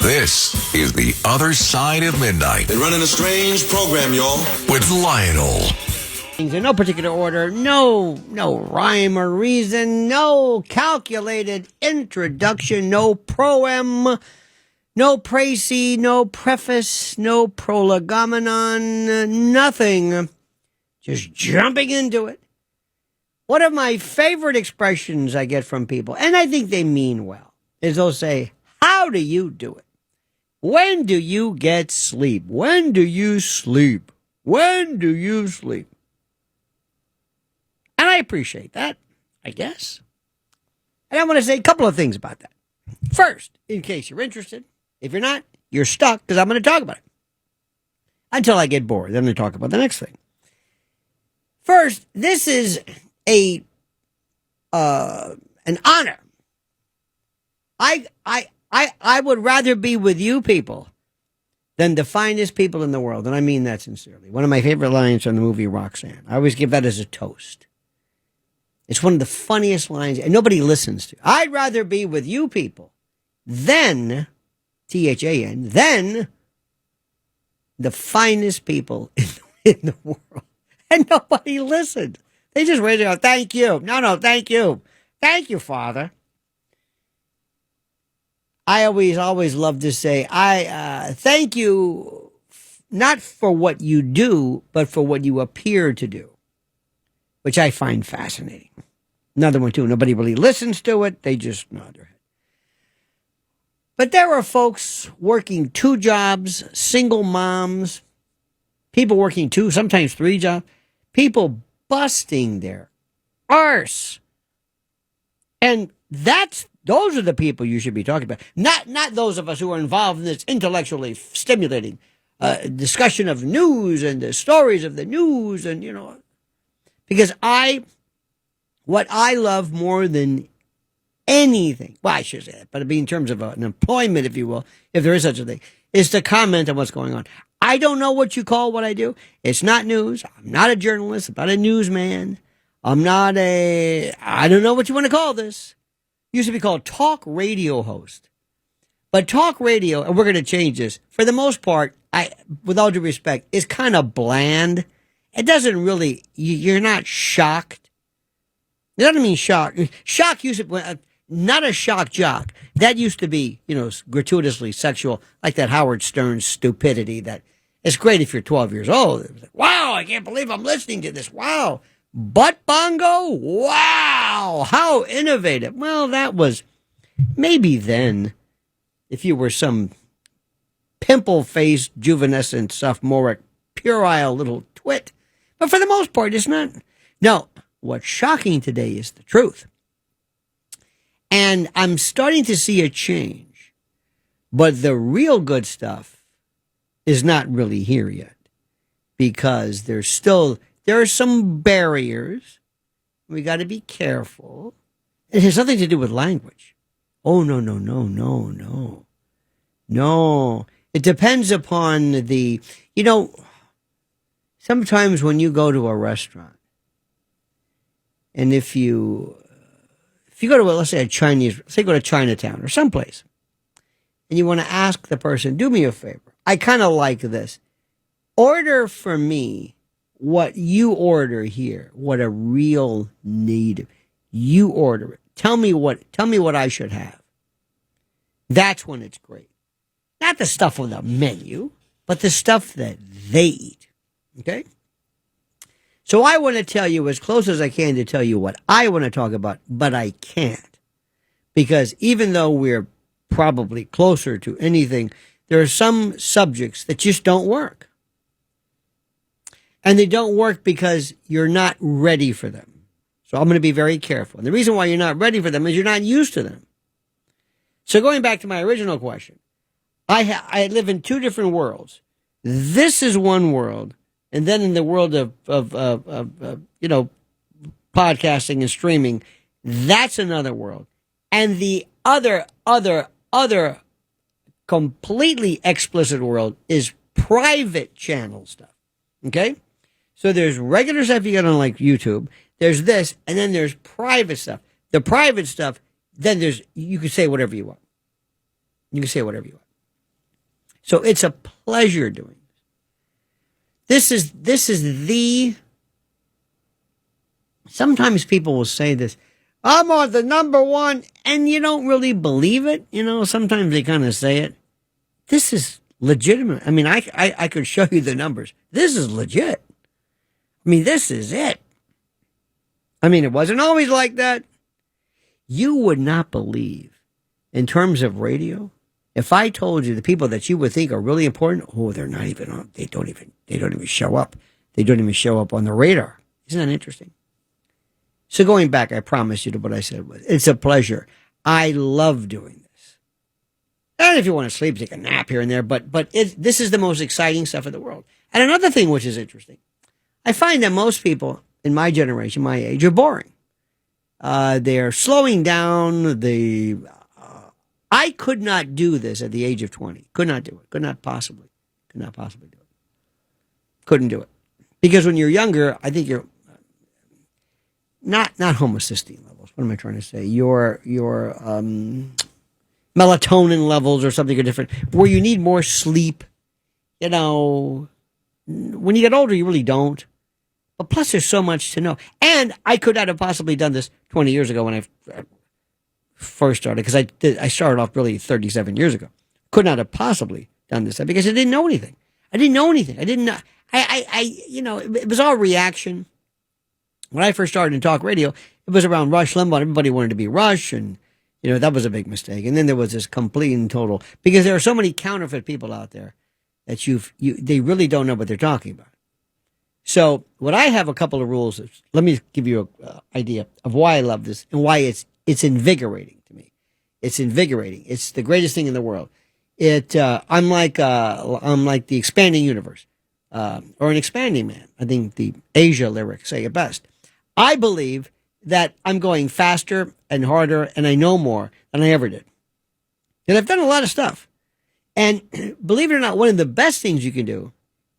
This is The Other Side of Midnight. They're running a strange program, y'all. With Lionel. In no particular order, no rhyme or reason, no calculated introduction, no proem, no précis, no preface, no prolegomenon, nothing. Just jumping into it. One of my favorite expressions I get from people, and I think they mean well, is they'll say, "How do you do it? When do you get sleep? When do you sleep? When do you sleep?" And I appreciate that, I guess. And I want to say a couple of things about that. First, in case you're interested, if you're not, you're stuck because I'm going to talk about it. Until I get bored, then I'm going to talk about the next thing. First, this is an honor. I would rather be with you people than the finest people in the world, and I mean that sincerely. One of my favorite lines from the movie Roxanne. I always give that as a toast. It's one of the funniest lines, and nobody listens to. I'd rather be with you people than, T-H-A-N, than the finest people in the world. And nobody listened. They just raise their hand, "Thank you." No, thank you. Thank you, Father. I always love to say, I thank you not for what you do, but for what you appear to do, which I find fascinating. Another one, too. Nobody really listens to it. They just nod their head. But there are folks working 2 jobs, single moms, people working 2, sometimes 3 jobs, people busting their arse. And those are the people you should be talking about. Not those of us who are involved in this intellectually stimulating discussion of news and the stories of the news and, because what I love more than anything, well, I should say that, but in terms of an employment, if you will, if there is such a thing, is to comment on what's going on. I don't know what you call what I do. It's not news. I'm not a journalist. I'm not a newsman. I don't know what you want to call this. Used to be called talk radio host. But talk radio, and we're going to change this, for the most part, with all due respect, is kind of bland. It doesn't really, you're not shocked. It doesn't mean shock. Shock used to, not a shock jock. That used to be, gratuitously sexual, like that Howard Stern stupidity that it's great if you're 12 years old. It was like, wow, I can't believe I'm listening to this. Wow. Butt bongo? Wow. How innovative. Well, that was maybe then, if you were some pimple-faced, juvenescent, sophomoric, puerile little twit. But for the most part, it's not. No. What's shocking today is the truth. And I'm starting to see a change. But the real good stuff is not really here yet. Because there are some barriers. We got to be careful. It has nothing to do with language. Oh, no. No. It depends upon sometimes when you go to a restaurant, and if you go to, let's say go to Chinatown or someplace, and you want to ask the person, do me a favor. I kind of like this. Order for me what you order here, what a real native. You order it. Tell me what I should have. That's when it's great. Not the stuff on the menu, but the stuff that they eat. Okay? So I want to tell you as close as I can to tell you what I want to talk about, but I can't. Because even though we're probably closer to anything, there are some subjects that just don't work. And they don't work because you're not ready for them. So I'm going to be very careful. And the reason why you're not ready for them is you're not used to them. So going back to my original question, I live in 2 different worlds. This is one world. And then in the world of podcasting and streaming, that's another world. And the other completely explicit world is private channel stuff. Okay? So there's regular stuff you get on like YouTube. There's this, and then there's private stuff. The private stuff, then you can say whatever you want. You can say whatever you want. So it's a pleasure doing this. This is the. Sometimes people will say this, I'm on the number one, and you don't really believe it. Sometimes they kind of say it. This is legitimate. I mean, I could show you the numbers. This is legit. I mean, this is it. I mean, it wasn't always like that. You would not believe, in terms of radio, if I told you the people that you would think are really important, they're not even on. They don't even show up. They don't even show up on the radar. Isn't that interesting? So going back, I promise you to what I said was, it's a pleasure. I love doing this. And if you want to sleep, take a nap here and there, but this is the most exciting stuff in the world. And another thing which is interesting, I find that most people in my generation, my age, are boring. They're slowing down. I could not do this at the age of 20. Could not do it. Could not possibly do it. Couldn't do it. Because when you're younger, I think you're not homocysteine levels. What am I trying to say? Your melatonin levels or something are different, where you need more sleep. When you get older, you really don't. But plus, there's so much to know. And I could not have possibly done this 20 years ago when I first started, because I started off really 37 years ago. Could not have possibly done this because I didn't know anything. I didn't know. It was all reaction. When I first started in talk radio, it was around Rush Limbaugh. Everybody wanted to be Rush, and that was a big mistake. And then there was this complete and total, because there are so many counterfeit people out there that they really don't know what they're talking about. So what I have a couple of rules. Let me give you an idea of why I love this and why it's invigorating to me. It's invigorating. It's the greatest thing in the world. I'm like the expanding universe, or an expanding man. I think the Asia lyrics say it best. I believe that I'm going faster and harder, and I know more than I ever did. And I've done a lot of stuff. And believe it or not, one of the best things you can do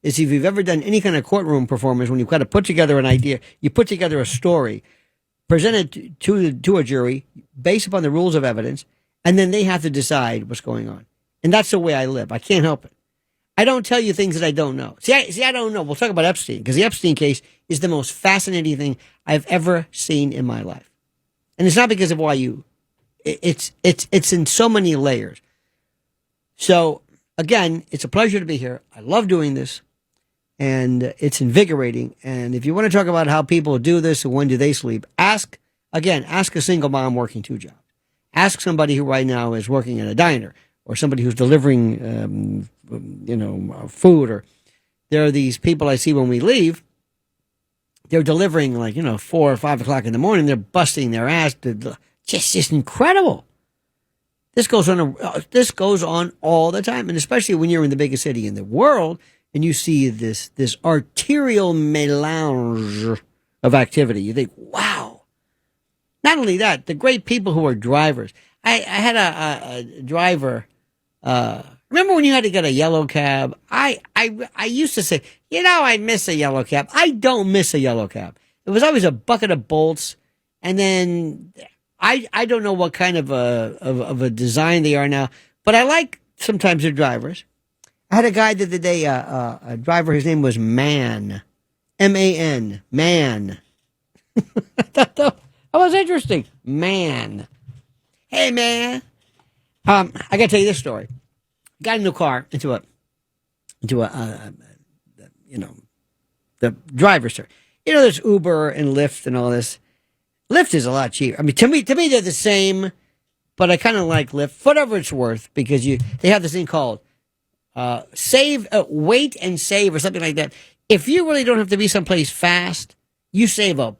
is, if you've ever done any kind of courtroom performance, when you've got to put together an idea, you put together a story, present it to a jury based upon the rules of evidence, and then they have to decide what's going on. And that's the way I live. I can't help it. I don't tell you things that I don't know. See, I don't know. We'll talk about Epstein, because the Epstein case is the most fascinating thing I've ever seen in my life. And it's not because of why it's in so many layers. So again, it's a pleasure to be here. I love doing this, and it's invigorating. And if you want to talk about how people do this and when do they sleep, ask a single mom working 2 jobs. Ask somebody who right now is working in a diner, or somebody who's delivering, food. Or there are these people I see when we leave. They're delivering 4 or 5 o'clock in the morning. They're busting their ass. Just incredible. This goes on all the time, and especially when you're in the biggest city in the world, and you see this arterial melange of activity. You think, wow. Not only that, the great people who are drivers. I had a driver. Remember when you had to get a yellow cab? I used to say, I miss a yellow cab. I don't miss a yellow cab. It was always a bucket of bolts, and then I don't know what kind of a design they are now, but I like sometimes their drivers. I had a guy the other day, a driver. His name was Man, M-A-N, Man. That was interesting, Man. Hey, man. I got to tell you this story. Got a new car into the driver's service. There's Uber and Lyft and all this. Lyft is a lot cheaper. I mean, to me, they're the same, but I kind of like Lyft, for whatever it's worth, because they have this thing called wait and save, or something like that. If you really don't have to be someplace fast, you save a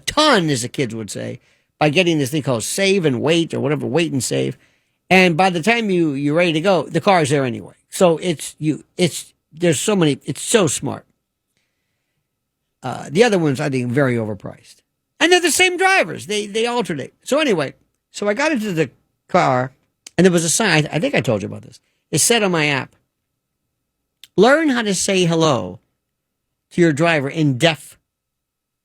ton, as the kids would say, by getting this thing called save and wait, or whatever, wait and save. And by the time you're ready to go, the car's there anyway. So there's so many, it's so smart. The other ones, I think, very overpriced. And they're the same drivers. They alternate. So anyway, I got into the car, and there was a sign. I think I told you about this. It said on my app, learn how to say hello to your driver in deaf,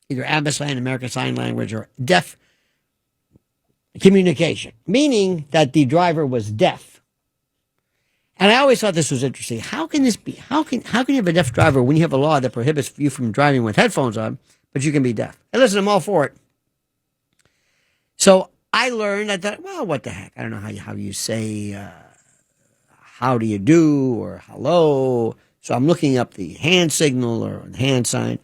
either Abbotsland, American Sign Language, or deaf communication, meaning that the driver was deaf. And I always thought this was interesting. How can this be? How can you have a deaf driver when you have a law that prohibits you from driving with headphones on, but you can be deaf? And listen, I'm all for it. So I learned. I thought, well, what the heck? I don't know how you say how do you do or hello. So I'm looking up the hand signal or the hand sign,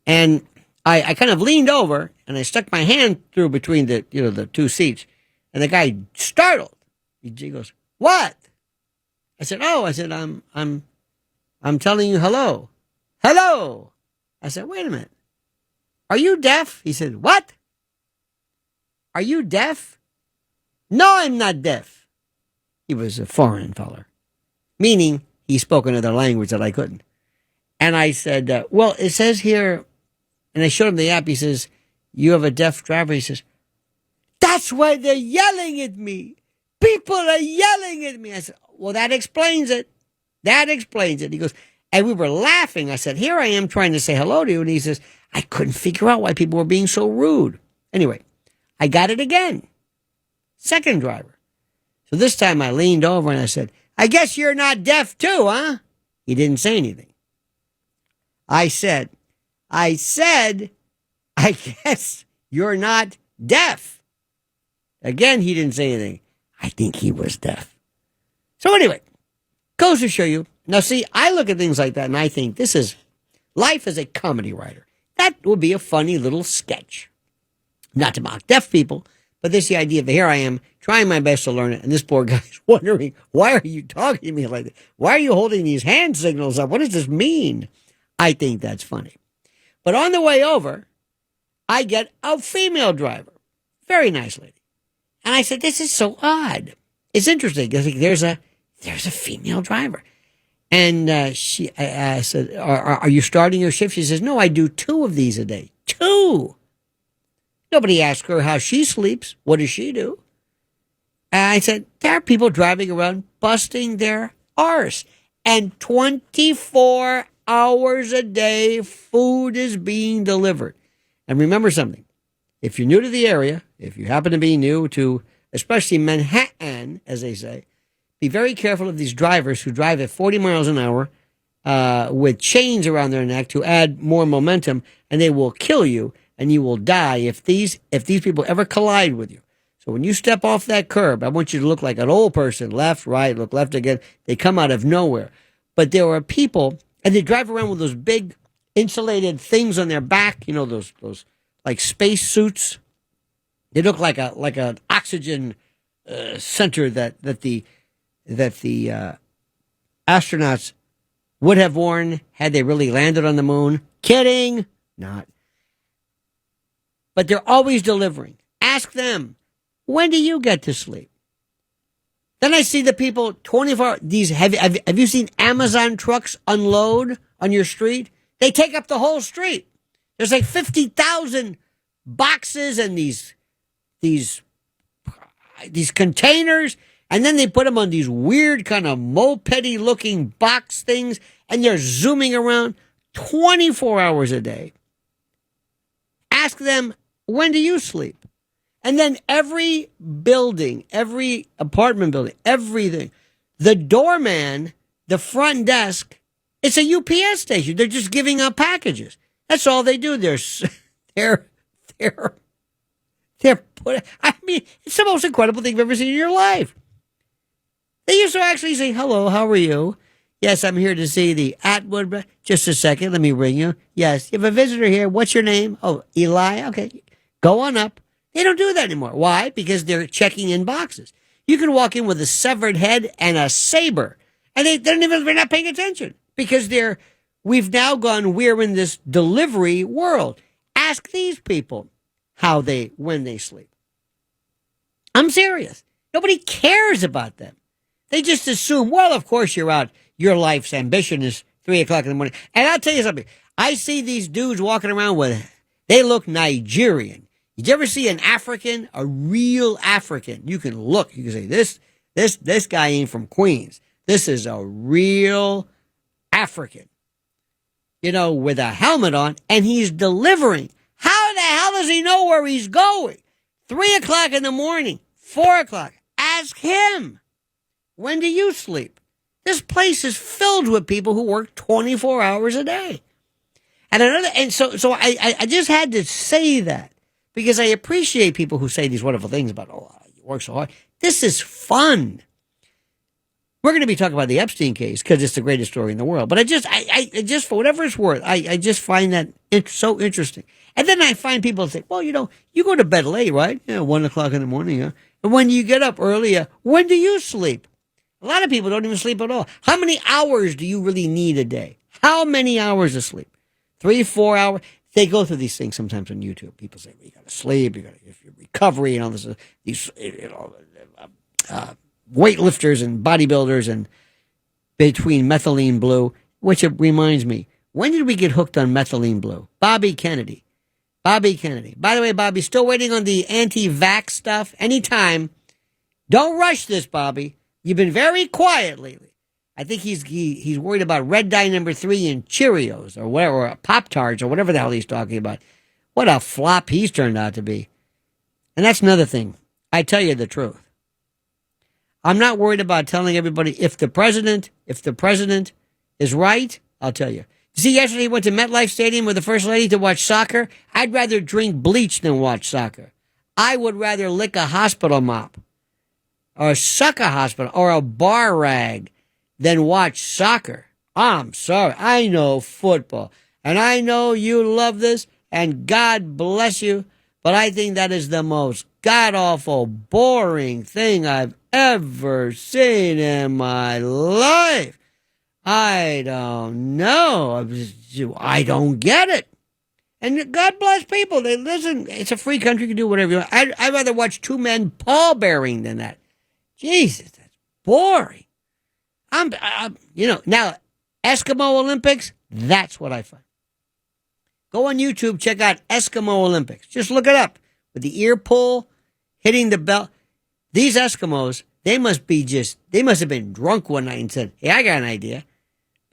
and I kind of leaned over and I stuck my hand through between the two seats, and the guy startled. He goes, "What?" I said, I'm telling you hello. Hello. I said, wait a minute. Are you deaf? He said, what? Are you deaf? No, I'm not deaf. He was a foreign feller, meaning he spoke another language that I couldn't. And I said, well, it says here, and I showed him the app. He says, you have a deaf driver. He says, that's why they're yelling at me. People are yelling at me. I said, well, that explains it. That explains it. He goes, and we were laughing. I said, here I am trying to say hello to you. And he says, I couldn't figure out why people were being so rude. Anyway, I got it again. Second driver. So this time I leaned over and I said, I guess you're not deaf too, huh? He didn't say anything. I said, I guess you're not deaf. Again, he didn't say anything. I think he was deaf. So anyway, goes to show you. Now see, I look at things like that and I think life as a comedy writer. That would be a funny little sketch. Not to mock deaf people, but this is the idea of here I am trying my best to learn it. And this poor guy's wondering, why are you talking to me like that? Why are you holding these hand signals up? What does this mean? I think that's funny. But on the way over, I get a female driver. Very nice lady. And I said, this is so odd. It's interesting because there's a female driver. And I said, are you starting your shift? She says, no, I do 2 of these a day. 2. Nobody asked her how she sleeps. What does she do? And I said, there are people driving around busting their arse. And 24 hours a day, food is being delivered. And remember something. If you're new to the area, if you happen to be new to, especially Manhattan, as they say, be very careful of these drivers who drive at 40 miles an hour with chains around their neck to add more momentum, and they will kill you, and you will die if these people ever collide with you. So when you step off that curb, I want you to look like an old person, left, right, look left again. They come out of nowhere. But there are people, and they drive around with those big insulated things on their back, those like space suits. They look like an oxygen center that the astronauts would have worn had they really landed on the moon. Kidding, not. But they're always delivering. Ask them, when do you get to sleep? Then I see the people 24. Have you seen Amazon trucks unload on your street? They take up the whole street. There's like 50,000 boxes and these containers, and then they put them on these weird kind of mopedy looking box things, and they're zooming around 24 hours a day. Ask them, when do you sleep? And then every building, every apartment building, everything, the doorman, the front desk, it's a UPS station. They're just giving out packages. That's all they do. It's the most incredible thing you've ever seen in your life. They used to actually say, hello, how are you? Yes, I'm here to see the Atwood. Just a second, let me ring you. Yes, you have a visitor here. What's your name? Oh, Eli. Okay, go on up. They don't do that anymore. Why? Because they're checking in boxes. You can walk in with a severed head and a saber, and they're not paying attention because we're in this delivery world. Ask these people when they sleep. I'm serious. Nobody cares about them. They just assume, well, of course you're out. Your life's ambition is 3:00 in the morning. And I'll tell you something. I see these dudes walking around they look Nigerian. Did you ever see an African, a real African? You can look. You can say, this guy ain't from Queens. This is a real African. With a helmet on, and he's delivering. How the hell does he know where he's going? 3:00 in the morning, 4:00. Ask him. When do you sleep? This place is filled with people who work 24 hours a day. And so I just had to say that because I appreciate people who say these wonderful things about, you work so hard. This is fun. We're going to be talking about the Epstein case because it's the greatest story in the world. But I just for whatever it's worth, I just find that it's so interesting. And then I find people say, well, you go to bed late, right? 1 o'clock in the morning. And when you get up early, when do you sleep? A lot of people don't even sleep at all. How many hours do you really need a day? How many hours of sleep? 3, 4 hours? They go through these things sometimes on YouTube. People say, well, you got to sleep, you got to your recovery and all this. These weightlifters and bodybuilders and between methylene blue, which it reminds me, when did we get hooked on methylene blue? Bobby Kennedy. By the way, Bobby, still waiting on the anti-vax stuff. Anytime. Don't rush this, Bobby. You've been very quiet lately. I think he's worried about red dye number 3 in Cheerios or whatever, or Pop-Tarts or whatever the hell he's talking about. What a flop he's turned out to be. And that's another thing. I tell you the truth. I'm not worried about telling everybody if the president is right. I'll tell you. See, yesterday he went to MetLife Stadium with the First Lady to watch soccer. I'd rather drink bleach than watch soccer. I would rather lick a hospital mop or suck a hospital or a bar rag than watch soccer. I'm sorry. I know football. And I know you love this, and God bless you, but I think that is the most god-awful, boring thing I've ever seen in my life. I don't know. I don't get it. And God bless people. They listen. It's a free country. You can do whatever you want. I'd rather watch 2 men pallbearing than that. Jesus, that's boring. Now, Eskimo Olympics, that's what I find. Go on YouTube, check out Eskimo Olympics. Just look it up. With the ear pull, hitting the bell. These Eskimos, they must have been drunk one night and said, hey, I got an idea.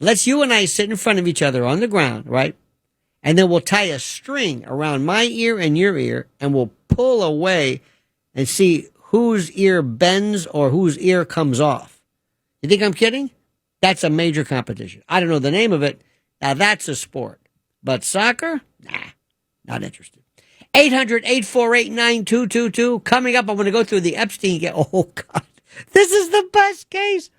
Let's you and I sit in front of each other on the ground, right? And then we'll tie a string around my ear and your ear, and we'll pull away and see whose ear bends or whose ear comes off. You think I'm kidding? That's a major competition. I don't know the name of it. Now, that's a sport. But soccer? Nah, not interested. 800-848-9222. Coming up, I'm going to go through the Epstein case. Oh, God. This is the best case.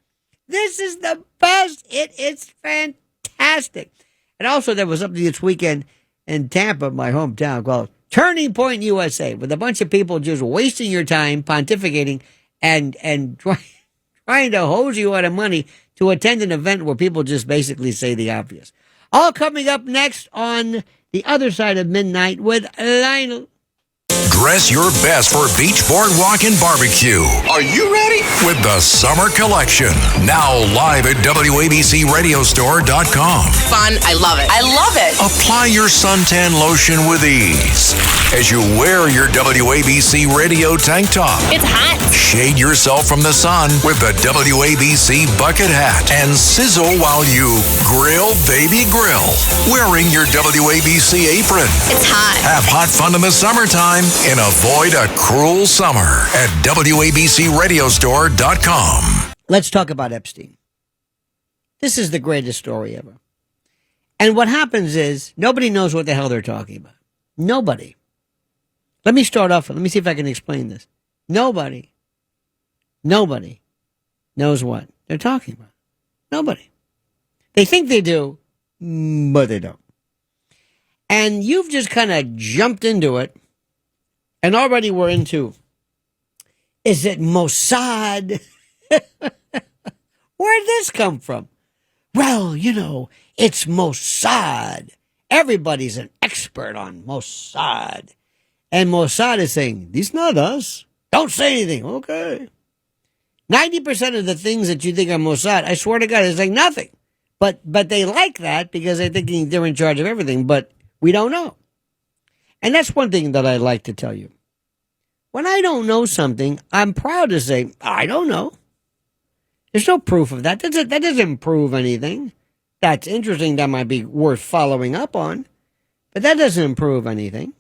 This is the best. It is fantastic. And also, there was something this weekend in Tampa, my hometown, called Turning Point USA, with a bunch of people just wasting your time, pontificating, and trying to hose you out of money to attend an event where people just basically say the obvious. All coming up next on The Other Side of Midnight with Lionel. Dress your best for beach, boardwalk, and barbecue. Are you ready? With the Summer Collection. Now live at WABCRadiostore.com. Fun. I love it. I love it. Apply your suntan lotion with ease as you wear your WABC radio tank top. It's hot. Shade yourself from the sun with the WABC bucket hat and sizzle while you grill, baby, grill. Wearing your WABC apron. It's hot. Have hot fun in the summertime and avoid a cruel summer at WABCRadiostore.com. Let's talk about Epstein. This is the greatest story ever. And what happens is nobody knows what the hell they're talking about. Nobody. Let me start off. Let me see if I can explain this. Nobody knows what they're talking about. Nobody. They think they do, but they don't. And you've just kind of jumped into it. And already we're into, is it Mossad? Where'd this come from? Well, it's Mossad. Everybody's an expert on Mossad. And Mossad is saying, this is not us. Don't say anything. Okay. 90% of the things that you think are Mossad, I swear to God, it's like nothing. But they like that because they're thinking they're in charge of everything, but we don't know. And that's one thing that I like to tell you. When I don't know something, I'm proud to say, I don't know. There's no proof of that. That doesn't prove anything. That's interesting. That might be worth following up on. But that doesn't improve anything.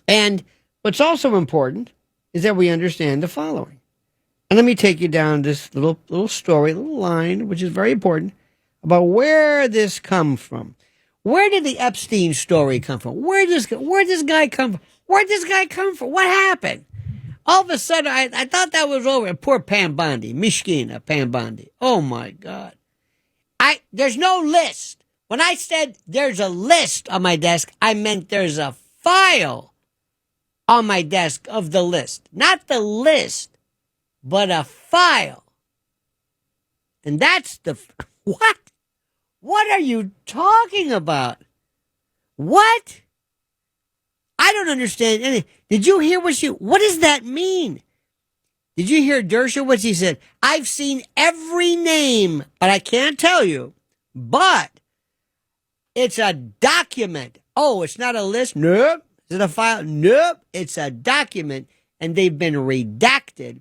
And what's also important is that we understand the following. And let me take you down this little story, little line, which is very important, about where this come from. Where did the Epstein story come from? Where this guy come from? Where'd this guy come from? What happened? All of a sudden, I thought that was over. Poor Pam Bondi, Mishkina Pam Bondi. Oh my God. There's no list. When I said there's a list on my desk, I meant there's a file on my desk of the list. Not the list, but a file. And that's what? What are you talking about? What? I don't understand anything. Did you hear what does that mean? Did you hear Dershowitz? He said, I've seen every name, but I can't tell you. But it's a document. Oh, it's not a list? Nope. Is it a file? Nope. It's a document, and they've been redacted.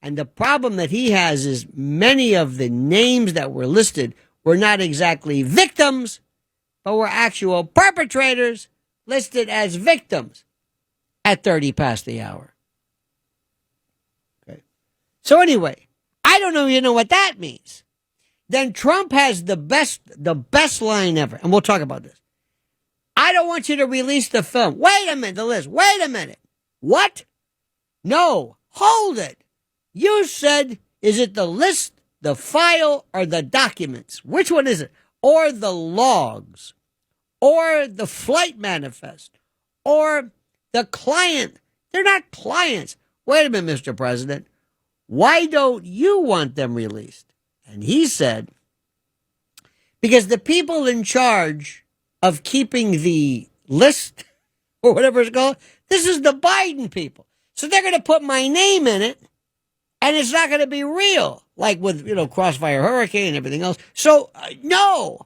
And the problem that he has is many of the names that were listed were not exactly victims, but were actual perpetrators listed as victims at 30 past the hour. Okay. So anyway, I don't even know what that means. Then Trump has the best line ever, and we'll talk about this. I don't want you to release the film. Wait a minute, the list. Wait a minute. What? No, hold it. You said, is it the list, the file, or the documents? Which one is it? Or the logs? Or the flight manifest? Or the client? They're not clients. Wait a minute, Mr. President. Why don't you want them released? And he said, because the people in charge of keeping the list, or whatever it's called, this is the Biden people. So they're going to put my name in it, and it's not going to be real, like with, Crossfire Hurricane and everything else. So, no.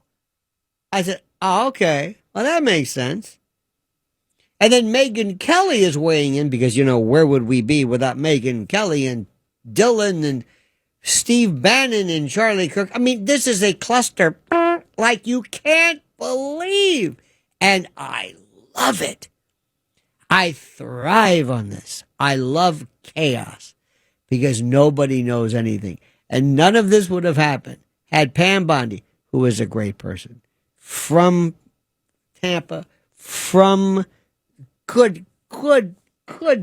I said, oh, okay. Well, that makes sense. And then Megyn Kelly is weighing in because, where would we be without Megyn Kelly and Dylan and Steve Bannon and Charlie Kirk? I mean, this is a cluster like you can't believe. And I love it. I thrive on this. I love chaos because nobody knows anything. And none of this would have happened had Pam Bondi, who is a great person, from Tampa, from good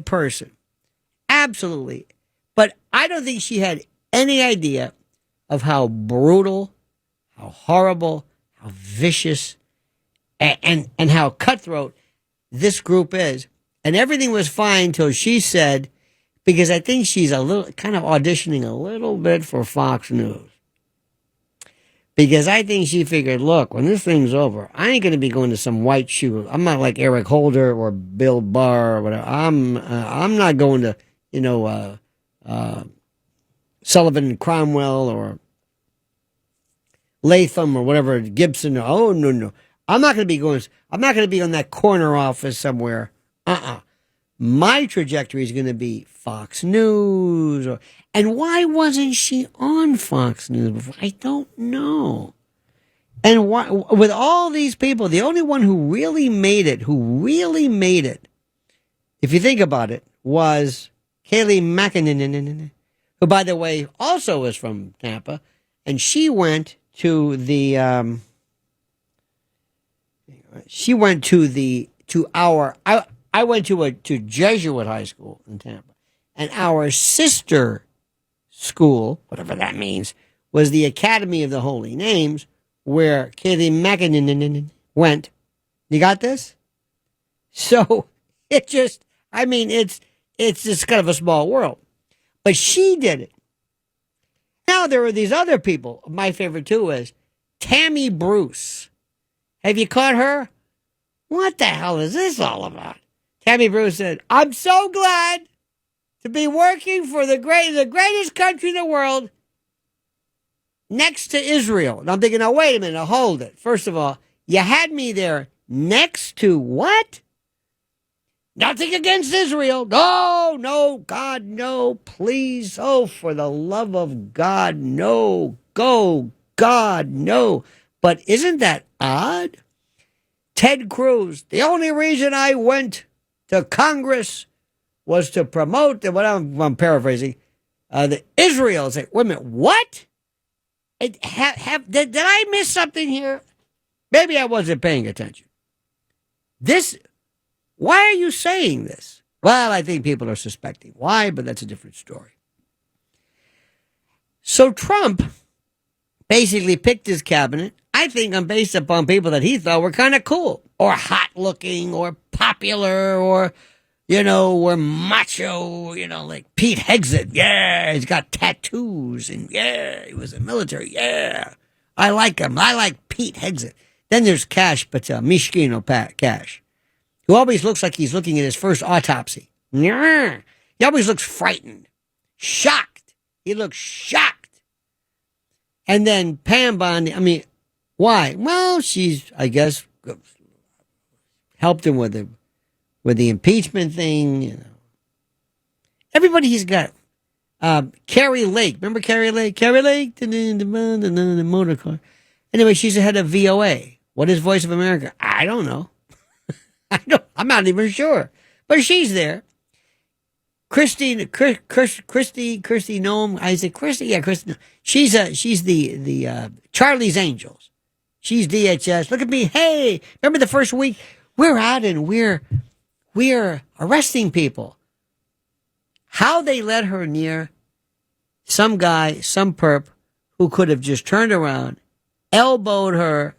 person. Absolutely. But I don't think she had any idea of how brutal, how horrible, how vicious, and how cutthroat this group is. And everything was fine till she said, because I think she's a little kind of auditioning a little bit for Fox News. Because I think she figured, look, when this thing's over, I ain't going to be going to some white shoe. I'm not like Eric Holder or Bill Barr or whatever. I'm not going to, Sullivan and Cromwell or Latham or whatever, Gibson. Oh, no. I'm not going to be on that corner office somewhere. My trajectory is going to be Fox News. And why wasn't she on Fox News before? I don't know. And why, with all these people, the only one who really made it, if you think about it, was Kayleigh McEnany, who, by the way, also is from Tampa. And she went to I went to Jesuit high school in Tampa, and our sister school, whatever that means, was the Academy of the Holy Names, where Kayleigh McEnany went. You got this? So it's just kind of a small world, but she did it. Now there are these other people. My favorite too is Tammy Bruce. Have you caught her? What the hell is this all about? Tammy Bruce said, I'm so glad to be working for the greatest country in the world next to Israel. And I'm thinking, now, wait a minute, now, hold it. First of all, you had me there next to what? Nothing against Israel. No, God, no, please. Oh, for the love of God, no. Go, God, no. But isn't that odd? Ted Cruz, the only reason I went to Congress was to promote, what I'm paraphrasing, The Israel say, wait a minute, what? Did I miss something here? Maybe I wasn't paying attention. Why are you saying this? Well, I think people are suspecting why, but that's a different story. So Trump basically picked his cabinet, I think, based upon people that he thought were kind of cool or hot looking or popular or, were macho, like Pete Hegseth. Yeah, he's got tattoos and yeah, he was in the military. Yeah, I like him. I like Pete Hegseth. Then there's Kash Patel, Mishkino Cash, who always looks like he's looking at his first autopsy. He always looks frightened, shocked. He looks shocked. And then Pam Bondi, why? Well, she's, I guess, helped him with the impeachment thing, Everybody he's got. Carrie Lake. Remember Carrie Lake? Carrie Lake? The motor car. Anyway, she's the head of VOA. What is Voice of America? I don't know. I'm not even sure. But she's there. Christy Nome. I said Christy. Yeah, Christy. She's the Charlie's Angels. She's DHS. Look at me. Hey, remember the first week? We're out and we're arresting people. How they let her near some guy, some perp, who could have just turned around, elbowed her,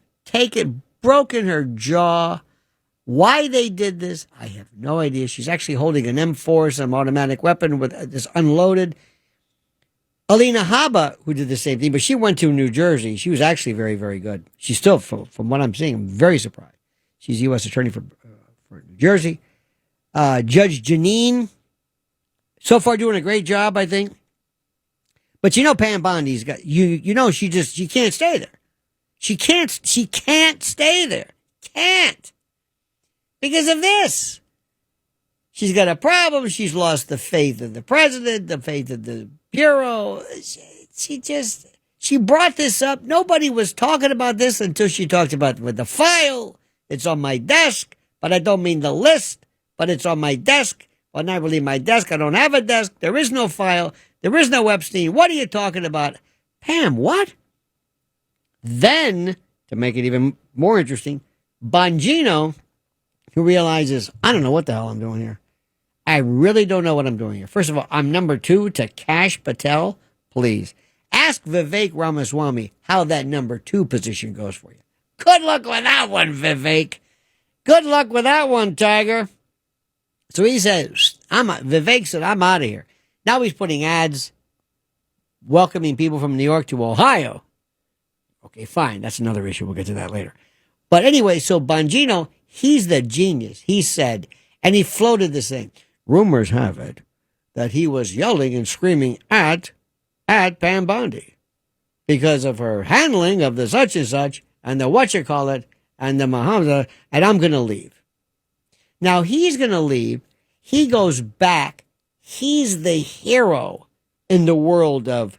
broken her jaw. Why they did this, I have no idea. She's actually holding an M4, some automatic weapon with this unloaded. Alina Habba, who did the same thing, but she went to New Jersey. She was actually very, very good. She's still, from what I'm seeing, I'm very surprised. She's U.S. Attorney for New Jersey. Judge Janine, so far doing a great job, I think. But Pam Bondi's got, she can't stay there. She can't stay there. Can't. Because of this. She's got a problem. She's lost the faith of the president, the faith of the bureau. She brought this up. Nobody was talking about this until she talked about with the file. It's on my desk, but I don't mean the list, but it's on my desk. Well, not really my desk. I don't have a desk. There is no file. There is no Epstein. What are you talking about? Pam, what? Then, to make it even more interesting, Bongino, who realizes, I don't know what the hell I'm doing here. I really don't know what I'm doing here. First of all, I'm number 2 to Kash Patel. Please. Ask Vivek Ramaswamy how that number 2 position goes for you. Good luck with that one, Vivek. Good luck with that one, Tiger. So he says, Vivek said, I'm out of here. Now he's putting ads welcoming people from New York to Ohio. Okay, fine. That's another issue. We'll get to that later. But anyway, so Bongino, he's the genius. He said, and he floated this thing. Rumors have it that he was yelling and screaming at Pam Bondi because of her handling of the such and such and the whatchamacallit and the Muhammad, and I'm going to leave. Now he's going to leave. He goes back. He's the hero in the world of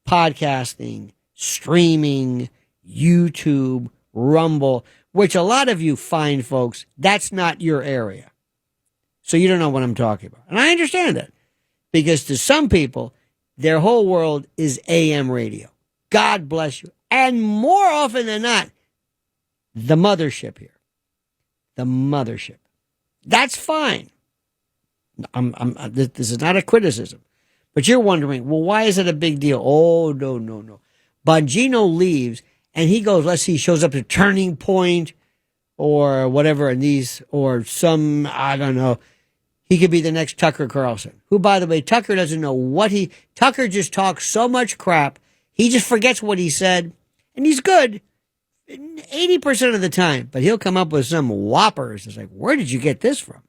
podcasting, streaming, YouTube, Rumble, which a lot of you find, folks, that's not your area. So you don't know what I'm talking about. And I understand that because to some people, their whole world is AM radio. God bless you. And more often than not, the mothership here. The mothership. That's fine. This is not a criticism. But you're wondering, well, why is it a big deal? Oh, no. Bongino leaves, and he goes, let's see, shows up at Turning Point or whatever, or some, I don't know. He could be the next Tucker Carlson, who, by the way, Tucker doesn't know Tucker just talks so much crap, he just forgets what he said, and he's good 80% of the time, but he'll come up with some whoppers. It's like, where did you get this from?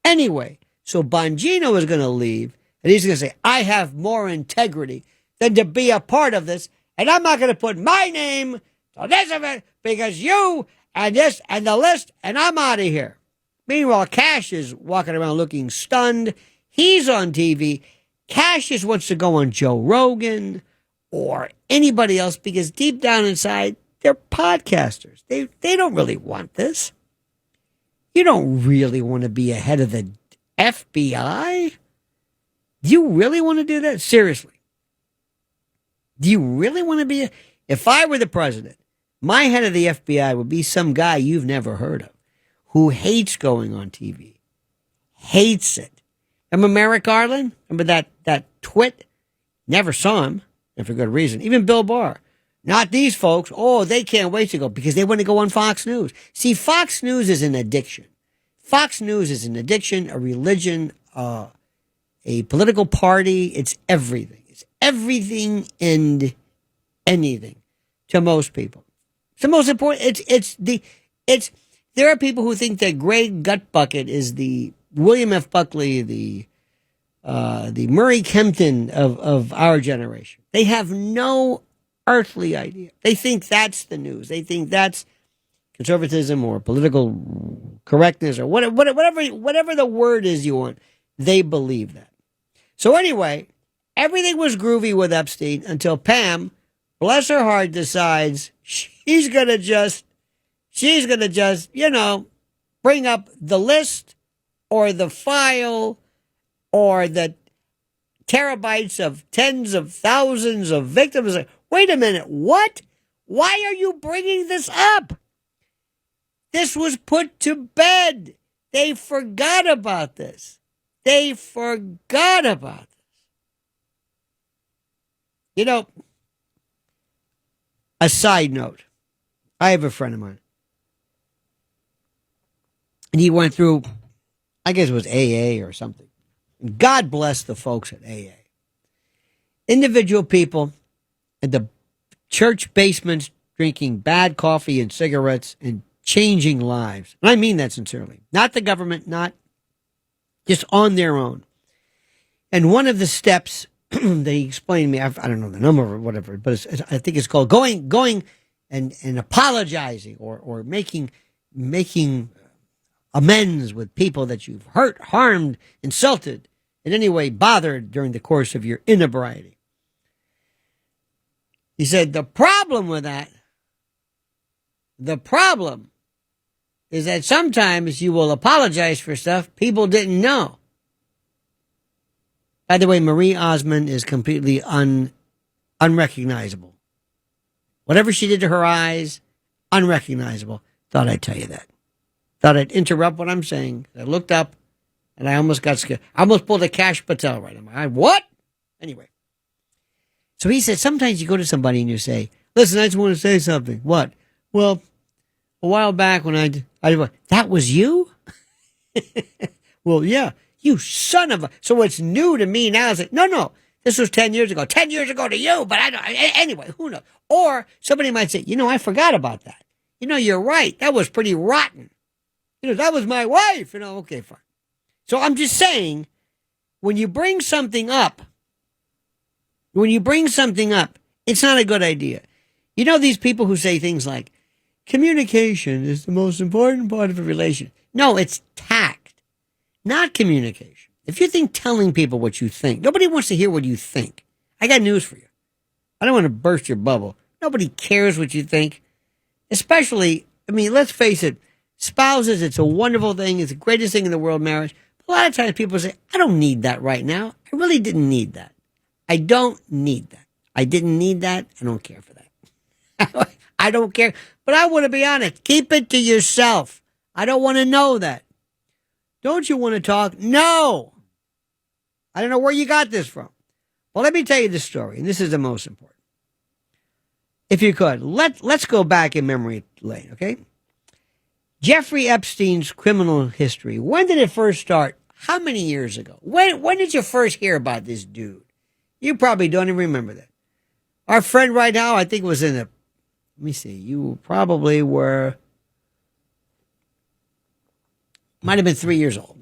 Anyway, so Bongino is going to leave, and he's going to say, I have more integrity than to be a part of this, and I'm not going to put my name to this of it because you and this and the list, and I'm out of here. Meanwhile, Cash is walking around looking stunned. He's on TV. Cash just wants to go on Joe Rogan or anybody else because deep down inside, they're podcasters. They don't really want this. You don't really want to be ahead of the FBI. Do you really want to do that? Seriously. Do you really want to be if I were the president, my head of the FBI would be some guy you've never heard of who hates going on TV. Hates it. Remember Merrick Garland? Remember that twit? Never saw him, and for good reason. Even Bill Barr. Not these folks. Oh, they can't wait to go because they want to go on Fox News. See, Fox News is an addiction. Fox News is an addiction, a religion, a political party. It's everything. It's everything and anything to most people. It's the most important. There are people who think that Greg Gutbucket is the William F. Buckley, the Murray Kempton of our generation. They have no earthly idea. They think that's the news. They think that's conservatism or political correctness or whatever the word is you want. They believe that. So anyway, everything was groovy with Epstein until Pam, bless her heart, decides she's gonna just, bring up the list or the file or the terabytes of tens of thousands of victims. Wait a minute, what? Why are you bringing this up? This was put to bed. They forgot about this. A side note. I have a friend of mine. And he went through, I guess it was AA or something. God bless the folks at AA. Individual people at the church basements drinking bad coffee and cigarettes and changing lives. And I mean that sincerely. Not the government, not just on their own. And one of the steps they explained to me, I don't know the number or whatever, but I think it's called going and apologizing or making amends with people that you've hurt, harmed, insulted, in any way bothered during the course of your inebriety. He said, the problem with that, is that sometimes you will apologize for stuff people didn't know. By the way, Marie Osmond is completely unrecognizable. Whatever she did to her eyes, unrecognizable. Thought I'd tell you that. Thought I'd interrupt what I'm saying. I looked up, and I almost got scared. I almost pulled a Cash Patel right in my eye. What? Anyway. So he said, sometimes you go to somebody and you say, listen, I just want to say something. What? Well, a while back when I that was you? Well, yeah, you son of a. So what's new to me now is like, no, this was 10 years ago. 10 years ago to you, but I don't. Anyway, who knows? Or somebody might say, I forgot about that. You're right. That was pretty rotten. That was my wife. Okay, fine. So I'm just saying, when you bring something up, it's not a good idea. These people who say things like, communication is the most important part of a relation. No, it's tact, not communication. If you think telling people what you think, nobody wants to hear what you think. I got news for you. I don't want to burst your bubble. Nobody cares what you think. Especially, let's face it, spouses, it's a wonderful thing. It's the greatest thing in the world, marriage. But a lot of times people say, I don't need that right now. I really didn't need that. I don't need that. I didn't need that. I don't care for that. I don't care. But I want to be honest. Keep it to yourself. I don't want to know that. Don't you want to talk? No. I don't know where you got this from. Well, let me tell you the story, and this is the most important. If you could, let's go back in memory lane, okay? Jeffrey Epstein's criminal history. When did it first start? How many years ago? When did you first hear about this dude? You probably don't even remember that. Our friend right now, I think was in let me see, you probably were, might have been 3 years old.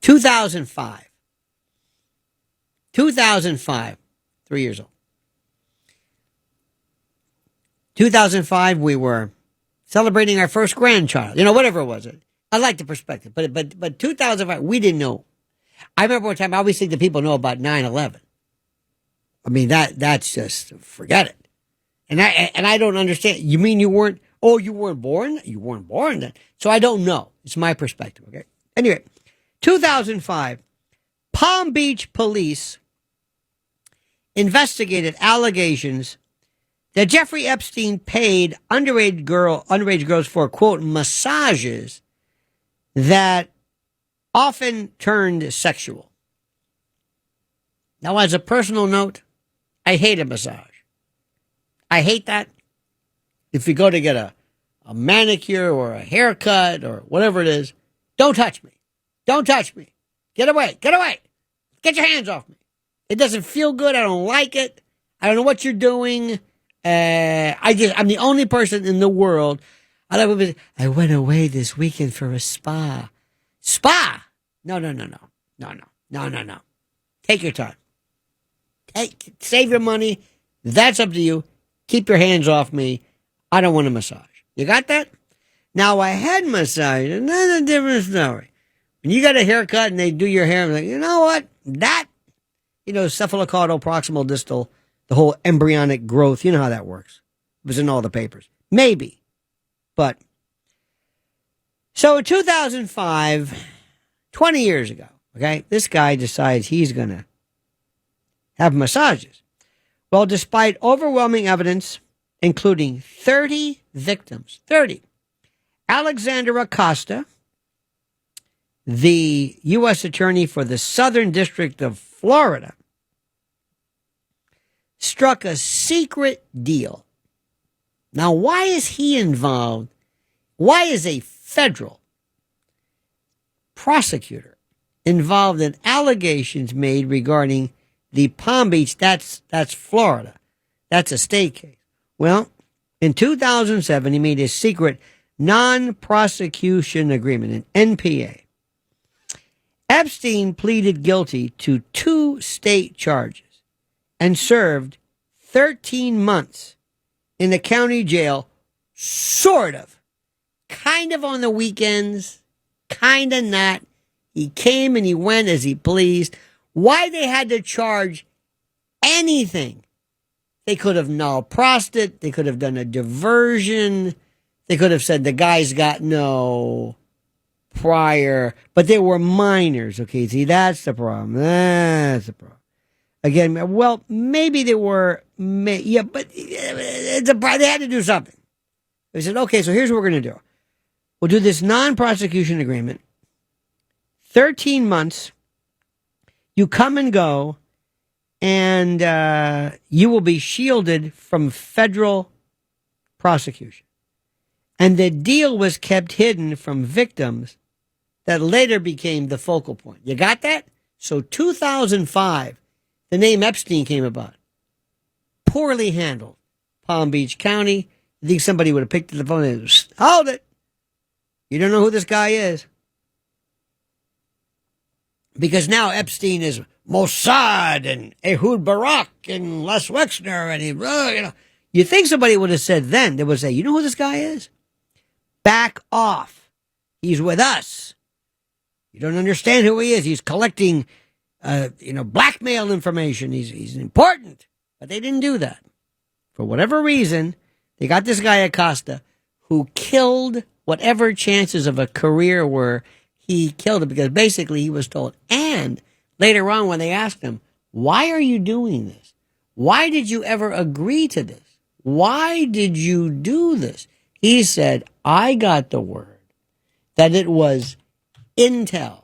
2005. 3 years old. 2005, we were celebrating our first grandchild. Whatever it was. I like the perspective. But 2005, we didn't know. I remember one time, I always think that people know about 9/11. That's just, forget it. And I don't understand. You mean you weren't born? You weren't born then. So I don't know. It's my perspective, okay? Anyway, 2005, Palm Beach police investigated allegations that Jeffrey Epstein paid underage girls for, quote, massages that often turned sexual. Now, as a personal note, I hate a massage. I hate that. If you go to get a manicure or a haircut or whatever it is, don't touch me. Don't touch me. Get away. Get away. Get your hands off me. It doesn't feel good. I don't like it. I don't know what you're doing. I'm the only person in the world. I went away this weekend for a spa. Spa? No. Take your time. Save your money. That's up to you. Keep your hands off me. I don't want a massage. You got that? Now, a head massage, another different story. When you got a haircut and they do your hair, I'm like, you know what? Cephalocaudal, proximal, distal, the whole embryonic growth, you know how that works. It was in all the papers. Maybe. But, so in 2005, 20 years ago, okay, this guy decides he's going to have massages. Well, despite overwhelming evidence, including 30 victims, Alexander Acosta, the U.S. Attorney for the Southern District of Florida, struck a secret deal. Now, why is he involved? Why is a federal prosecutor involved in allegations made regarding the Palm Beach? That's Florida. That's a state case. Well, in 2007, he made a secret non-prosecution agreement, an NPA. Epstein pleaded guilty to 2 state charges and served 13 months in the county jail, sort of, kind of on the weekends, kind of not. He came and he went as he pleased. Why they had to charge anything? They could have null prostate. They could have done a diversion. They could have said the guy's got no prior, but they were minors. Okay, see, that's the problem. That's the problem. Again, well, maybe they were, yeah, but they had to do something. They said, okay, so here's what we're going to do. We'll do this non-prosecution agreement. 13 months. You come and go, and you will be shielded from federal prosecution. And the deal was kept hidden from victims that later became the focal point. You got that? So 2005, the name Epstein came about. Poorly handled. Palm Beach County. You think somebody would have picked up the phone and said, hold it. You don't know who this guy is. Because now Epstein is Mossad and Ehud Barak and Les Wexner and You think somebody would have said then, they would say, you know who this guy is? Back off. He's with us. You don't understand who he is. He's collecting, blackmail information. He's important. But they didn't do that. For whatever reason, they got this guy Acosta who killed whatever chances of a career were. He killed it because basically he was told. And later on when they asked him, why are you doing this? Why did you ever agree to this? Why did you do this? He said, I got the word that it was intel,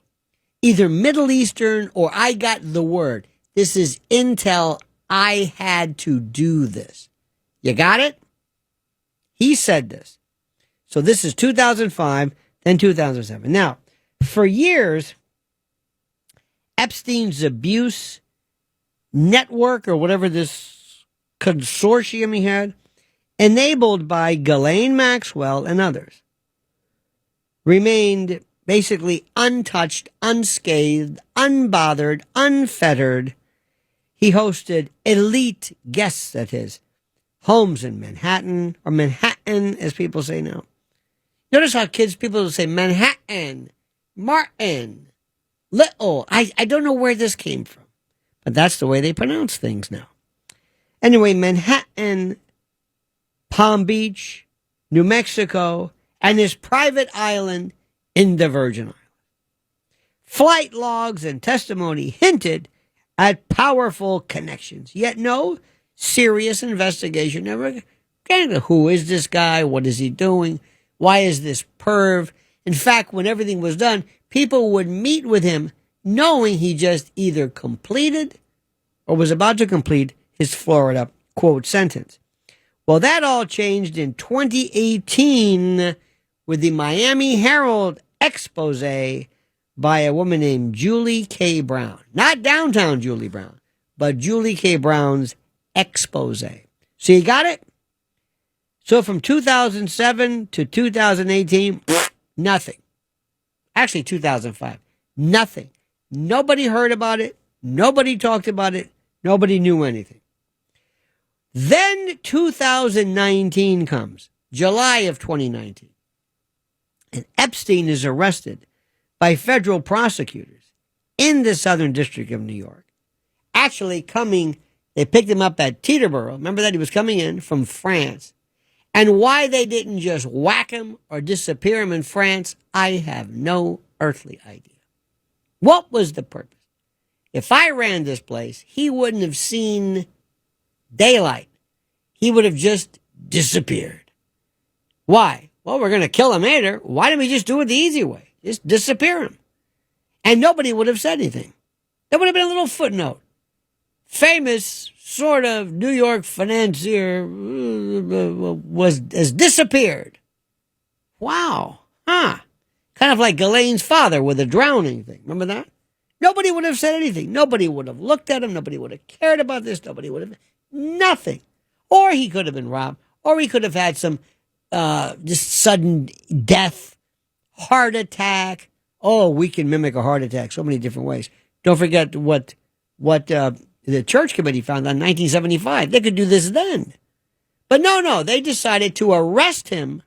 either Middle Eastern or I got the word. This is intel. I had to do this. You got it? He said this. So this is 2005, then 2007. Now, for years, Epstein's abuse network or whatever this consortium he had, enabled by Ghislaine Maxwell and others, remained basically untouched, unscathed, unbothered, unfettered. He hosted elite guests at his homes in Manhattan, or Manhattan as people say now. Notice how people say Manhattan, Martin, Little. I don't know where this came from, but that's the way they pronounce things now. Anyway, Manhattan, Palm Beach, New Mexico, and his private island in the Virgin Islands. Flight logs and testimony hinted at powerful connections, yet no serious investigation ever. Who is this guy? What is he doing? Why is this perv? In fact, when everything was done, people would meet with him knowing he just either completed or was about to complete his Florida quote sentence. Well, that all changed in 2018 with the Miami Herald expose by a woman named Julie K. Brown. Not downtown Julie Brown, but Julie K. Brown's expose. So you got it? So from 2007 to 2018, nothing. Actually, 2005, nothing. Nobody heard about it. Nobody talked about it. Nobody knew anything. Then 2019 comes, July of 2019. And Epstein is arrested by federal prosecutors in the Southern District of New York. Actually they picked him up at Teterboro. Remember that? He was coming in from France. And why they didn't just whack him or disappear him in France, I have no earthly idea. What was the purpose? If I ran this place, he wouldn't have seen daylight. He would have just disappeared. Why? Well, we're going to kill him later. Why didn't we just do it the easy way? Just disappear him. And nobody would have said anything. There would have been a little footnote. Famous sort of New York financier has disappeared. Wow. Huh. Kind of like Ghislaine's father with the drowning thing. Remember that? Nobody would have said anything. Nobody would have looked at him. Nobody would have cared about this. Nobody would have... Nothing. Or he could have been robbed. Or he could have had some just sudden death, heart attack. Oh, we can mimic a heart attack so many different ways. Don't forget what the church committee found in 1975. They could do this then. But no, they decided to arrest him,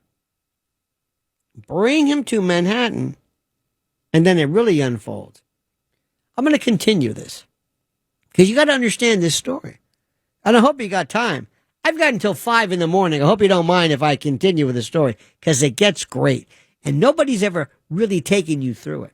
bring him to Manhattan, and then it really unfolds. I'm going to continue this because you got to understand this story. And I hope you got time. I've got until 5 in the morning. I hope you don't mind if I continue with the story because it gets great. And nobody's ever really taken you through it.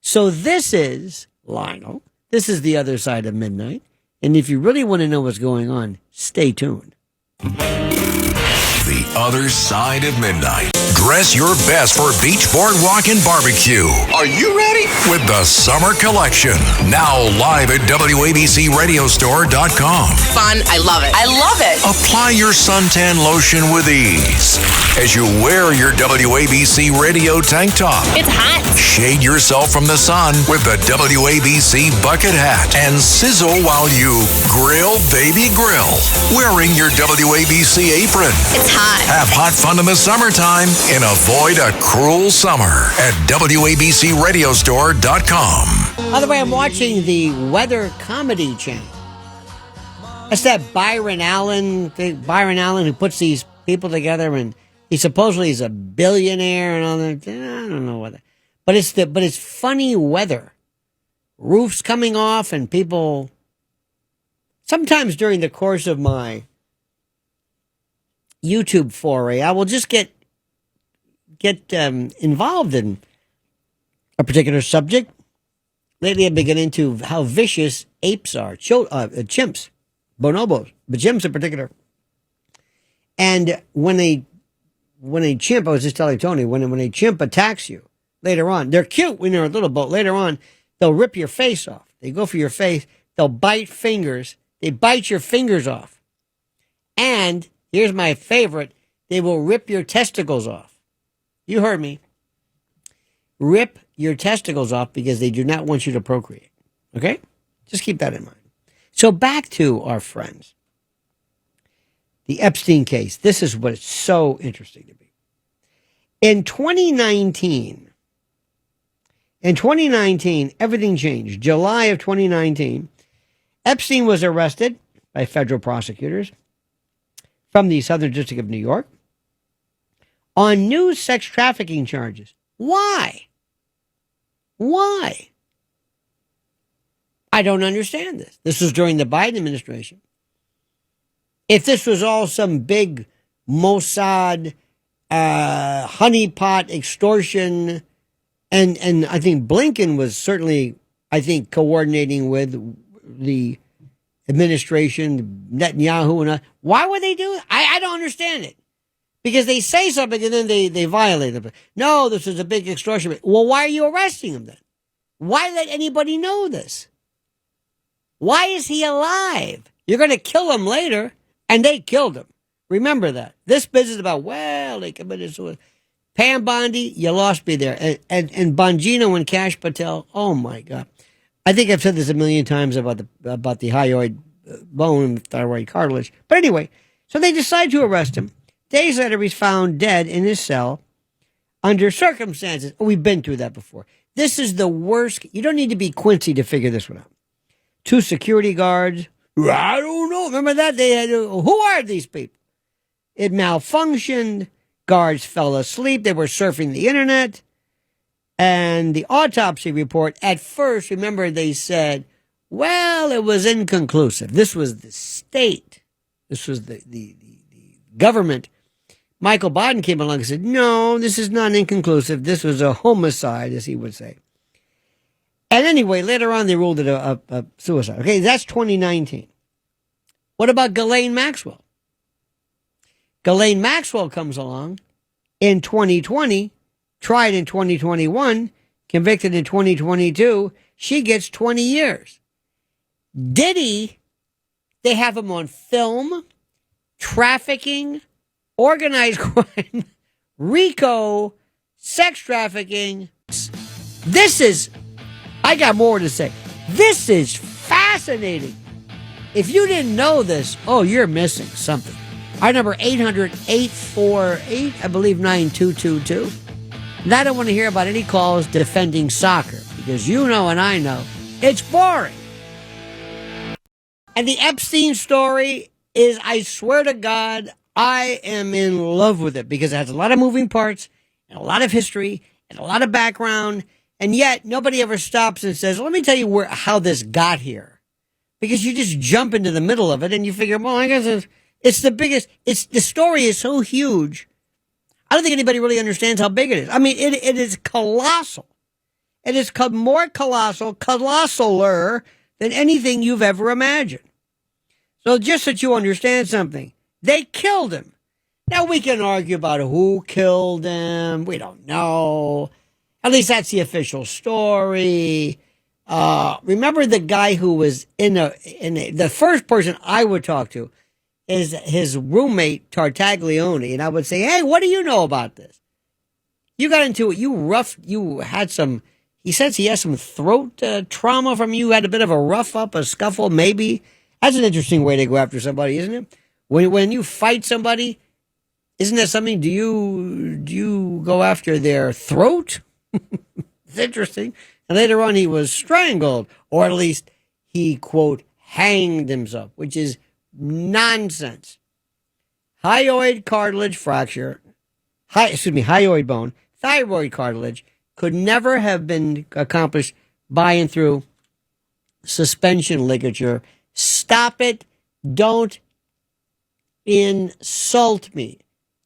So this is Lionel. This is The Other Side of Midnight. And if you really want to know what's going on, stay tuned. The Other Side of Midnight. Dress your best for beach, boardwalk, and barbecue. Are you ready? With the Summer Collection. Now live at WABCRadiostore.com. Fun. I love it. I love it. Apply your suntan lotion with ease as you wear your WABC radio tank top. It's hot. Shade yourself from the sun with the WABC bucket hat and sizzle while you grill, baby, grill. Wearing your WABC apron. It's hot. Have hot fun in the summertime and avoid a cruel summer at WABCRadiostore.com. By the way, I'm watching the Weather Comedy Channel. That's that Byron Allen who puts these people together, and he supposedly is a billionaire and all that. I don't know what. But it's funny weather. Roofs coming off and people. Sometimes during the course of my YouTube foray, I will just get involved in a particular subject. Lately, I've been getting into how vicious apes are, chimps, bonobos, but chimps in particular. And when a chimp, I was just telling Tony, when a chimp attacks you later on, they're cute when they're a little, but later on, they'll rip your face off. They go for your face. They'll bite fingers. They bite your fingers off. And here's my favorite. They will rip your testicles off. You heard me. Rip your testicles off because they do not want you to procreate. Okay? Just keep that in mind. So back to our friends. The Epstein case. This is what it's so interesting to me. In 2019, everything changed. July of 2019, Epstein was arrested by federal prosecutors from the Southern District of New York on new sex trafficking charges. Why? Why? I don't understand this. This was during the Biden administration. If this was all some big Mossad, honeypot extortion And I think Blinken was certainly, I think, coordinating with the administration, Netanyahu, and why would they do it? I don't understand it. Because they say something and then they violate it. No, this is a big extortion. Well, why are you arresting him then? Why let anybody know this? Why is he alive? You're going to kill him later, and they killed him. Remember that. This business about, well, they committed suicide. Pam Bondi, you lost me there. And Bongino and Cash Patel, oh my God. I think I've said this a million times about the hyoid bone, thyroid cartilage. But anyway, so they decide to arrest him. Days later, he's found dead in his cell under circumstances. We've been through that before. This is the worst. You don't need to be Quincy to figure this one out. 2 security guards. I don't know. Remember that? They had, who are these people? It malfunctioned. Guards fell asleep. They were surfing the internet. And the autopsy report, at first, remember, they said, well, it was inconclusive. This was the state. This was the government. Michael Biden came along and said, no, this is not inconclusive. This was a homicide, as he would say. And anyway, later on, they ruled it a suicide. Okay, that's 2019. What about Ghislaine Maxwell? Ghislaine Maxwell comes along in 2020, tried in 2021, convicted in 2022. She gets 20 years. Diddy, they have him on film, trafficking, organized crime, RICO, sex trafficking. This is, I got more to say. This is fascinating. If you didn't know this, oh, you're missing something. Our number 800-848, I believe 9222. And I don't want to hear about any calls defending soccer because you know and I know it's boring. And the Epstein story is, I swear to God, I am in love with it because it has a lot of moving parts and a lot of history and a lot of background. And yet nobody ever stops and says, let me tell you how this got here. Because you just jump into the middle of it and you figure, well, I guess it's the biggest. The story is so huge. I don't think anybody really understands how big it is. I mean, it is colossal. It is more colossaler than anything you've ever imagined. So just that you understand something, they killed him. Now we can argue about who killed him. We don't know. At least that's the official story. Remember the guy who was the first person I would talk to is his roommate Tartaglione, and I would say, hey, what do you know about this? You got into it. You had some, he says he has some throat trauma from you, had a bit of a rough up, a scuffle, maybe. That's an interesting way to go after somebody, isn't it? When you fight somebody, isn't that something, do you go after their throat? It's interesting. And later on he was strangled, or at least he, quote, hanged himself, which is nonsense. Hyoid cartilage fracture, hyoid bone, thyroid cartilage could never have been accomplished by and through suspension ligature. Stop it. Don't insult me.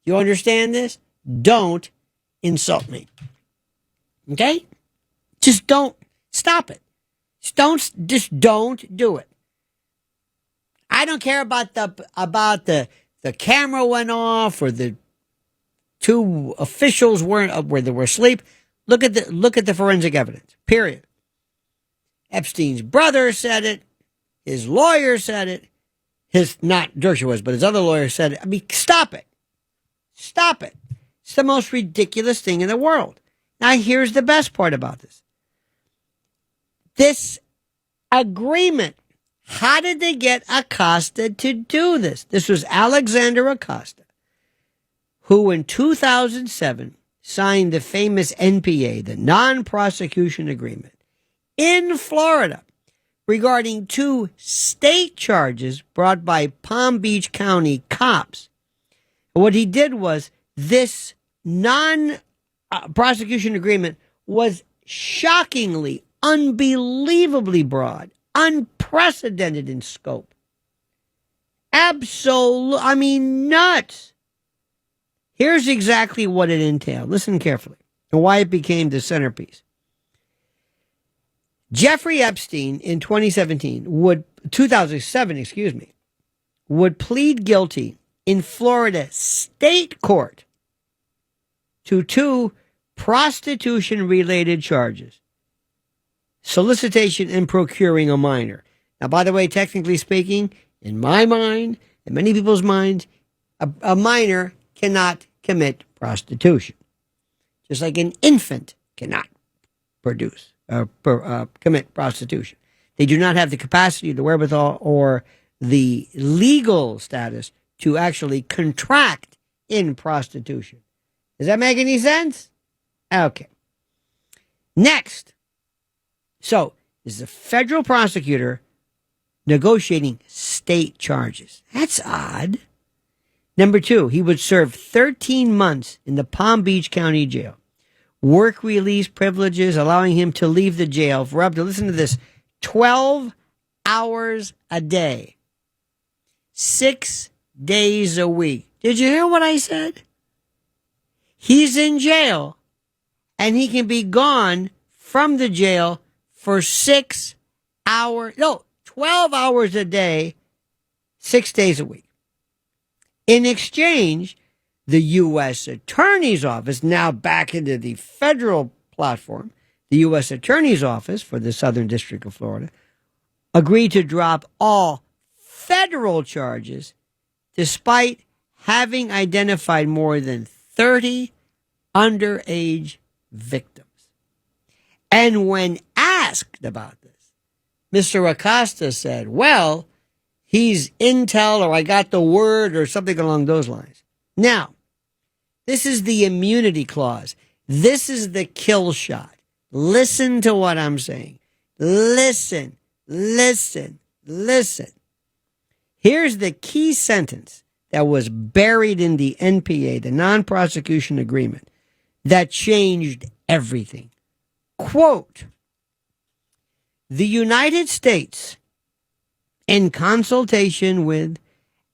You understand this? Don't insult me. Okay? Just don't. Stop it. Just don't do it. I don't care about the camera went off or the 2 officials weren't where they were asleep. Look at the forensic evidence. Period. Epstein's brother said it. His lawyer said it. Not Dershowitz, but his other lawyer said it. I mean, stop it. Stop it. It's the most ridiculous thing in the world. Now, here's the best part about this. This agreement. How did they get Acosta to do this? This was Alexander Acosta, who in 2007 signed the famous NPA, the non-prosecution agreement, in Florida regarding 2 state charges brought by Palm Beach County cops. What he did was this non-prosecution agreement was shockingly, unbelievably broad, unprecedented in scope. Nuts. Here's exactly what it entailed. Listen carefully. and why it became the centerpiece. Jeffrey Epstein in 2007, would plead guilty in Florida state court to 2 prostitution-related charges: solicitation and procuring a minor. Now, by the way, technically speaking, in my mind, in many people's minds, a minor cannot commit prostitution, just like an infant cannot commit prostitution. They do not have the capacity, the wherewithal, or the legal status to actually contract in prostitution. Does that make any sense? Okay. Next. So, this is a federal prosecutor negotiating state charges. That's odd. Number 2, he would serve 13 months in the Palm Beach County Jail. Work release privileges allowing him to leave the jail for up to, listen to this, 12 hours a day, 6 days a week. Did you hear what I said? He's in jail, and he can be gone from the jail for 12 hours a day, 6 days a week. In exchange, the U.S. Attorney's Office, now back into the federal platform, the U.S. Attorney's Office for the Southern District of Florida, agreed to drop all federal charges despite having identified more than 30 underage victims. And when asked about this, Mr. Acosta said, well, he's intel, or I got the word, or something along those lines. Now, this is the immunity clause. This is the kill shot. Listen to what I'm saying. Listen. Here's the key sentence that was buried in the NPA, the non-prosecution agreement, that changed everything. Quote, the United States, in consultation with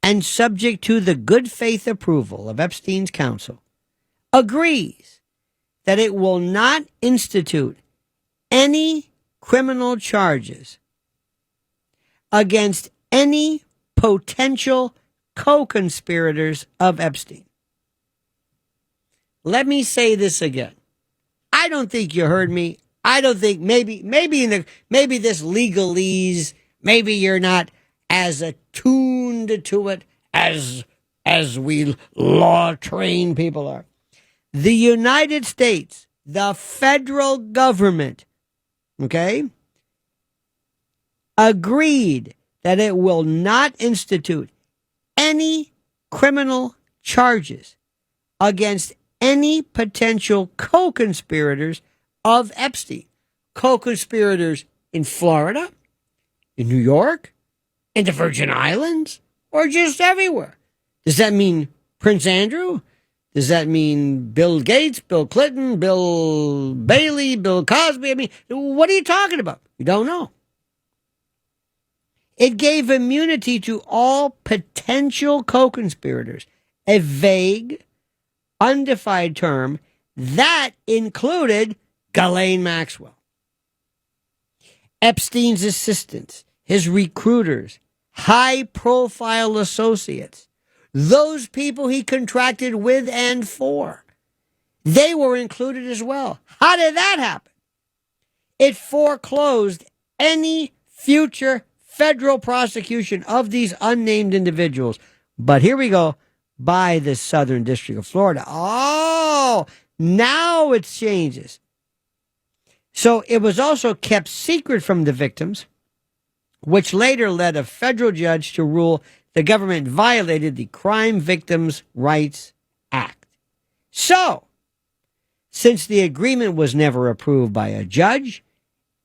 and subject to the good faith approval of Epstein's counsel, agrees that it will not institute any criminal charges against any potential co-conspirators of Epstein. Let me say this again. I don't think you heard me. I don't think maybe this legalese, maybe you're not as attuned to it as we law-trained people are. The United States, the federal government, okay, agreed that it will not institute any criminal charges against any potential co-conspirators of Epstein. Co-conspirators in Florida, in New York, in the Virgin Islands, or just everywhere. Does that mean Prince Andrew? Does that mean Bill Gates, Bill Clinton, Bill Bailey, Bill Cosby? I mean, what are you talking about? We don't know. It gave immunity to all potential co-conspirators, a vague, undefined term that included Ghislaine Maxwell, Epstein's assistants, his recruiters, high-profile associates, those people he contracted with and for. They were included as well. How did that happen? It foreclosed any future federal prosecution of these unnamed individuals. But here we go, by the Southern District of Florida. Oh, now it changes. So it was also kept secret from the victims, which later led a federal judge to rule the government violated the Crime Victims' Rights Act. So, since the agreement was never approved by a judge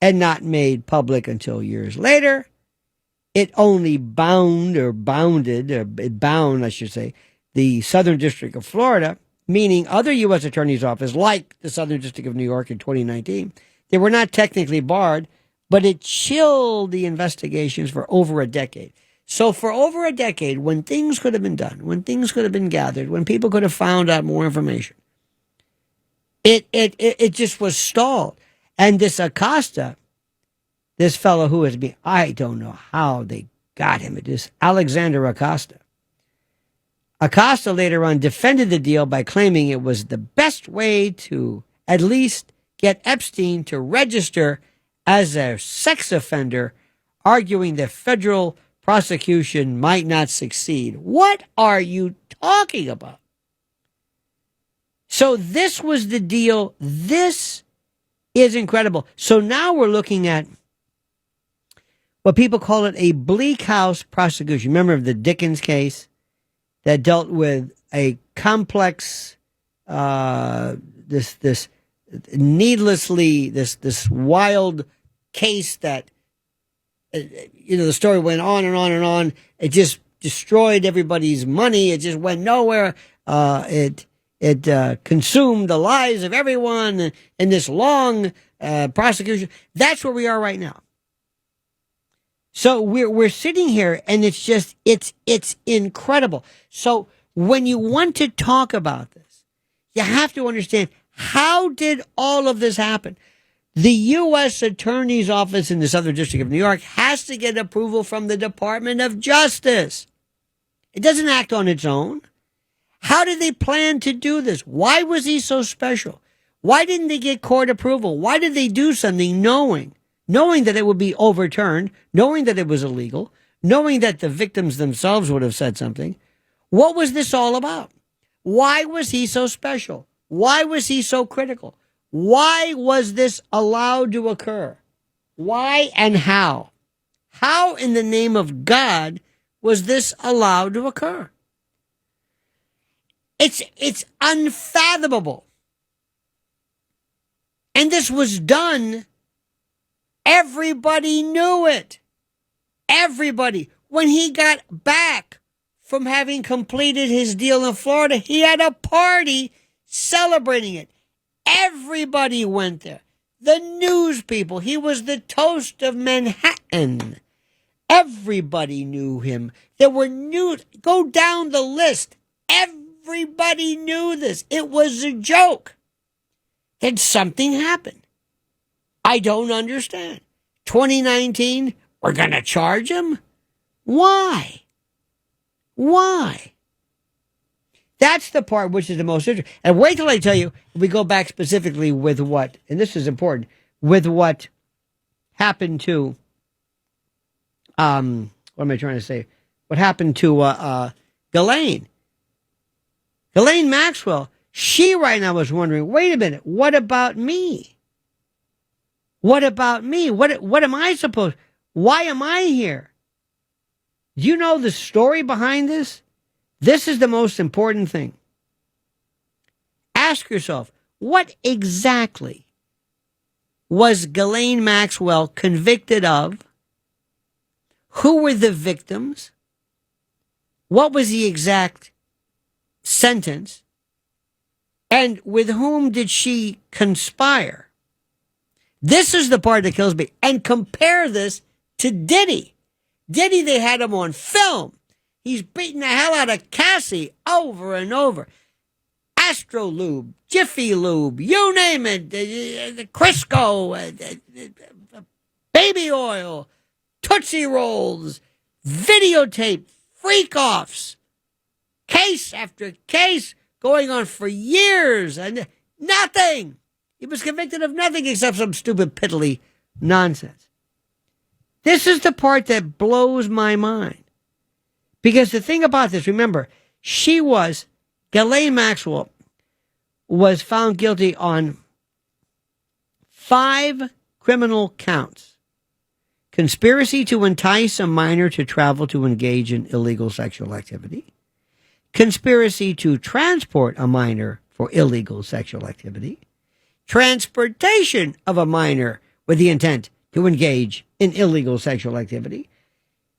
and not made public until years later, it only bound, I should say, the Southern District of Florida, meaning other U.S. Attorney's Office, like the Southern District of New York in 2019. They were not technically barred, but it chilled the investigations for over a decade. So for over a decade, when things could have been done, when things could have been gathered, when people could have found out more information, It just was stalled. And this Acosta, this fellow who is being, I don't know how they got him. It is Alexander Acosta. Acosta later on defended the deal by claiming it was the best way to at least get Epstein to register as a sex offender, arguing that federal prosecution might not succeed. What are you talking about? So this was the deal. This is incredible. So now we're looking at what people call it a bleak house prosecution. Remember the Dickens case that dealt with a complex, this needlessly, this wild case that, the story went on and on and on. It just destroyed everybody's money. It just went nowhere. It consumed the lives of everyone in this long prosecution. That's where we are right now. So we're sitting here, and it's just it's incredible. So when you want to talk about this, you have to understand, how did all of this happen? The U.S. Attorney's Office in the Southern District of New York has to get approval from the Department of Justice. It doesn't act on its own. How did they plan to do this? Why was he so special? Why didn't they get court approval? Why did they do something knowing that it would be overturned, knowing that it was illegal, knowing that the victims themselves would have said something? What was this all about? Why was he so special? Why was he so critical? Why was this allowed to occur? Why and how? How in the name of God was this allowed to occur? It's unfathomable. And this was done. Everybody knew it. Everybody. When he got back from having completed his deal in Florida, he had a party celebrating it. Everybody went there. The news people. He was the toast of Manhattan. Everybody knew him. There were news. Go down the list. Everybody knew this. It was a joke. Then something happened. I don't understand. 2019, we're going to charge him? Why? Why? That's the part which is the most interesting. And wait till I tell you, we go back specifically with what, and this is important, with what happened to, what am I trying to say? What happened to Ghislaine. Ghislaine Maxwell, she right now is wondering, wait a minute, what about me? What about me? What am I supposed, why am I here? Do you know the story behind this? This is the most important thing. Ask yourself, what exactly was Ghislaine Maxwell convicted of? Who were the victims? What was the exact sentence? And with whom did she conspire? This is the part that kills me. And compare this to Diddy. Diddy, they had him on film. He's beating the hell out of Cassie over and over. Astrolube, Jiffy Lube, you name it, the Crisco, baby oil, Tootsie Rolls, videotape, freak-offs, case after case going on for years, and nothing. He was convicted of nothing except some stupid piddly nonsense. This is the part that blows my mind. Because the thing about this, remember, Ghislaine Maxwell was found guilty on 5 criminal counts. Conspiracy to entice a minor to travel to engage in illegal sexual activity. Conspiracy to transport a minor for illegal sexual activity. Transportation of a minor with the intent to engage in illegal sexual activity.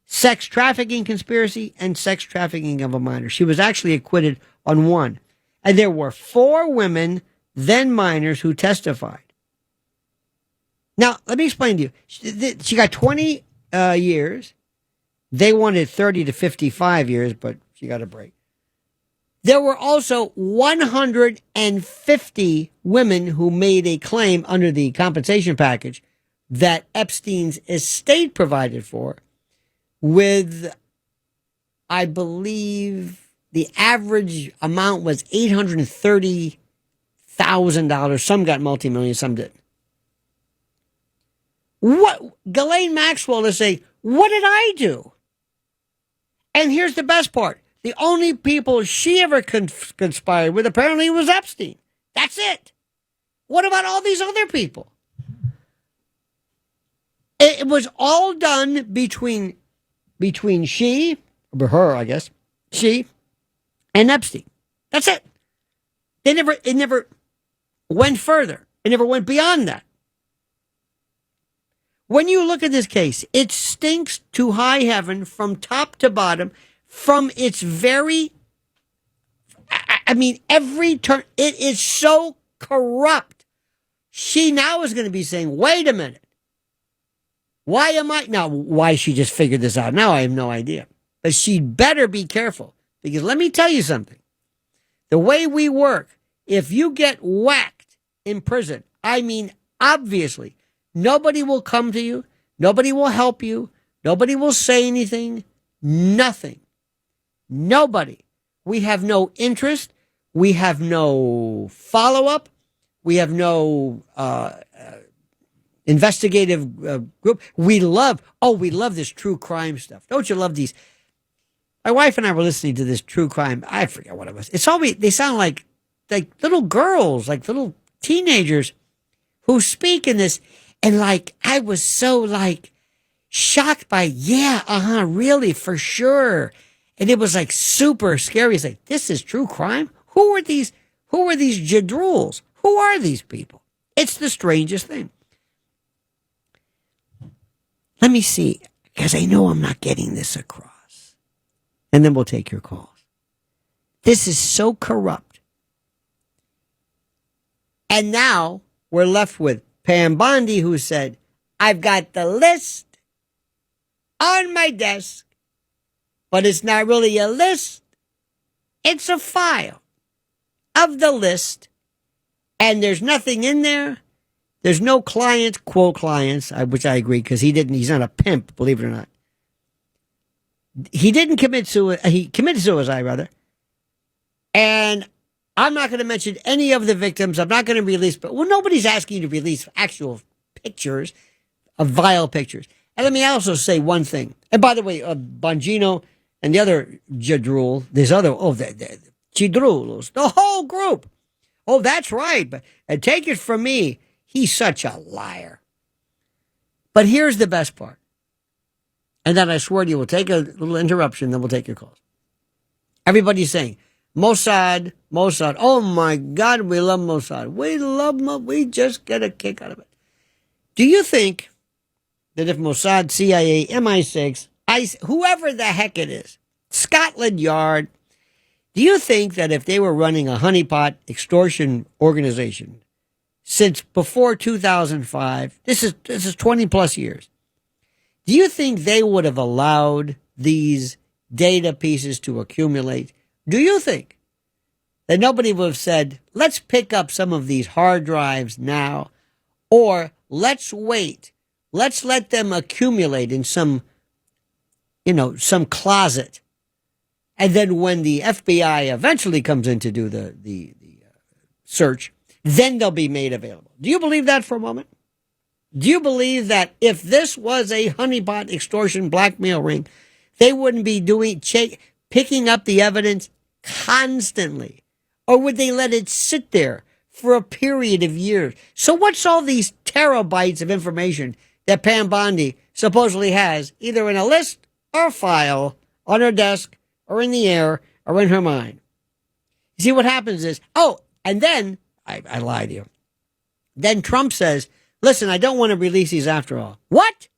Sex trafficking conspiracy, and sex trafficking of a minor. She was actually acquitted on 1. And there were 4 women, then minors, who testified. Now, let me explain to you. She got 20 years. They wanted 30 to 55 years, but she got a break. There were also 150 women who made a claim under the compensation package that Epstein's estate provided for, with, I believe, the average amount was $830,000. Some got multi-million, some didn't. What Ghislaine Maxwell is saying, what did I do? And here's the best part. The only people she ever conspired with apparently was Epstein. That's it. What about all these other people? It was all done between she, or her, I guess, she and Epstein. That's it. It never went further. It never went beyond that. When you look at this case, it stinks to high heaven from top to bottom, from its very, every turn. It is so corrupt. She now is going to be saying, wait a minute. Why she just figured this out? Now I have no idea. But she'd better be careful. Because let me tell you something. The way we work, if you get whacked in prison, obviously, nobody will come to you. Nobody will help you. Nobody will say anything. Nothing. Nobody. We have no interest. We have no follow-up. We have no investigative group. We love this true crime stuff. Don't you love these? My wife and I were listening to this true crime. I forget what it was. It's always, they sound like little girls, like little teenagers who speak in this. And I was so shocked by, really, for sure. And it was super scary. It's this is true crime? Who are these jadrules? Who are these people? It's the strangest thing. Let me see, because I know I'm not getting this across. And then we'll take your calls. This is so corrupt. And now we're left with Pam Bondi, who said, I've got the list on my desk, but it's not really a list. It's a file of the list, and there's nothing in there. There's no clients, quote clients, which I agree, because he's not a pimp, believe it or not. He didn't commit suicide, he committed suicide, rather. And I'm not going to mention any of the victims. I'm not going to release, nobody's asking you to release actual pictures of vile pictures. And let me also say one thing. And by the way, Bongino and the other Jadrul, the Chidrulos, the whole group. Oh, that's right. And take it from me, he's such a liar. But here's the best part. And then I swear to you, we'll take a little interruption, then we'll take your calls. Everybody's saying, Mossad. Oh my God, we love Mossad. We just get a kick out of it. Do you think that if Mossad, CIA, MI6, ICE, whoever the heck it is, Scotland Yard, do you think that if they were running a honeypot extortion organization since before 2005, this is 20 plus years, do you think they would have allowed these data pieces to accumulate? Do you think that nobody would have said, let's pick up some of these hard drives now, or let's wait, let's let them accumulate in some closet, and then when the FBI eventually comes in to do the search, then they'll be made available? Do you believe that for a moment? Do you believe that if this was a honeypot extortion blackmail ring, they wouldn't be picking up the evidence constantly? Or would they let it sit there for a period of years? So what's all these terabytes of information that Pam Bondi supposedly has, either in a list or a file on her desk or in the air or in her mind? You see, what happens is, and then, I lied to you. Then Trump says, listen, I don't want to release these after all. What?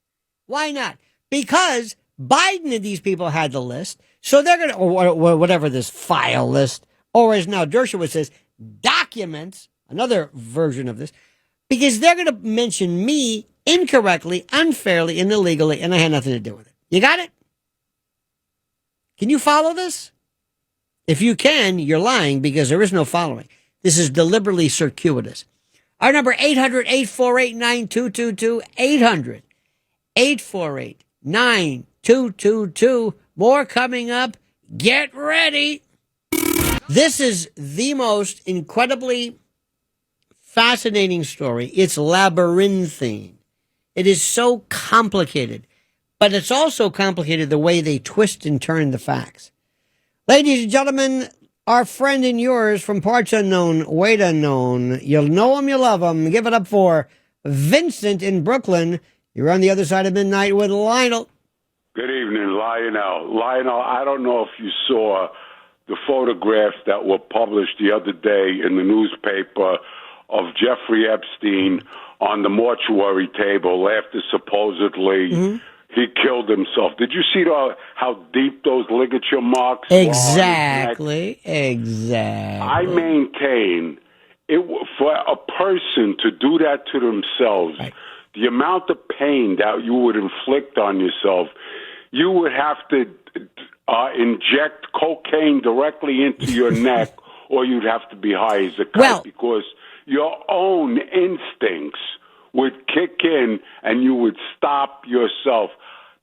Why not? Because Biden and these people had the list, so they're going to, or whatever this file list, or as now Dershowitz says, documents, another version of this, because they're going to mention me incorrectly, unfairly, and illegally, and I had nothing to do with it. You got it? Can you follow this? If you can, you're lying because there is no following. This is deliberately circuitous. Our number 800-848-9222, 800-848-9222. More coming up. Get ready. This is the most incredibly fascinating story. It's labyrinthine. It is so complicated, but it's also complicated the way they twist and turn the facts. Ladies and gentlemen, our friend and yours from parts unknown, weight unknown. You'll know him, you love him. Give it up for Vincent in Brooklyn. You're on the other side of midnight with Lionel. Good evening, Lionel. Lionel, I don't know if you saw the photographs that were published the other day in the newspaper of Jeffrey Epstein on the mortuary table after supposedly he killed himself. Did you see how deep those ligature marks were? Exactly. I maintain for a person to do that to themselves, right, the amount of pain that you would inflict on yourself, you would have to inject cocaine directly into your neck, or you'd have to be high as a kite, because your own instincts would kick in and you would stop yourself.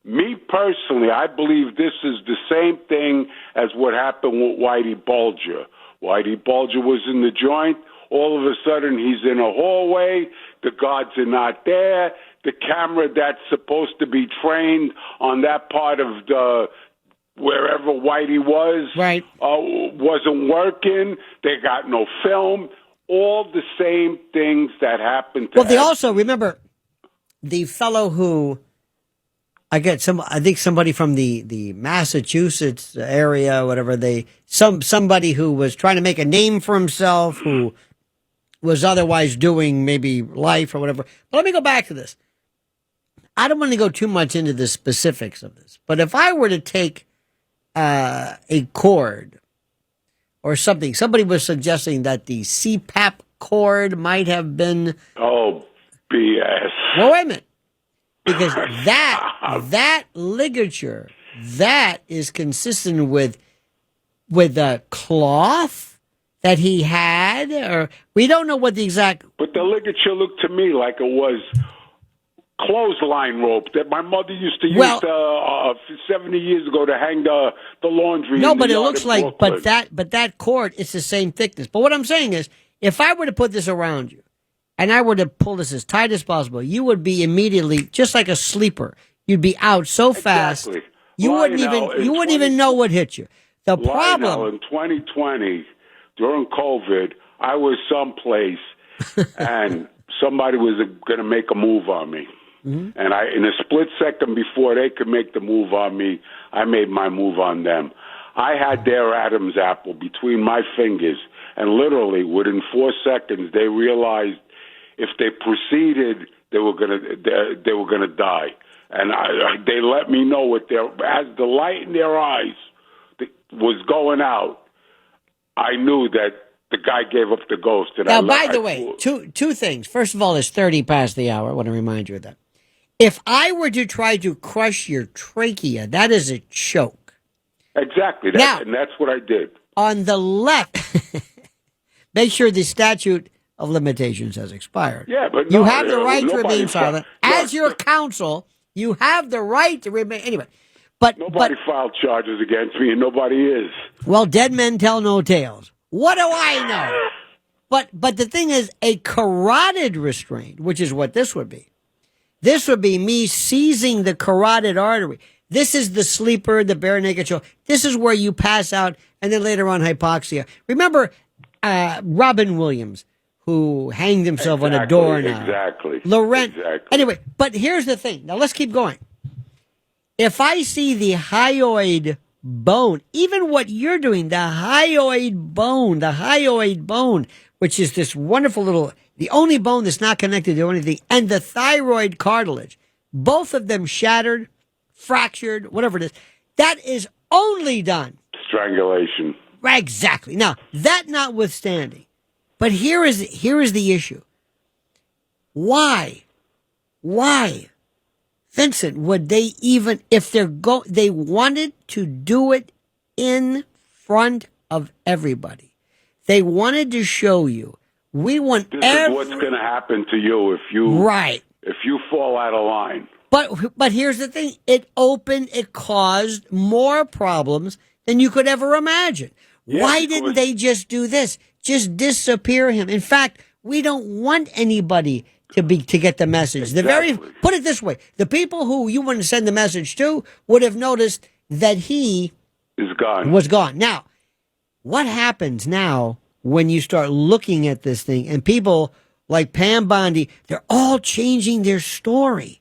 Me personally, I believe this is the same thing as what happened with Whitey Bulger. Whitey Bulger was in the joint. All of a sudden, he's in a hallway. The guards are not there. The camera that's supposed to be trained on that part of the wherever Whitey was, right, wasn't working. They got no film. All the same things that happened to Well, they also, remember, the fellow who, I think somebody from the Massachusetts area, whatever, somebody who was trying to make a name for himself, who was otherwise doing maybe life or whatever. But let me go back to this. I don't want to go too much into the specifics of this, but if I were to take a cord or something, somebody was suggesting that the CPAP cord might have been. Oh, BS. Well, wait a minute. Because that ligature, that is consistent with the cloth that he had, or we don't know what the exact. But the ligature looked to me like it was clothesline rope that my mother used to use 70 years ago to hang the laundry. No, in but the it yard looks in like, Brooklyn. but that cord, it's the same thickness. But what I'm saying is, if I were to put this around you, and I were to pull this as tight as possible, you would be immediately just like a sleeper. You'd be out so fast, Exactly. you wouldn't even know what hit you. The problem in 2020 during COVID, I was someplace and somebody was going to make a move on me. Mm-hmm. And in a split second before they could make the move on me, I made my move on them. I had their Adam's apple between my fingers, and literally within 4 seconds, they realized if they proceeded, they were gonna die. And they let me know as the light in their eyes was going out, I knew that the guy gave up the ghost. And now, by the way, two things. First of all, it's 30 past the hour. I want to remind you of that. If I were to try to crush your trachea, that is a choke. Exactly. And that's what I did. On the left, make sure the statute of limitations has expired. Yeah, but you have the right to remain silent. As your counsel, you have the right to remain. Anyway, nobody filed charges against me, and nobody is. Well, dead men tell no tales. What do I know? But the thing is, a carotid restraint, which is what this would be. This would be me seizing the carotid artery. This is the sleeper, the bare naked choke. This is where you pass out, and then later on hypoxia. Remember Robin Williams, who hanged himself on a doorknob. Exactly. Exactly. Anyway, but here's the thing. Now let's keep going. If I see the hyoid bone, even what you're doing, the hyoid bone, which is this wonderful the only bone that's not connected to anything, and the thyroid cartilage, both of them shattered, fractured, whatever it is, that is only done. Strangulation. Exactly. Now, that notwithstanding, but here is the issue. Why, Vincent, would they even, if they wanted to do it in front of everybody. They wanted to show you. We want This is what's going to happen to you if you fall out of line. But here's the thing. It caused more problems than you could ever imagine. Yeah, Why didn't they just do this? Just disappear him. In fact, we don't want anybody to get the message. Exactly. Put it this way. The people who you want to send the message to would have noticed that he was gone. Now, what happens now when you start looking at this thing and people like Pam Bondi, they're all changing their story.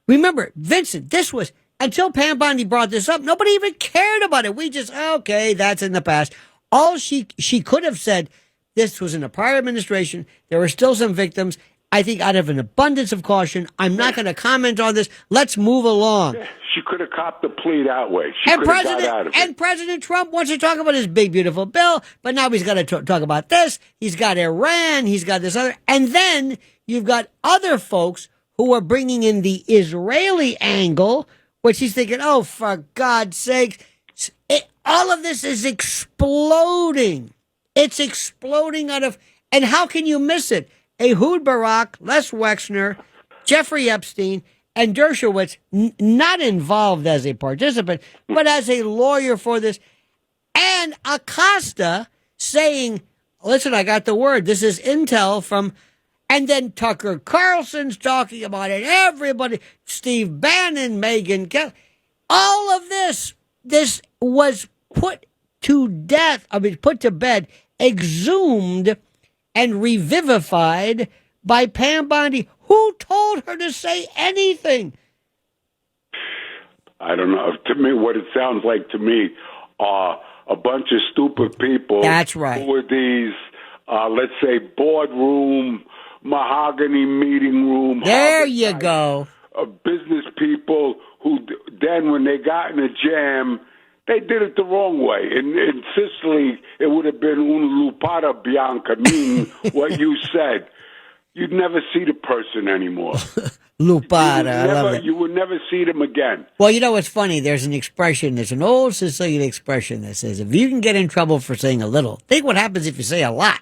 Remember, Vincent, this was, until Pam Bondi brought this up, nobody even cared about it. We just, okay, that's in the past. All she could have said, this was in a prior administration. There were still some victims. I think out of an abundance of caution, I'm not going to comment on this. Let's move along. She could have copped the plea that way. She could have got out of it. And President Trump wants to talk about his big, beautiful bill, but now he's got to talk about this. He's got Iran. He's got this other. And then you've got other folks who are bringing in the Israeli angle, which he's thinking, oh, for God's sake, all of this is exploding. It's exploding and how can you miss it? Ehud Barak, Les Wexner, Jeffrey Epstein, and Dershowitz, not involved as a participant, but as a lawyer for this, and Acosta saying, listen, I got the word. This is intel from... And then Tucker Carlson's talking about it. Everybody, Steve Bannon, Megyn Kelly, all of this was put to bed, exhumed and revivified by Pam Bondi. Who told her to say anything? I don't know. To me, what it sounds like to me are a bunch of stupid people. That's right. Who are these, let's say, boardroom, mahogany meeting room. There you go. Business people who then, when they got in a jam, they did it the wrong way. In Sicily, it would have been un lupata bianca, meaning what you said. You'd never see the person anymore. Lupata, I love it. You would never see them again. Well, you know what's funny? There's an old Sicilian expression that says, if you can get in trouble for saying a little, think what happens if you say a lot.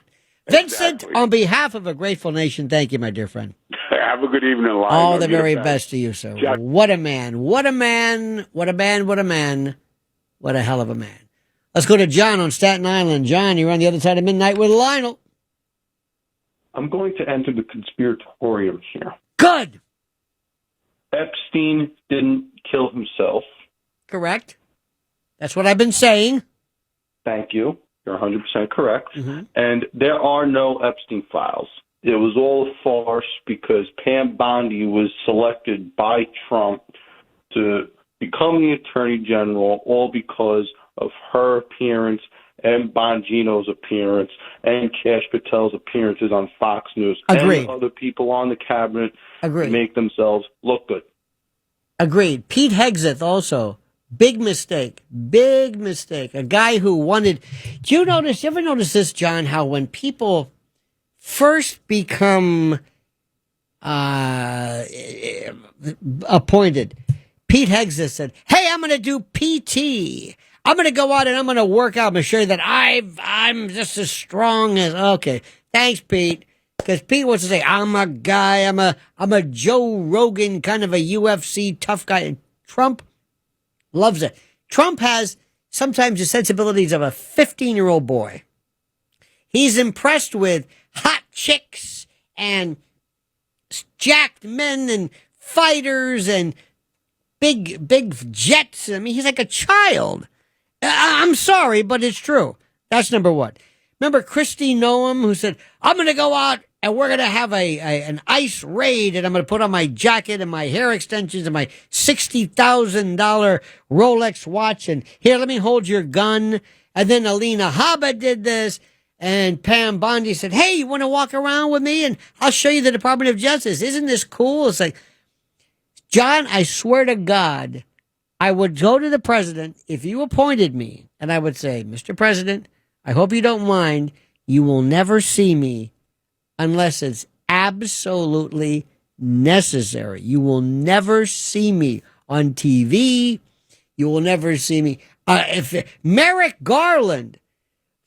Vincent, on behalf of a grateful nation, thank you, my dear friend. Have a good evening, Lionel. All the very best to you, sir. Jack. What a man. What a man. What a man. What a man. What a hell of a man. Let's go to John on Staten Island. John, you're on the other side of midnight with Lionel. I'm going to enter the conspiratorium here. Good. Epstein didn't kill himself. Correct. That's what I've been saying. Thank you. You're 100% correct. Mm-hmm. And there are no Epstein files. It was all a farce because Pam Bondi was selected by Trump to become the Attorney General, all because of her appearance and Bongino's appearance and Kash Patel's appearances on Fox News. Agreed. And other people on the cabinet Agreed. to make themselves look good. Agreed. Pete Hegseth also. Big mistake. Big mistake. A guy who wanted... You ever notice this, John, how when people first become appointed, Pete Hegseth said, hey, I'm going to do PT. I'm going to go out and I'm going to work out. I'm going to show you that I'm just as strong as... Okay. Thanks, Pete. Because Pete wants to say, I'm a guy, I'm a Joe Rogan kind of a UFC tough guy. And Trump loves it. Trump has sometimes the sensibilities of a 15-year-old boy. He's impressed with hot chicks and jacked men and fighters and big jets. I mean, he's like a child. I'm sorry, but it's true. That's number one. Remember Christy Noam, who said, I'm going to go out and we're going to have an ice raid, and I'm going to put on my jacket and my hair extensions and my $60,000 Rolex watch, and here, let me hold your gun. And then Alina Habba did this, and Pam Bondi said, hey, you want to walk around with me, and I'll show you the Department of Justice. Isn't this cool? It's like, John, I swear to God, I would go to the president if you appointed me, and I would say, Mr. President, I hope you don't mind, you will never see me unless it's absolutely necessary. You will never see me on TV. You will never see me. If Merrick Garland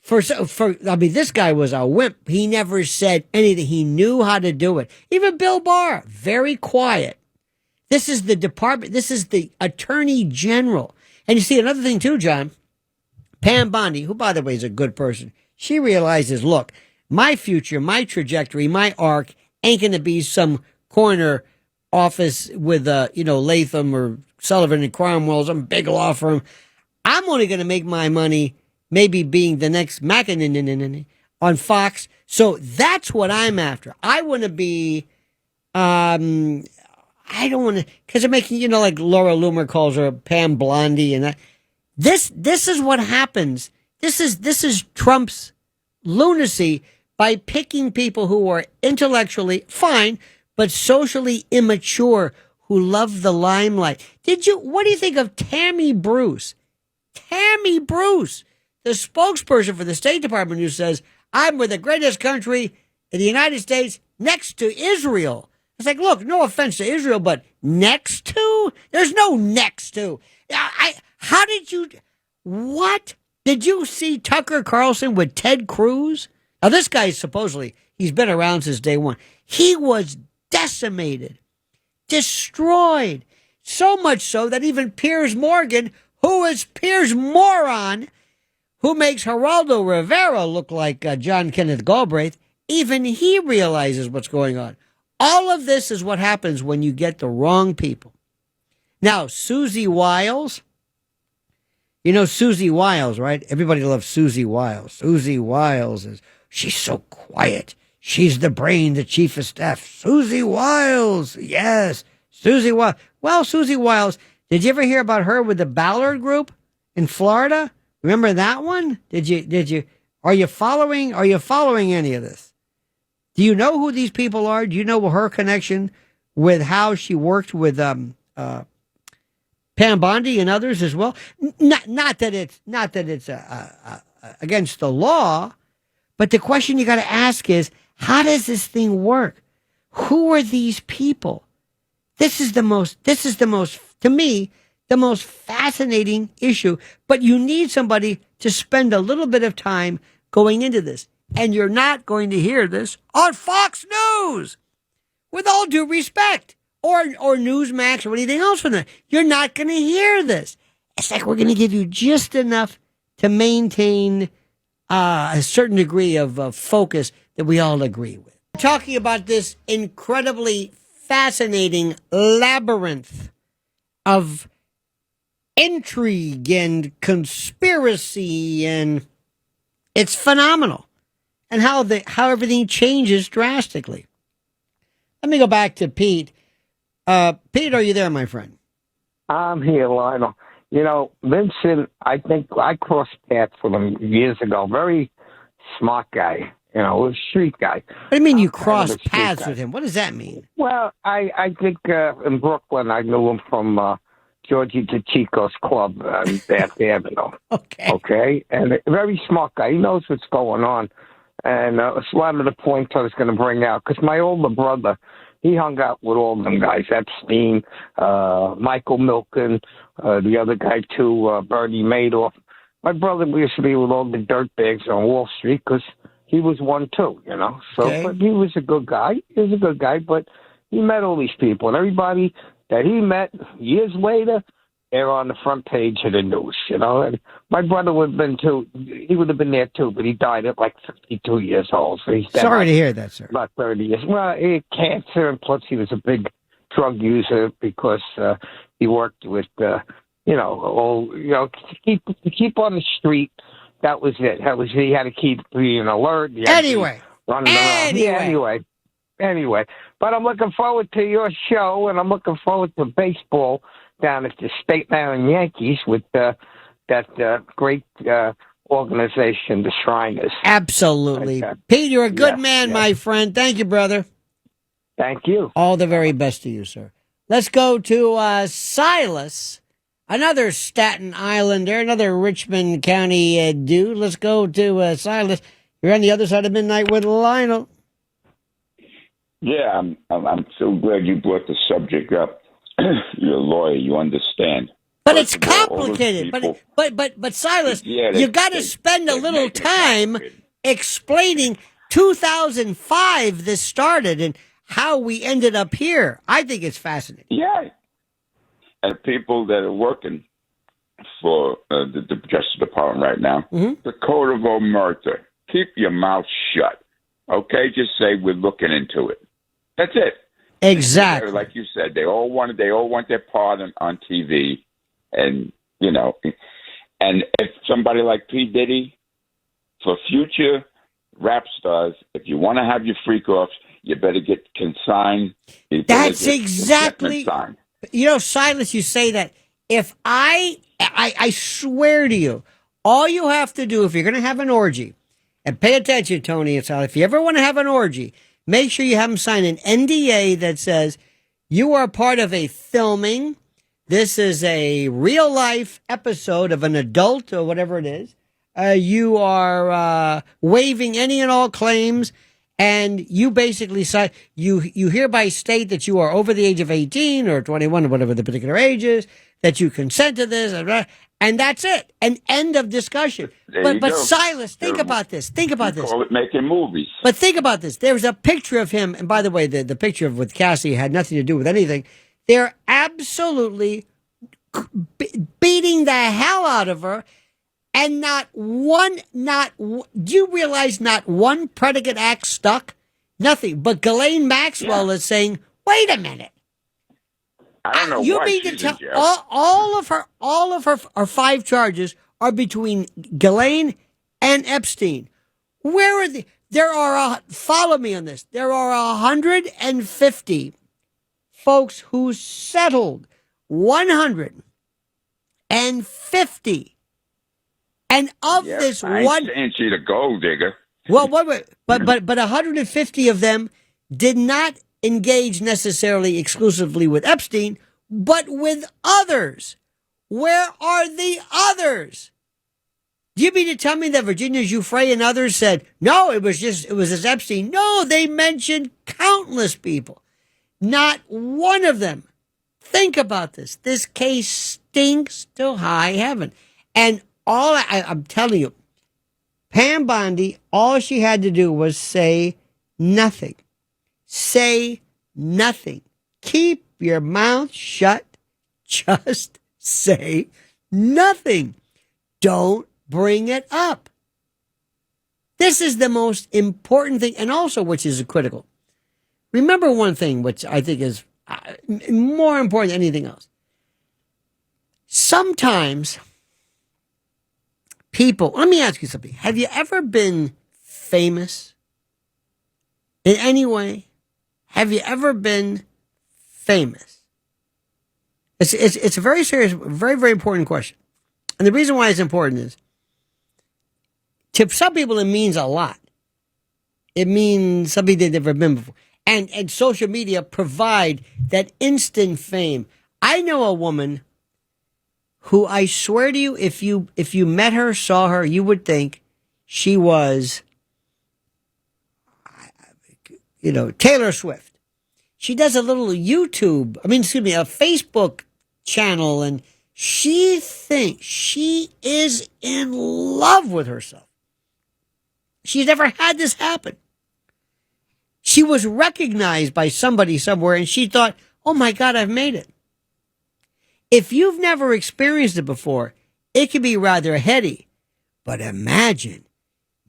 This guy was a wimp. He never said anything. He knew how to do it. Even Bill Barr, very quiet. This is the department. This is the attorney general. And you see another thing too, John. Pam Bondi, who by the way is a good person, she realizes, look, my future, my trajectory, my arc ain't going to be some corner office with, Latham or Sullivan and Cromwell, some big law firm. I'm only going to make my money maybe being the next Mackinnon on Fox. So that's what I'm after. I want to be, I don't want to, because they're making, like Laura Loomer calls her Pam Blondie and that. This is what happens. This is Trump's lunacy by picking people who are intellectually fine, but socially immature, who love the limelight. What do you think of Tammy Bruce? Tammy Bruce, the spokesperson for the State Department, who says, I'm with the greatest country in the United States next to Israel. It's like, look, no offense to Israel, but next to? There's no next to. What? Did you see Tucker Carlson with Ted Cruz? Now, this guy supposedly, he's been around since day one. He was decimated, destroyed, so much so that even Piers Morgan, who is Piers Moron, who makes Geraldo Rivera look like John Kenneth Galbraith, even he realizes what's going on. All of this is what happens when you get the wrong people. Now, Susie Wiles. You know Susie Wiles, right? Everybody loves Susie Wiles. Susie Wiles she's so quiet. She's the brain, the chief of staff. Susie Wiles. Yes. Susie Wiles. Well, Susie Wiles, did you ever hear about her with the Ballard Group in Florida? Remember that one? Did you? Are you following any of this? Do you know who these people are? Do you know her connection with how she worked with Pam Bondi and others as well? Not that it's against the law, but the question you got to ask is, how does this thing work? Who are these people? This is the most, to me, the most fascinating issue. But you need somebody to spend a little bit of time going into this. And you're not going to hear this on Fox News, with all due respect, or Newsmax or anything else from that. You're not going to hear this. It's like we're going to give you just enough to maintain a certain degree of focus that we all agree with. Talking about this incredibly fascinating labyrinth of intrigue and conspiracy, and it's phenomenal. And how everything changes drastically. Let me go back to Pete. Pete, are you there, my friend? I'm here, Lionel. Vincent, I think I crossed paths with him years ago. Very smart guy, a street guy. What do you mean you crossed paths with him? What does that mean? Well, I think in Brooklyn, I knew him from Georgie DeChico's club on Bath Avenue. Okay? And a very smart guy. He knows what's going on. And it's one of the points I was going to bring out, because my older brother, he hung out with all them guys, Epstein, Michael Milken, the other guy too, Bernie Madoff. My brother used to be with all the dirtbags on Wall Street, because he was one too, So, okay. But he was a good guy. But he met all these people, and everybody that he met years later, they're on the front page of the news, And my brother would have been too. He would have been there too, but he died at like 52 years old. So he's dead. Sorry to hear that, sir. About 30 years. Well, he had cancer, and plus he was a big drug user because he worked with, to keep on the street. That was it. He had to keep being alert. Anyway. Running around. Yeah, anyway. But I'm looking forward to your show, and I'm looking forward to baseball down at the Staten Island Yankees with that great organization, the Shriners. Absolutely. Pete, you're a good man, my friend. Thank you, brother. Thank you. All the very best to you, sir. Let's go to Silas, another Staten Islander, another Richmond County dude. Let's go to Silas. You're on the other side of midnight with Lionel. Yeah, I'm so glad you brought the subject up. You're a lawyer, you understand. But it's First of all those complicated. people- But Silas, Yeah, you got to spend a little time explaining 2005 this started and how we ended up here. I think it's fascinating. Yeah. And people that are working for the Justice Department right now, the code of omerta. Keep your mouth shut. Okay? Just say we're looking into it. That's it. Exactly. Like you said, they all want their part on TV. And, you know, and if somebody like P. Diddy, for future rap stars, if you want to have your freak offs, you better get consigned. That's exactly. You know, Silas, you say that. If I swear to you, all you have to do if you're going to have an orgy, and pay attention, Tony and Silas, if you ever want to have an orgy, make sure you have them sign an NDA that says you are part of a filming. This is a real life episode of an adult or whatever it is. You are waiving any and all claims, and you basically say you hereby state that you are over the age of 18 or 21 or whatever the particular age is, that you consent to this, and that's it. An end of discussion. But Silas, think about this. Think about this. Call it making movies. But think about this. There's a picture of him, and by the way, the picture of with Cassie had nothing to do with anything. They're absolutely beating the hell out of her. And do you realize not one predicate act stuck? Nothing. But Ghislaine Maxwell is saying, wait a minute. I don't know you why mean she's to tell in jail. all of her 5 charges are between Ghislaine and Epstein. Where are follow me on this. There are 150 folks who settled. 150. And of this I one, ain't saying she's a gold digger. well, wait, but 150 of them did not engage necessarily exclusively with Epstein, but with others. Where are the others? Do you mean to tell me that Virginia Giuffre and others said, no, it was just Epstein? No, they mentioned countless people. Not one of them. Think about this. This case stinks to high heaven. And I'm telling you, Pam Bondi, all she had to do was say nothing. Say nothing. Keep your mouth shut. Just say nothing. Don't bring it up. This is the most important thing, and also which is critical. Remember one thing, which I think is more important than anything else. Sometimes people, let me ask you something. Have you ever been famous in any way? Have you ever been famous? It's a very serious, very, very important question. And the reason why it's important is, to some people, it means a lot. It means something they've never been before. And social media provide that instant fame. I know a woman who, I swear to you, if you met her, saw her, you would think she was, Taylor Swift. She does a little a Facebook channel, and she thinks she is in love with herself. She's never had this happen. She was recognized by somebody somewhere, and she thought, oh my God, I've made it. If you've never experienced it before, it can be rather heady. But imagine,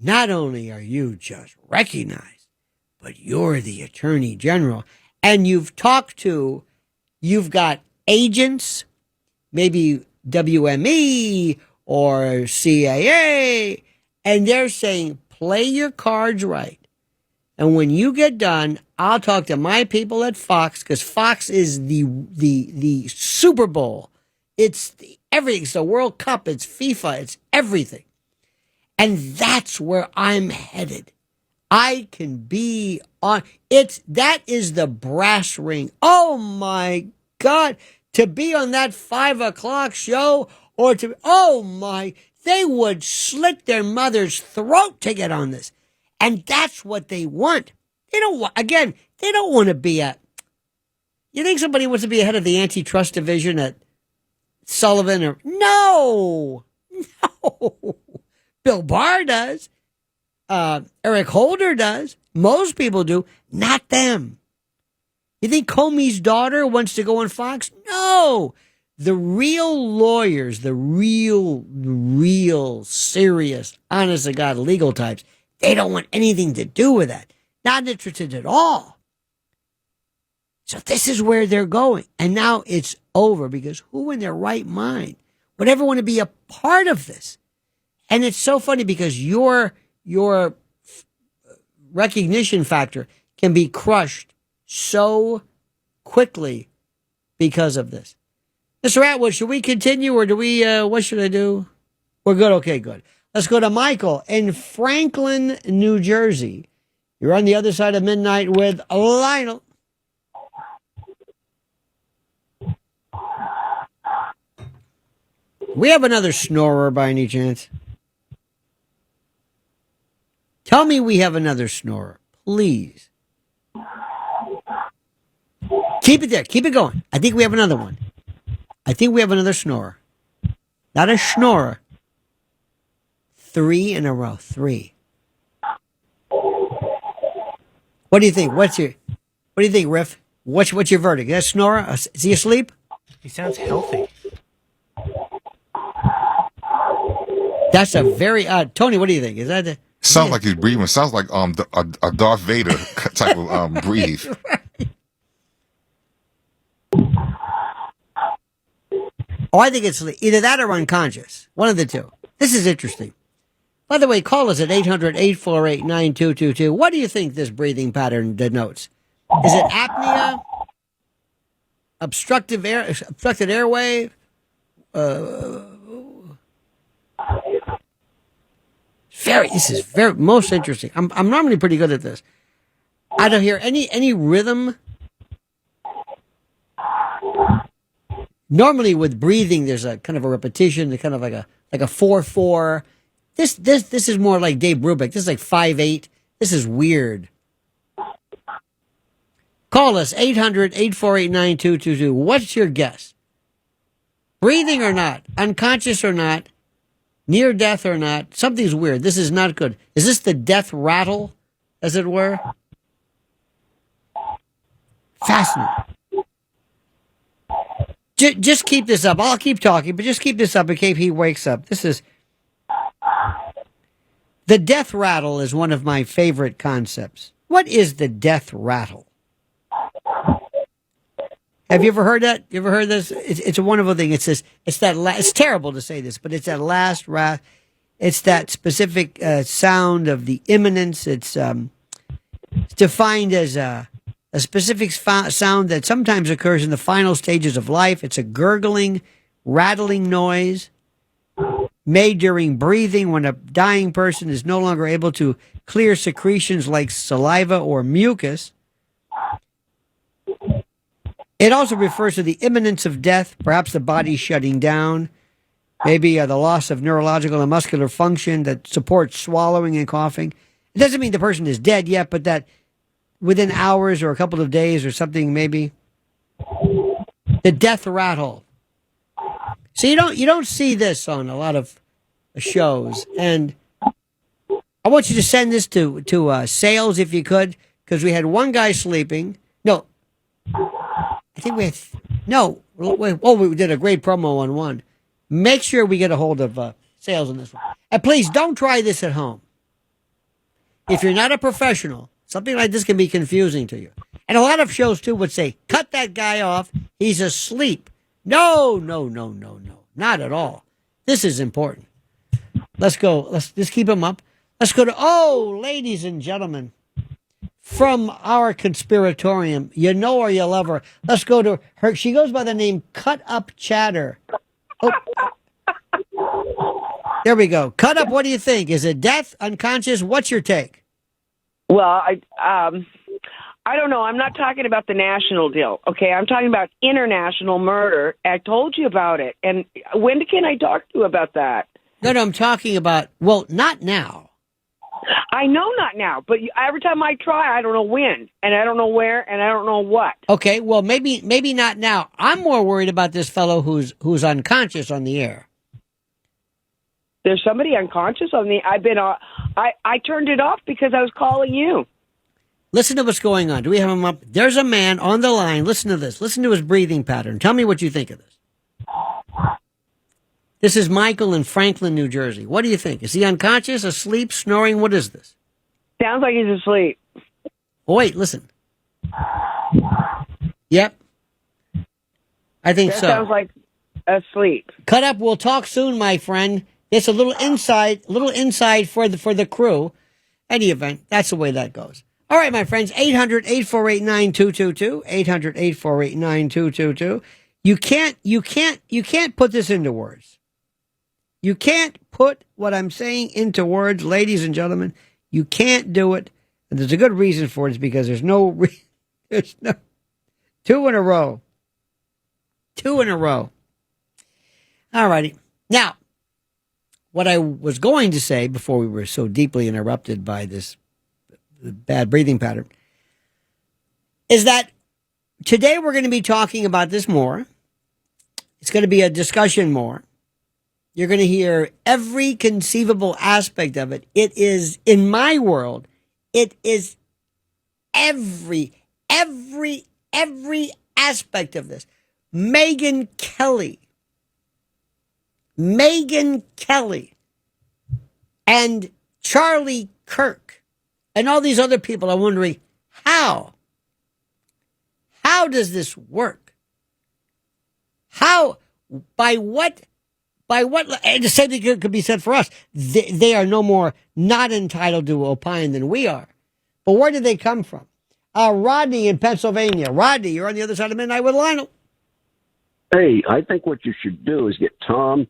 not only are you just recognized, but you're the Attorney General, and you've got agents, maybe WME or CAA, and they're saying, play your cards right. And when you get done, I'll talk to my people at Fox, because Fox is the Super Bowl. It's everything. It's the World Cup. It's FIFA. It's everything. And that's where I'm headed. I can be on that is the brass ring. Oh my God. To be on that 5:00 show, or they would slit their mother's throat to get on this. And that's what they want. They don't want to be you think somebody wants to be head of the antitrust division at Sullivan or no. Bill Barr does. Eric Holder does. Most people do. Not them. You think Comey's daughter wants to go on Fox? No. The real lawyers, the real serious, honest to God legal types, they don't want anything to do with that. Not interested at all. So this is where they're going. And now it's over because who in their right mind would ever want to be a part of this? And it's so funny because your recognition factor can be crushed so quickly because of this. Mr. Atwood, should we continue or do we, what should I do? We're good. Okay, good. Let's go to Michael in Franklin, New Jersey. You're on the other side of midnight with Lionel. We have another snorer by any chance? Tell me we have another snorer, please. Keep it there. Keep it going. I think we have another one. I think we have another snorer. Not a schnorer. 3 in a row. 3. What do you think? What do you think, Riff? What's your verdict? Is that snorer? Is he asleep? He sounds healthy. That's a very odd. Tony, what do you think? Is that sounds like he's breathing. Sounds like a Darth Vader type of breathe. Oh, I think it's either that or unconscious. One of the two. This is interesting. By the way, call us at 800-848-9222. What do you think this breathing pattern denotes? Is it apnea? Obstructed airway? This is very most interesting. I'm normally pretty good at this. I don't hear any rhythm. Normally with breathing, there's a kind of a repetition, kind of like a 4/4. This is more like Dave Brubeck. This is like 5/8. This is weird. Call us 800-848-9222. What's your guess? Breathing or not? Unconscious or not? Near death or not? Something's weird. This is not good. Is this the death rattle, as it were? Fascinating. Just keep this up. I'll keep talking, but just keep this up in case he wakes up. This is... The death rattle is one of my favorite concepts. What is the death rattle? Have you ever heard that? You ever heard this? It's a wonderful thing. It's this. It's that. It's terrible to say this, but it's that last wrath. It's that specific sound of the imminence. It's defined as a specific sound that sometimes occurs in the final stages of life. It's a gurgling, rattling noise made during breathing when a dying person is no longer able to clear secretions like saliva or mucus. It also refers to the imminence of death, perhaps the body shutting down, maybe the loss of neurological and muscular function that supports swallowing and coughing. It doesn't mean the person is dead yet, but that within hours or a couple of days or something, maybe. The death rattle. So you don't see this on a lot of shows, and I want you to send this to sales if you could, because we had one guy sleeping. No, I think we had we did a great promo on one. Make sure we get a hold of sales on this one, and please don't try this at home. If you're not a professional, something like this can be confusing to you. And a lot of shows too would say, "Cut that guy off. He's asleep." No, not at all. This is important. Let's go. Let's just keep him up. Let's go to, ladies and gentlemen, from our conspiratorium, you know her, you love her. Let's go to her. She goes by the name Cut Up Chatter. Oh. There we go. Cut Up, what do you think? Is it death, unconscious? What's your take? Well, I don't know. I'm not talking about the national deal, okay? I'm talking about international murder. I told you about it. And when can I talk to you about that? No, I'm talking about, well, not now. I know not now, but every time I try, I don't know when, and I don't know where, and I don't know what. Okay, well, maybe not now. I'm more worried about this fellow who's unconscious on the air. There's somebody unconscious on the. I turned it off because I was calling you. Listen to what's going on. Do we have him up? There's a man on the line. Listen to this. Listen to his breathing pattern. Tell me what you think of this. This is Michael in Franklin, New Jersey. What do you think? Is he unconscious, asleep, snoring? What is this? Sounds like he's asleep. Oh, wait, listen. Yep. I think that so. Sounds like asleep. Cut up. We'll talk soon, my friend. It's a little inside for the crew. Any event, that's the way that goes. All right, my friends, 800-848-9222, 800-848-9222. You can't put this into words. You can't put what I'm saying into words, ladies and gentlemen. You can't do it. And there's a good reason for it. It's because there's no two in a row. All righty. Now, what I was going to say before we were so deeply interrupted by this bad breathing pattern is that today we're going to be talking about this more. It's going to be a discussion more. You're going to hear every conceivable aspect of it. It is, in my world, it is every aspect of this. Megyn Kelly, and Charlie Kirk, and all these other people are wondering, how does this work? By what, and the same thing could be said for us. They are no more not entitled to opine than we are. But where did they come from? Rodney in Pennsylvania. Rodney, you're on the other side of midnight with Lionel. Hey, I think what you should do is get Tom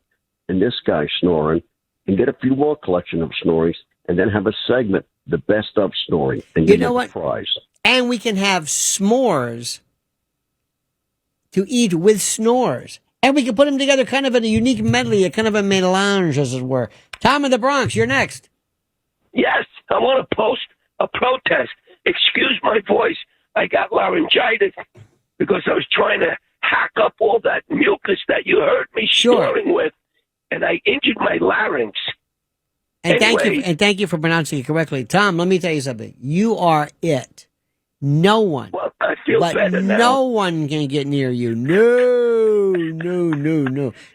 and this guy snoring and get a few more collection of snorings and then have a segment, the best of snoring, and get the prize. And we can have s'mores to eat with snores. And we can put them together kind of in a unique medley, a kind of a melange, as it were. Tom in the Bronx, you're next. Yes, I want to post a protest. Excuse my voice. I got laryngitis because I was trying to hack up all that mucus that you heard me snoring with, and I injured my larynx. And thank you for pronouncing it correctly. Tom, let me tell you something. You are it. No one. Well, I feel better now. No one can get near you. No.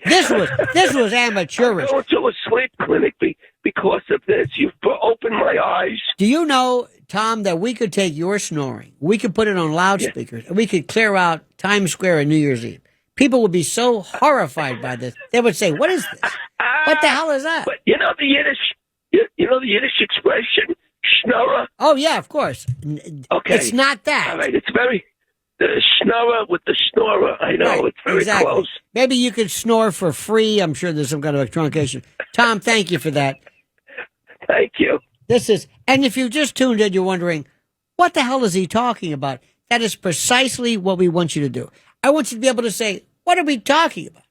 This was amateurish. I go to a sleep clinic because of this. You've opened my eyes. Do you know, Tom, that we could take your snoring, we could put it on loudspeakers, and we could clear out Times Square on New Year's Eve. People would be so horrified by this. They would say, "What is this? What the hell is that?" But you know the Yiddish expression, schnorrer? Oh, yeah, of course. Okay. It's not that. All right, it's the schnorrer with the snorer. I know, it's very close. Maybe you could snore for free. I'm sure there's some kind of a truncation. Tom, thank you for that. Thank you. And if you just tuned in, you're wondering, what the hell is he talking about? That is precisely what we want you to do. I want you to be able to say, what are we talking about?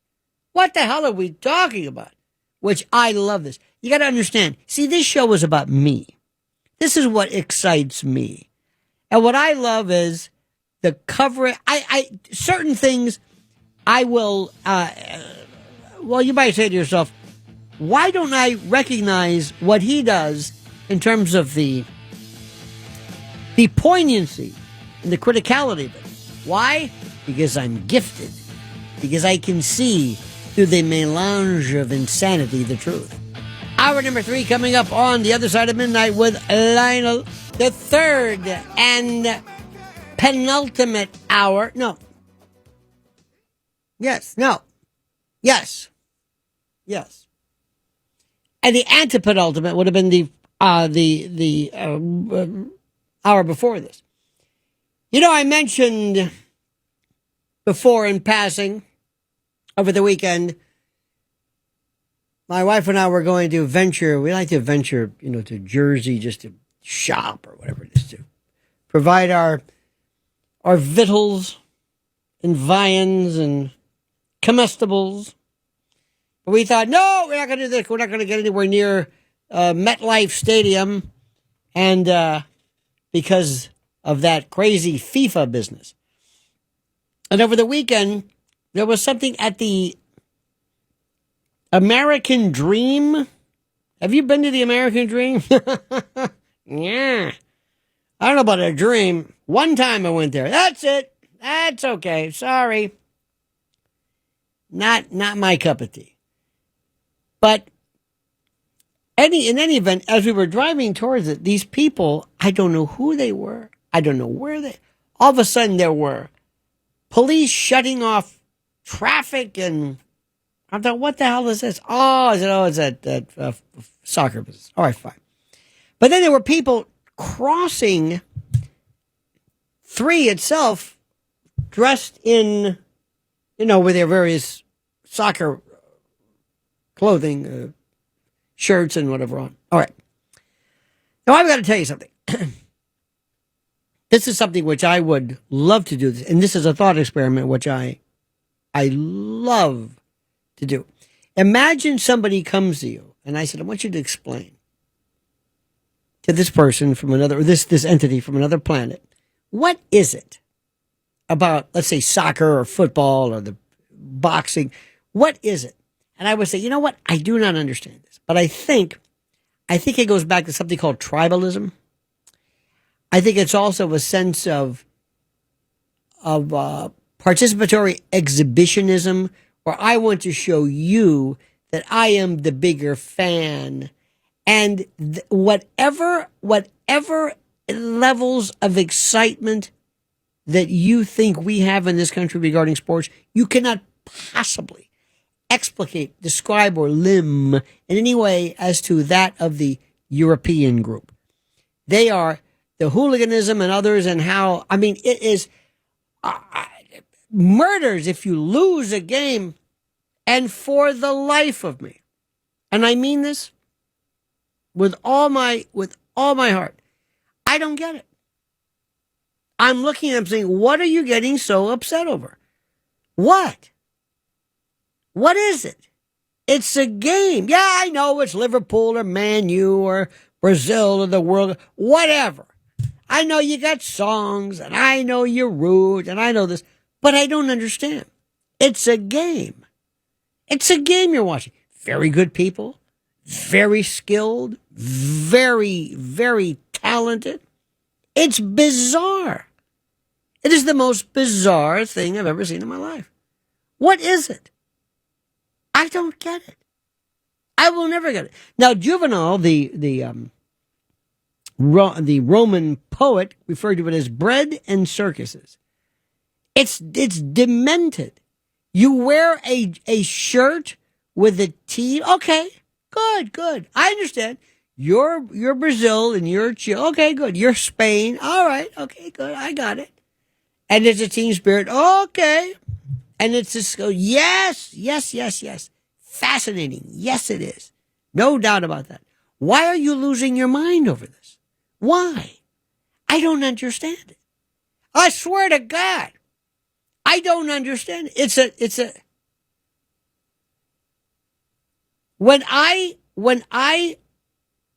What the hell are we talking about? Which I love this. You got to understand. See, this show is about me. This is what excites me. And what I love is the coverage. Certain things I will, well, you might say to yourself, why don't I recognize what he does in terms of the poignancy and the criticality of it? Why? Because I'm gifted. Because I can see through the melange of insanity the truth. Hour number 3 coming up on the other side of midnight with Lionel. The third and penultimate hour. No. Yes. No. Yes. Yes. And the antepenultimate would have been the hour before this. You know, I mentioned before in passing over the weekend, my wife and I were going to venture. We like to venture, to Jersey just to shop or whatever it is, to provide our victuals and viands and comestibles. But we thought, no, we're not going to do this. We're not going to get anywhere near MetLife Stadium And because of that crazy FIFA business. And over the weekend, there was something at the American Dream. Have you been to the American Dream? Yeah. I don't know about a dream. One time I went there. That's it. That's okay. Sorry. Not my cup of tea. But in any event, as we were driving towards it, these people, I don't know who they were. I don't know where they. All of a sudden, there were police shutting off traffic, and I thought, what the hell is this? It's that soccer business. All right, fine. But then there were people crossing 3 itself, dressed in, with their various soccer clothing, shirts and whatever on. All right. Now, I've got to tell you something. This is something which I would love to do, and this is a thought experiment which I love to do. Imagine somebody comes to you, and I said, I want you to explain to this person from another, or this entity from another planet, what is it about, let's say, soccer or football or the boxing? What is it? And I would say, you know what? I do not understand this, but I think it goes back to something called tribalism. I think it's also a sense of participatory exhibitionism, where I want to show you that I am the bigger fan. And whatever levels of excitement that you think we have in this country regarding sports, you cannot possibly explicate, describe, or limn in any way as to that of the European group. They are the hooliganism and others, and how, it is murders if you lose a game. And for the life of me, and I mean this with all my heart, I don't get it. I'm looking at them saying, what are you getting so upset over? What? What is it? It's a game. Yeah, I know it's Liverpool or Man U or Brazil or the world, whatever. I know you got songs, and I know you're rude, and I know this, but I don't understand. It's a game. It's a game you're watching. Very good people, very skilled, very, very talented. It's bizarre. It is the most bizarre thing I've ever seen in my life. What is it? I don't get it. I will never get it. Now, Juvenal, the Roman poet, referred to it as bread and circuses. It's demented. You wear a shirt with a T. Okay, good. I understand. You're Brazil and you're Chile. Okay, good. You're Spain. All right. Okay, good. I got it. And it's a team spirit. Okay. And it's just, yes. Fascinating. Yes, it is. No doubt about that. Why are you losing your mind over this? Why? I don't understand it. I swear to God, I don't understand it. It's a, when I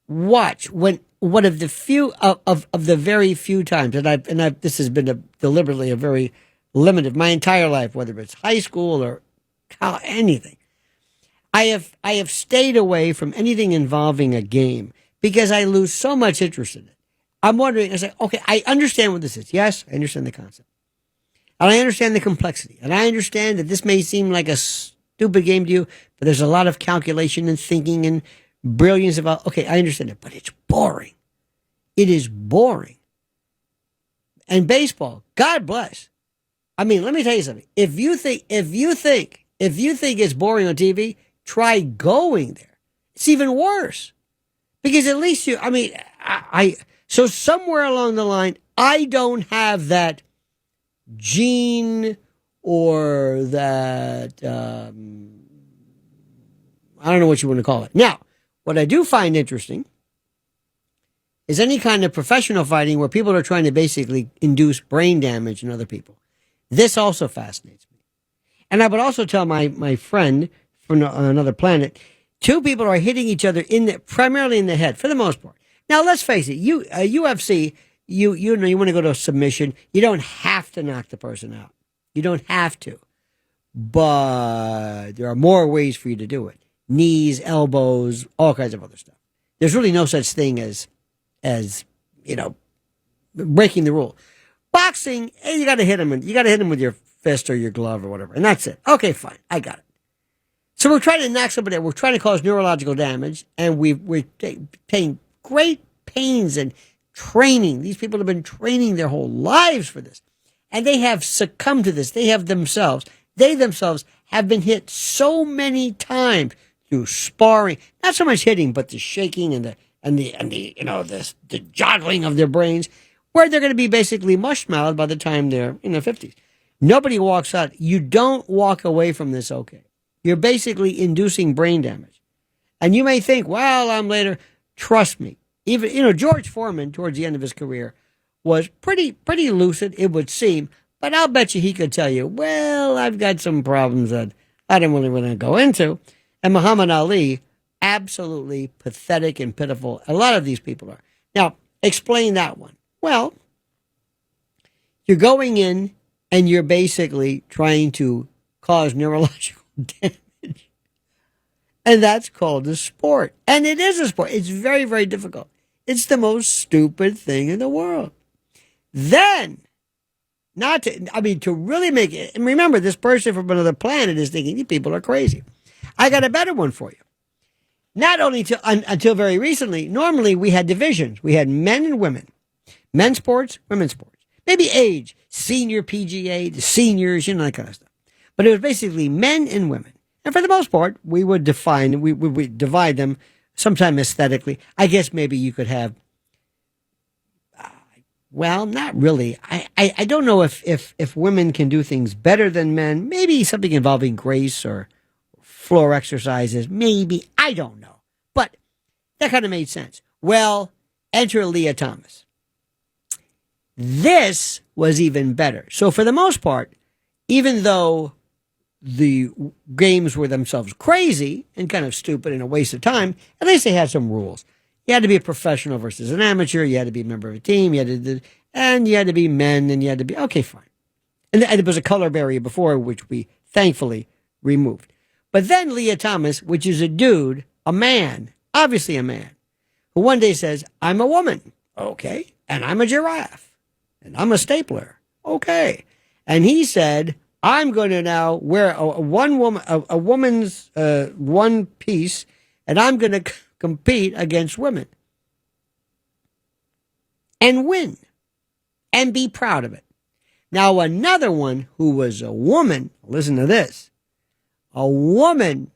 watch, one of the few of the very few times, and I've this has been deliberately a very limited, my entire life, whether it's high school or college, anything. I have stayed away from anything involving a game because I lose so much interest in it. I'm wondering, I say, okay, I understand what this is. Yes, I understand the concept. And I understand the complexity. And I understand that this may seem like a stupid game to you, but there's a lot of calculation and thinking and brilliance about, okay, I understand it, but it's boring. It is boring. And baseball, God bless. I mean, let me tell you something. If you think it's boring on TV, try going there. It's even worse. Because at least so somewhere along the line, I don't have that gene or that, I don't know what you want to call it. Now, what I do find interesting is any kind of professional fighting where people are trying to basically induce brain damage in other people. This also fascinates me. And I would also tell my friend from another planet, two people are hitting each other primarily in the head, for the most part. Now, let's face it, UFC, you know, you want to go to a submission, you don't have to knock the person out. You don't have to. But there are more ways for you to do it. Knees, elbows, all kinds of other stuff. There's really no such thing as you know, breaking the rule. Boxing, you got to hit him. You got to hit him with your fist or your glove or whatever, and that's it. Okay, fine, I got it. So we're trying to knock somebody out. We're trying to cause neurological damage, and we're taking great pains and training. These people have been training their whole lives for this, and they have succumbed to this. They themselves have been hit so many times through sparring, not so much hitting, but the shaking and the you know, the joggling of their brains, where they're going to be basically mushmouthed by the time they're in their 50s. Nobody walks out. You don't walk away from this okay. You're basically inducing brain damage. And you may think, well, I'm later. Trust me. Even, you know, George Foreman, towards the end of his career, was pretty lucid, it would seem. But I'll bet you he could tell you, well, I've got some problems that I don't really want to go into. And Muhammad Ali, absolutely pathetic and pitiful. A lot of these people are. Now, explain that one. Well, you're going in and you're basically trying to cause neurological damage. And that's called a sport. And it is a sport. It's very, very difficult. It's the most stupid thing in the world. Then, to really make it, and remember, this person from another planet is thinking, you people are crazy. I got a better one for you. Not only until very recently, normally we had divisions. We had men and women. Men's sports, women's sports. Maybe age, senior PGA, the seniors, you know, that kind of stuff. But it was basically men and women. And for the most part, we would we divide them sometime aesthetically. I guess maybe you could have, well, not really. I don't know if women can do things better than men. Maybe something involving grace or floor exercises. Maybe. I don't know. But that kind of made sense. Well, enter Leah Thomas. This was even better. So for the most part, even though the games were themselves crazy and kind of stupid and a waste of time, at least they had some rules. You had to be a professional versus an amateur. You had to be a member of a team. You had to be men, and you had to be, okay, fine. And there was a color barrier before, which we thankfully removed. But then Leah Thomas, which is a dude, a man, obviously a man, who one day says, I'm a woman. Okay. And I'm a giraffe. And I'm a stapler. Okay. And he said, I'm going to now wear a woman's one piece, and I'm going to compete against women and win and be proud of it. Now, another one who was a woman, listen to this, a woman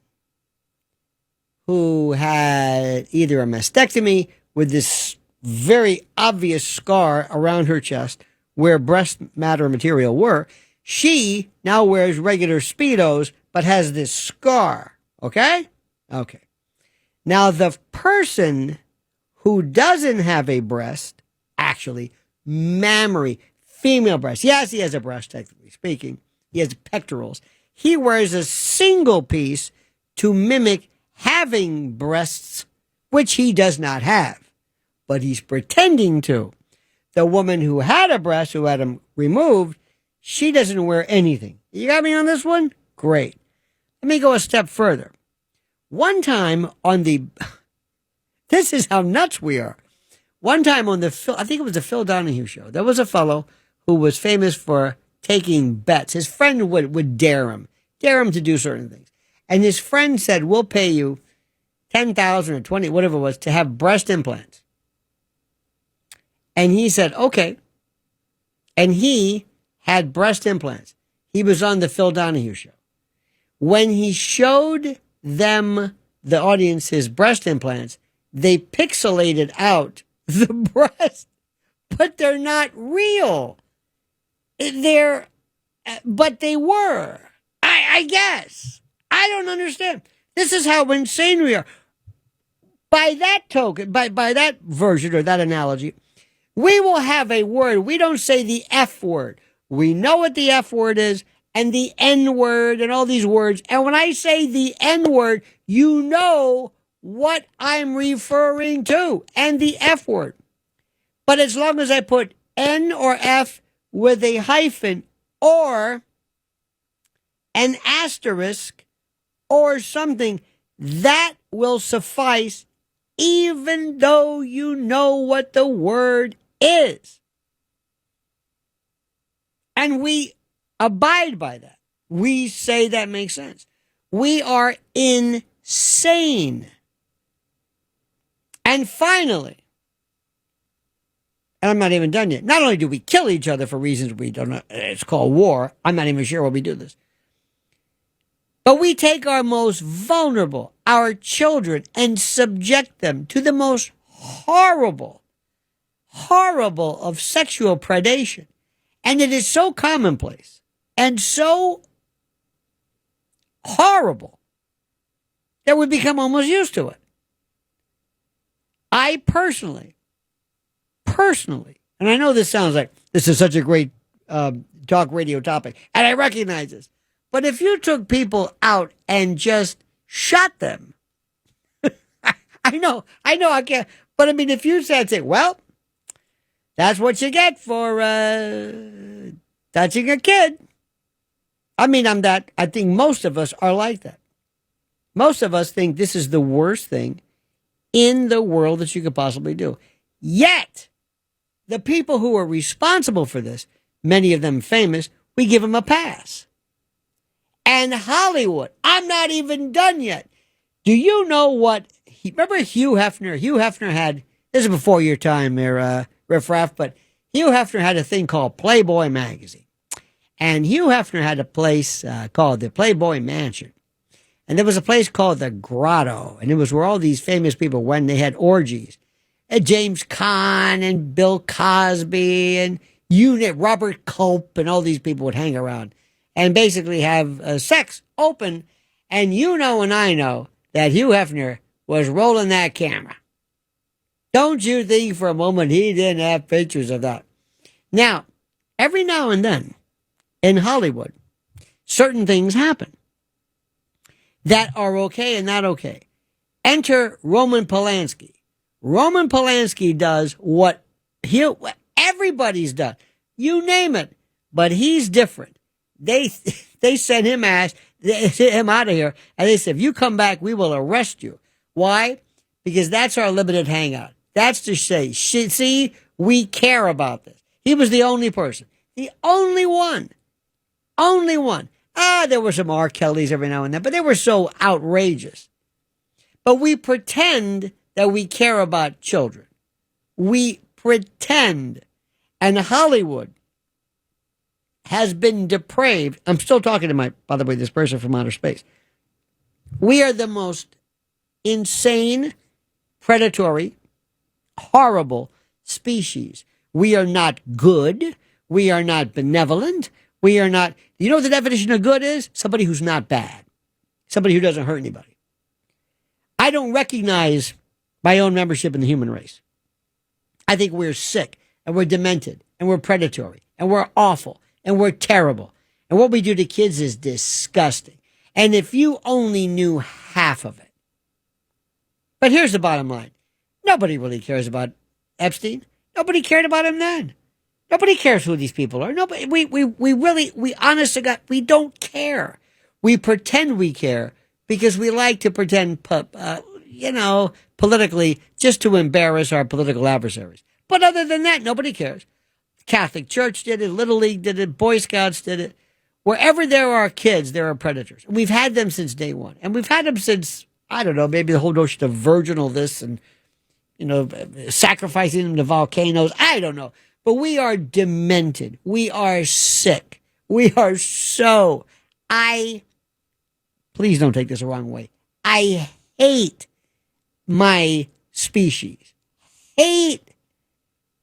who had either a mastectomy with this very obvious scar around her chest where breast matter material were, she now wears regular Speedos but has this scar. Okay? Okay. Now, the person who doesn't have a breast, actually, mammary, female breast. Yes, he has a breast, technically speaking. He has pectorals. He wears a single piece to mimic having breasts, which he does not have. But he's pretending to. The woman who had a breast, who had them removed, she doesn't wear anything. You got me on this one? Great. Let me go a step further. One time on the, this is how nuts we are. One time on the, I think it was the Phil Donahue show, there was a fellow who was famous for taking bets. His friend would dare him to do certain things. And his friend said, we'll pay you $10,000 or $20,000, whatever it was, to have breast implants. And he said, okay. And he had breast implants. He was on the Phil Donahue show. When he showed them, the audience, his breast implants, they pixelated out the breast, but they're not real. But they were. I guess. I don't understand. This is how insane we are. By that token, by that version or that analogy, we will have a word. We don't say the F word. We know what the F word is and the N word and all these words. And when I say the N word, you know what I'm referring to and the F word. But as long as I put N or F with a hyphen or an asterisk or something, that will suffice even though you know what the word is. And we abide by that. We say that makes sense. We are insane. And finally, and I'm not even done yet, not only do we kill each other for reasons we don't know, it's called war. I'm not even sure why we do this. But we take our most vulnerable, our children, and subject them to the most horrible of sexual predation. And it is so commonplace and so horrible that we become almost used to it. I personally, and I know this sounds like this is such a great talk radio topic, and I recognize this, but if you took people out and just shot them, I know, I can't, but I mean, if you said, say, well, that's what you get for touching a kid. I mean, I think most of us are like that. Most of us think this is the worst thing in the world that you could possibly do. Yet, the people who are responsible for this, many of them famous, we give them a pass. And Hollywood, I'm not even done yet. Do you know what, remember Hugh Hefner? Hugh Hefner had, this is before your time there, Riff Raff, but Hugh Hefner had a thing called Playboy magazine. And Hugh Hefner had a place called the Playboy Mansion. And there was a place called the Grotto. And it was where all these famous people went. They had orgies. And James Caan and Bill Cosby and Robert Culp and all these people would hang around and basically have sex open. And you know and I know that Hugh Hefner was rolling that camera. Don't you think for a moment he didn't have pictures of that? Now, every now and then in Hollywood, certain things happen that are okay and not okay. Enter Roman Polanski. Roman Polanski does what everybody's done. You name it, but he's different. They sent him out of here, and they said, if you come back, we will arrest you. Why? Because that's our limited hangout. That's to say, see, we care about this. He was the only person. The only one. Only one. There were some R. Kellys every now and then, but they were so outrageous. But we pretend that we care about children. We pretend. And Hollywood has been depraved. I'm still talking to by the way, this person from outer space. We are the most insane, predatory, horrible species. We are not good. We are not benevolent. We are not, you know what the definition of good is? Somebody who's not bad. Somebody who doesn't hurt anybody. I don't recognize my own membership in the human race. I think we're sick and we're demented and we're predatory and we're awful and we're terrible. And what we do to kids is disgusting. And if you only knew half of it. But here's the bottom line. Nobody really cares about Epstein. Nobody cared about him then. Nobody cares who these people are. Nobody. We honest to God, we don't care. We pretend we care because we like to pretend, politically, just to embarrass our political adversaries. But other than that, nobody cares. Catholic Church did it. Little League did it. Boy Scouts did it. Wherever there are kids, there are predators. We've had them since day one. And we've had them since, I don't know, maybe the whole notion of virginal this and, sacrificing them to volcanoes. I don't know. But we are demented. We are sick. We are please don't take this the wrong way. I hate my species.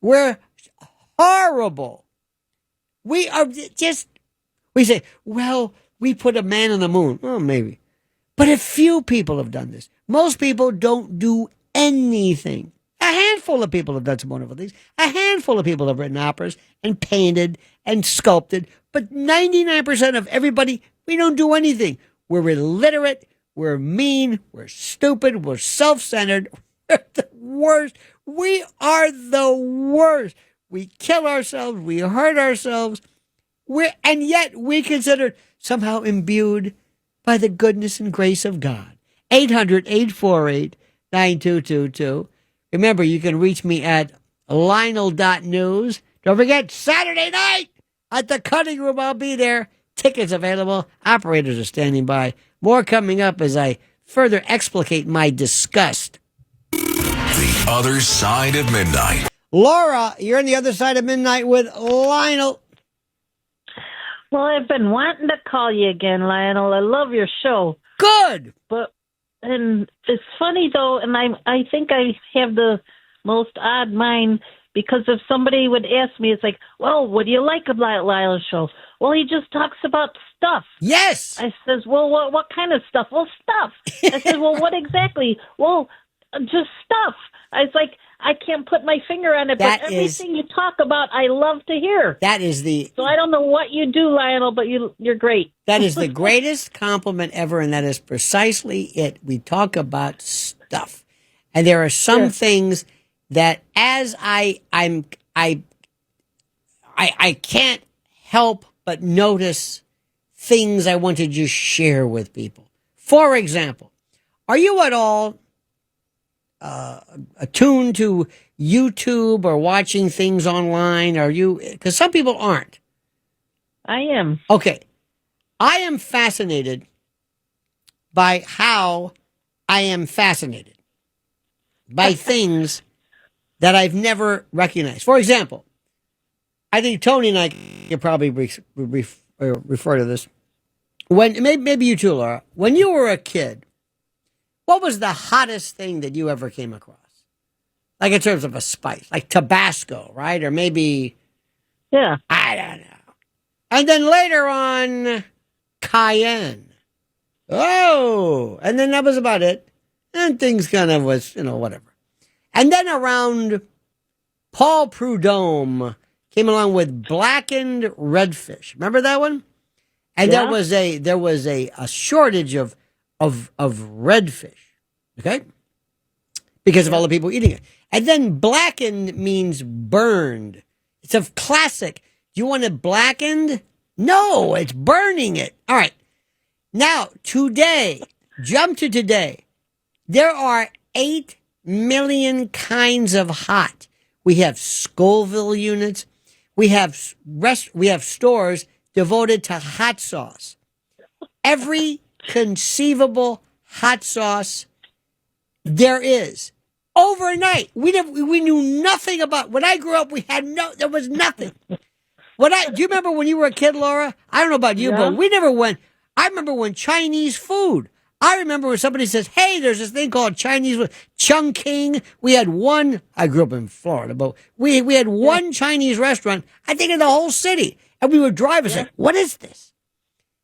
We're horrible. We are we say, well, we put a man on the moon. Oh, maybe. But a few people have done this. Most people don't do anything. A handful of people have done some wonderful things. A handful of people have written operas and painted and sculpted. But 99% of everybody, we don't do anything. We're illiterate. we're mean, we're stupid, we're self-centered, we're the worst. We are the worst. We kill ourselves, we hurt ourselves, and yet we consider somehow imbued by the goodness and grace of God. 800-848-9222. Remember, you can reach me at Lionel.news. Don't forget, Saturday night at the Cutting Room, I'll be there. Tickets available. Operators are standing by. More coming up as I further explicate my disgust. The Other Side of Midnight. Laura, you're on the other side of midnight with Lionel. Well, I've been wanting to call you again, Lionel. I love your show. Good. And it's funny, though, and I think I have the most odd mind, because if somebody would ask me, it's like, well, what do you like about Lionel's show? Well, he just talks about stuff. Yes. I says, well, what kind of stuff? Well, stuff. I said, well, what exactly? Well, just stuff. I was like, I can't put my finger on it, but everything you talk about, I love to hear. That is the... So I don't know what you do, Lionel, but you're great. That is the greatest compliment ever, and that is precisely it. We talk about stuff. And there are some things that as I can't help but notice things I want to just share with people. For example, are you at all attuned to YouTube or watching things online? Are you? Because some people aren't. I am. Okay. I am fascinated by how I am fascinated by things that I've never recognized. For example, I think Tony and I can probably refer to this. When maybe you too, Laura. When you were a kid, what was the hottest thing that you ever came across? Like in terms of a spice, like Tabasco, right? Or maybe, I don't know. And then later on, cayenne. Oh, and then that was about it. And things kind of was, whatever. And then around Paul Prudhomme came along with blackened redfish. Remember that one? And there was a shortage of redfish. Okay? Because of all the people eating it. And then blackened means burned. It's a classic. Do you want it blackened? No, it's burning it. All right. Now, today, jump to today. There are 8 million kinds of hot. We have Scoville units. We have stores devoted to hot sauce. Every conceivable hot sauce there is. Overnight, we knew nothing about. When I grew up, there was nothing. Do you remember when you were a kid, Laura? I don't know about you, but we never went. I remember when Chinese food. I remember when somebody says, hey, there's this thing called Chinese food, Chungking. We had one, I grew up in Florida, but we had one Chinese restaurant, I think in the whole city. And we would drive and say, what is this?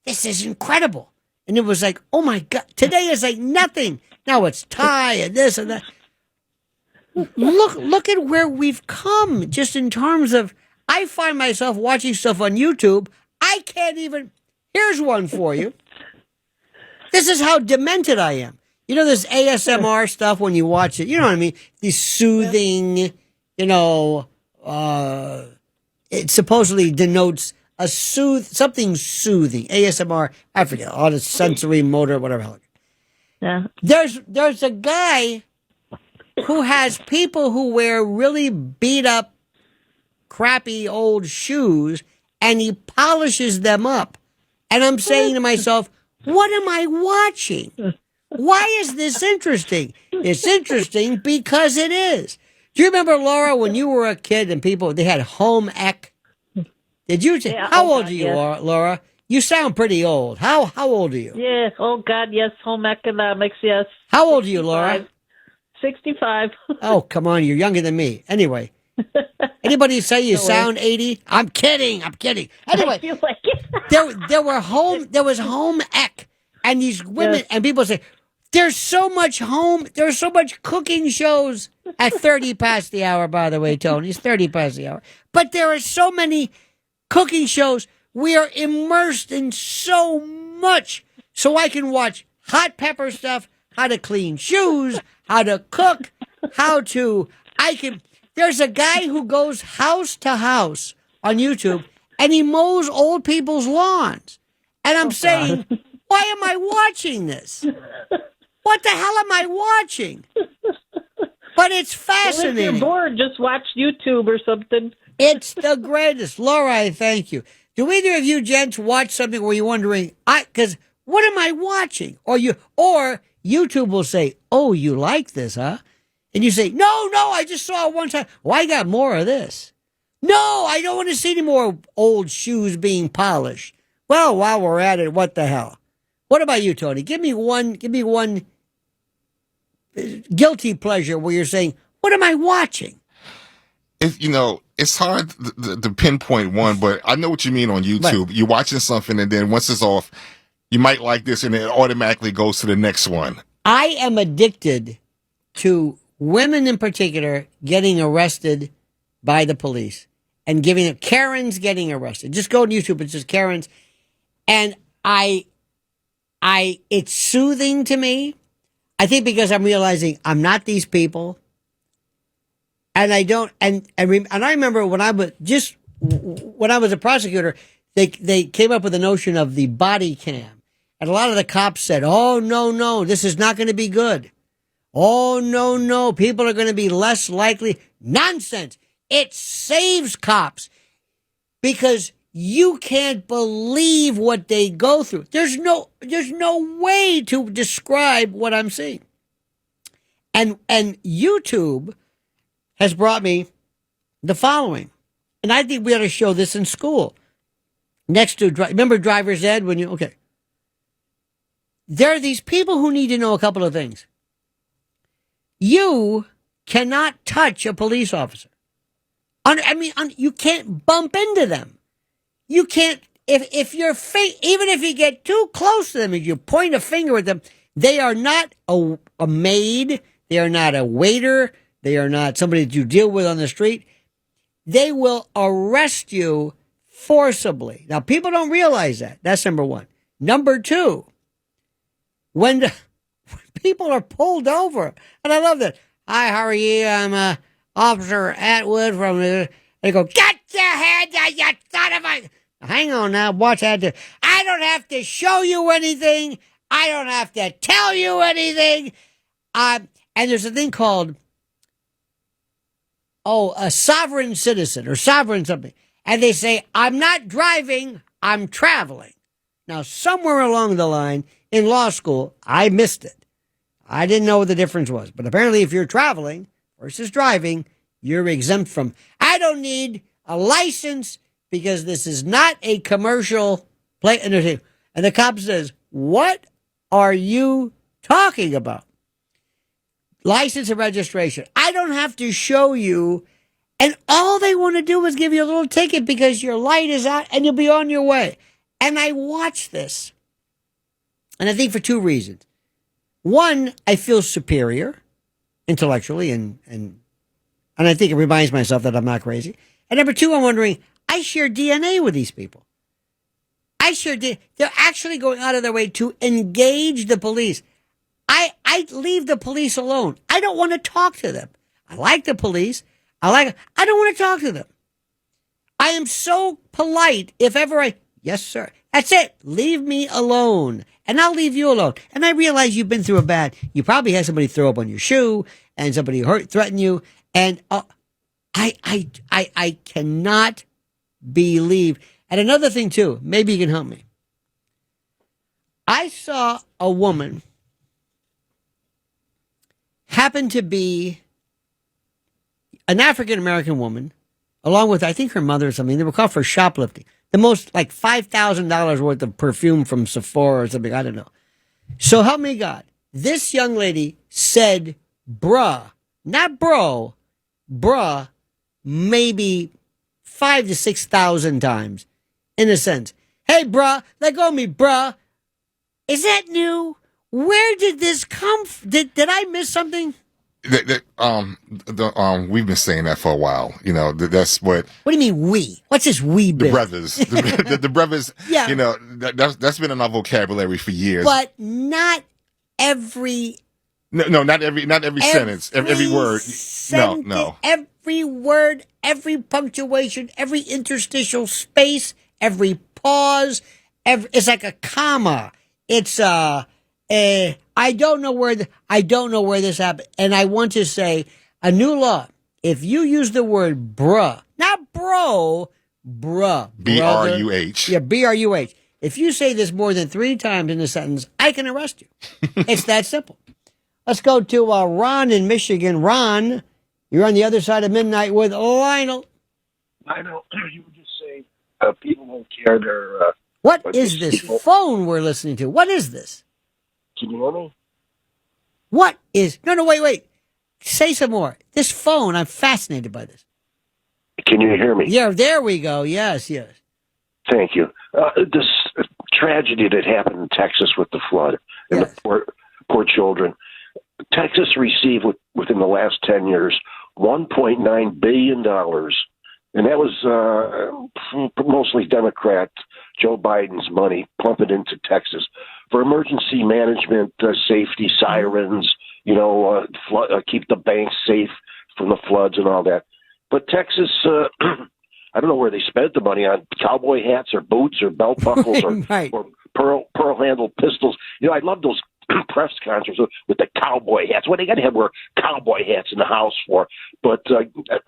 This is incredible. And it was like, oh my God, today is like nothing. Now it's Thai and this and that. Look at where we've come just in terms of, I find myself watching stuff on YouTube. I can't even, here's one for you. This is how demented I am. You know this ASMR stuff when you watch it, you know what I mean? These soothing, it supposedly denotes something soothing. ASMR, I forget, all the sensory motor, whatever. Yeah. There's a guy who has people who wear really beat up, crappy old shoes, and he polishes them up. And I'm saying to myself, what am I watching? Why is this interesting? It's interesting because it is. Do you remember, Laura, when you were a kid and they had home ec? Did you? How old are you, Laura? You sound pretty old. How old are you? Yeah. Oh, God, yes. Home economics, yes. How old are you, Laura? 65. Oh, come on. You're younger than me. Anyway. Anybody say you sound 80? I'm kidding. Anyway, I feel like it. there was home ec, and these women and people say there's so much cooking shows at 30 past the hour. By the way, Tony, it's 30 past the hour. But there are so many cooking shows. We are immersed in so much. So I can watch hot pepper stuff, how to clean shoes, how to cook, there's a guy who goes house to house on YouTube and he mows old people's lawns. And I'm saying, why am I watching this? What the hell am I watching? But it's fascinating. Well, if you're bored, just watch YouTube or something. It's the greatest. Laura, I thank you. Do either of you gents watch something where you're wondering, because what am I watching? Or YouTube will say, oh, you like this, huh? And you say, no, I just saw it one time. Well, I got more of this. No, I don't want to see any more old shoes being polished. Well, while we're at it, what the hell? What about you, Tony? Give me one guilty pleasure where you're saying, what am I watching? It's hard to pinpoint one, but I know what you mean on YouTube. Right. You're watching something, and then once it's off, you might like this, and it automatically goes to the next one. I am addicted to women in particular getting arrested by the police and Karens getting arrested. Just go to YouTube, it says Karens. And it's soothing to me. I think because I'm realizing I'm not these people. And I don't, and I remember when I was a prosecutor, they came up with the notion of the body cam. And a lot of the cops said, oh, no, this is not going to be good. Oh, no, people are going to be less likely. Nonsense. It saves cops because you can't believe what they go through. There's no way to describe what I'm seeing. And YouTube has brought me the following. And I think we ought to show this in school. Next to, remember driver's ed there are these people who need to know a couple of things. You cannot touch a police officer. You can't bump into them. You can't, if even if you get too close to them, if you point a finger at them, they are not a maid. They are not a waiter. They are not somebody that you deal with on the street. They will arrest you forcibly. Now, people don't realize that. That's number one. Number two, when people are pulled over, and I love that. Hi, how are you? I'm Officer Atwood from the... They go, get your head down, you son of a... Hang on now, watch that. I don't have to show you anything. I don't have to tell you anything. And there's a thing called, a sovereign citizen or sovereign something. And they say, I'm not driving, I'm traveling. Now, somewhere along the line in law school, I missed it. I didn't know what the difference was. But apparently, if you're traveling versus driving, you're exempt from. I don't need a license because this is not a commercial play. And the cop says, what are you talking about? License and registration. I don't have to show you. And all they want to do is give you a little ticket because your light is out and you'll be on your way. And I watch this. And I think for two reasons. One, I feel superior intellectually and I think it reminds myself that I'm not crazy. And number two, I'm wondering, I share DNA with these people. They're actually going out of their way to engage the police. I leave the police alone. I don't want to talk to them. I like the police. I don't want to talk to them. I am so polite if ever yes, sir. That's it. Leave me alone. And I'll leave you alone. And I realize you've been through you probably had somebody throw up on your shoe and somebody threaten you. And I cannot believe. And another thing too, maybe you can help me. I saw a woman happen to be an African-American woman, along with, I think, her mother or something. They were caught for shoplifting. The most, like $5,000 worth of perfume from Sephora or something. I don't know. So help me God. This young lady said, bruh, not bro, bruh, maybe 5,000 to 6,000 times. In a sense. Hey, bruh, let go of me, bruh. Is that new? Where did this come from? Did I miss something? We've been saying that for a while. That's what. What do you mean we? What's this we bit? The brothers, the brothers. Yeah. That's been in our vocabulary for years. But not every No, not every sentence, every word. No. Every word, every punctuation, every interstitial space, every pause. It's like a comma. It's I don't know where this happened, and I want to say a new law. If you use the word bruh, not bro, bruh, BRUH. Yeah, BRUH. If you say this more than 3 times in a sentence, I can arrest you. It's that simple. Let's go to Ron in Michigan. Ron, you're on the other side of midnight with Lionel. Lionel, you were just saying people don't care. They're what is this phone we're listening to? What is this? Can you hear me? What is? No, wait. Say some more. This phone, I'm fascinated by this. Can you hear me? Yeah, there we go. Yes. Thank you. This tragedy that happened in Texas with the flood and the poor children. Texas received within the last 10 years $1.9 billion, and that was mostly Democrat Joe Biden's money pumping into Texas for emergency management, safety, sirens, keep the banks safe from the floods and all that. But Texas, I don't know where they spent the money on, cowboy hats or boots or belt buckles or pearl handled pistols. I love those press conferences with the cowboy hats. What they got to wear cowboy hats in the house for? But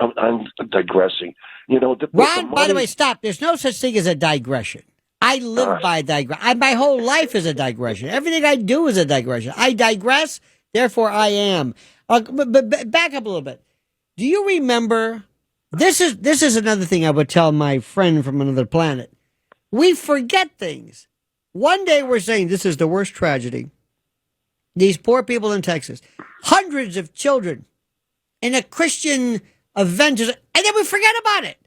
I'm digressing. Ron, by the way, stop. There's no such thing as a digression. I live by digression. My whole life is a digression. Everything I do is a digression. I digress, therefore I am. But back up a little bit. Do you remember? This is another thing I would tell my friend from another planet. We forget things. One day we're saying this is the worst tragedy. These poor people in Texas, hundreds of children in a Christian event, and then we forget about it.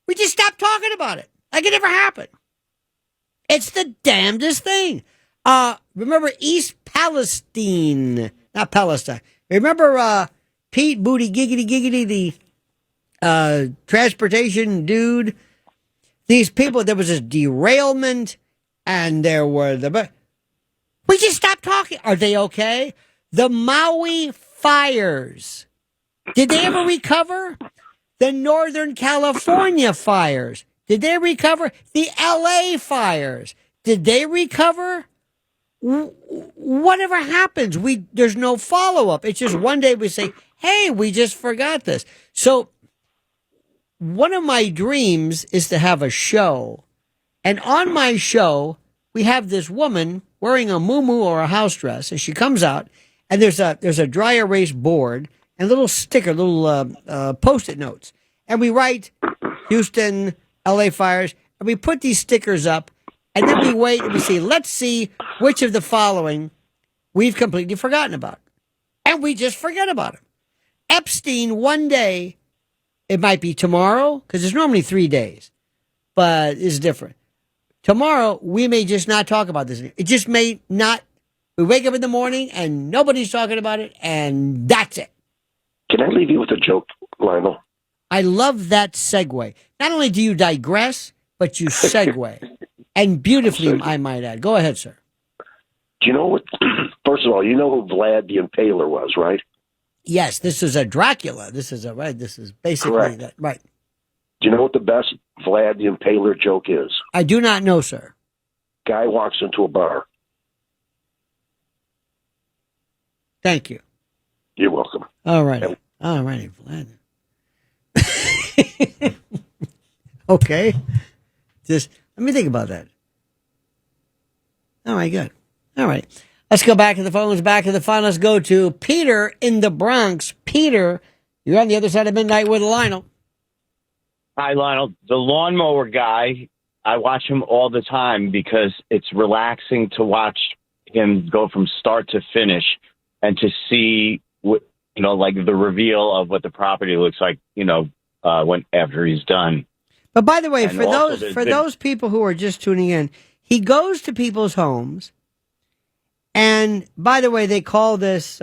We just stop talking about it. Like it never happened. It's the damnedest thing. Remember East Palestine, not Palestine. Remember Pete Booty Giggity, the transportation dude? These people, there was this derailment, and there were we just stopped talking. Are they okay? The Maui fires. Did they ever recover? The Northern California fires. Did they recover? The LA fires. Did they recover? Whatever happens, there's no follow-up. It's just one day we say, hey, we just forgot this. So one of my dreams is to have a show. And on my show, we have this woman wearing a muumuu or a house dress, and she comes out, and there's a dry erase board and little Post-it notes. And we write Houston, LA fires, and we put these stickers up, and then we wait and we see, let's see which of the following we've completely forgotten about. And we just forget about it. Epstein, one day, it might be tomorrow, because there's normally 3 days, but it's different. Tomorrow, we may just not talk about this. It just may not. We wake up in the morning and nobody's talking about it, and that's it. Can I leave you with a joke, Lionel? I love that segue. Not only do you digress, but you segue. And beautifully, I might add. Go ahead, sir. Do you know what? First of all, you know who Vlad the Impaler was, right? Yes, this is a Dracula. This is basically Correct. that. Right. Do you know what the best Vlad the Impaler joke is? I do not know, sir. Guy walks into a bar. Thank you. You're welcome. All righty, Vlad. Okay. Just let me think about that. All right, good. All right. Let's go back to the phones, back to the phone. Let's go to Peter in the Bronx. Peter, you're on the other side of midnight with Lionel. Hi, Lionel. The lawnmower guy, I watch him all the time because it's relaxing to watch him go from start to finish and to see what, like the reveal of what the property looks like, when after he's done. But by the way, And for also those people who are just tuning in, he goes to people's homes, and by the way, they call this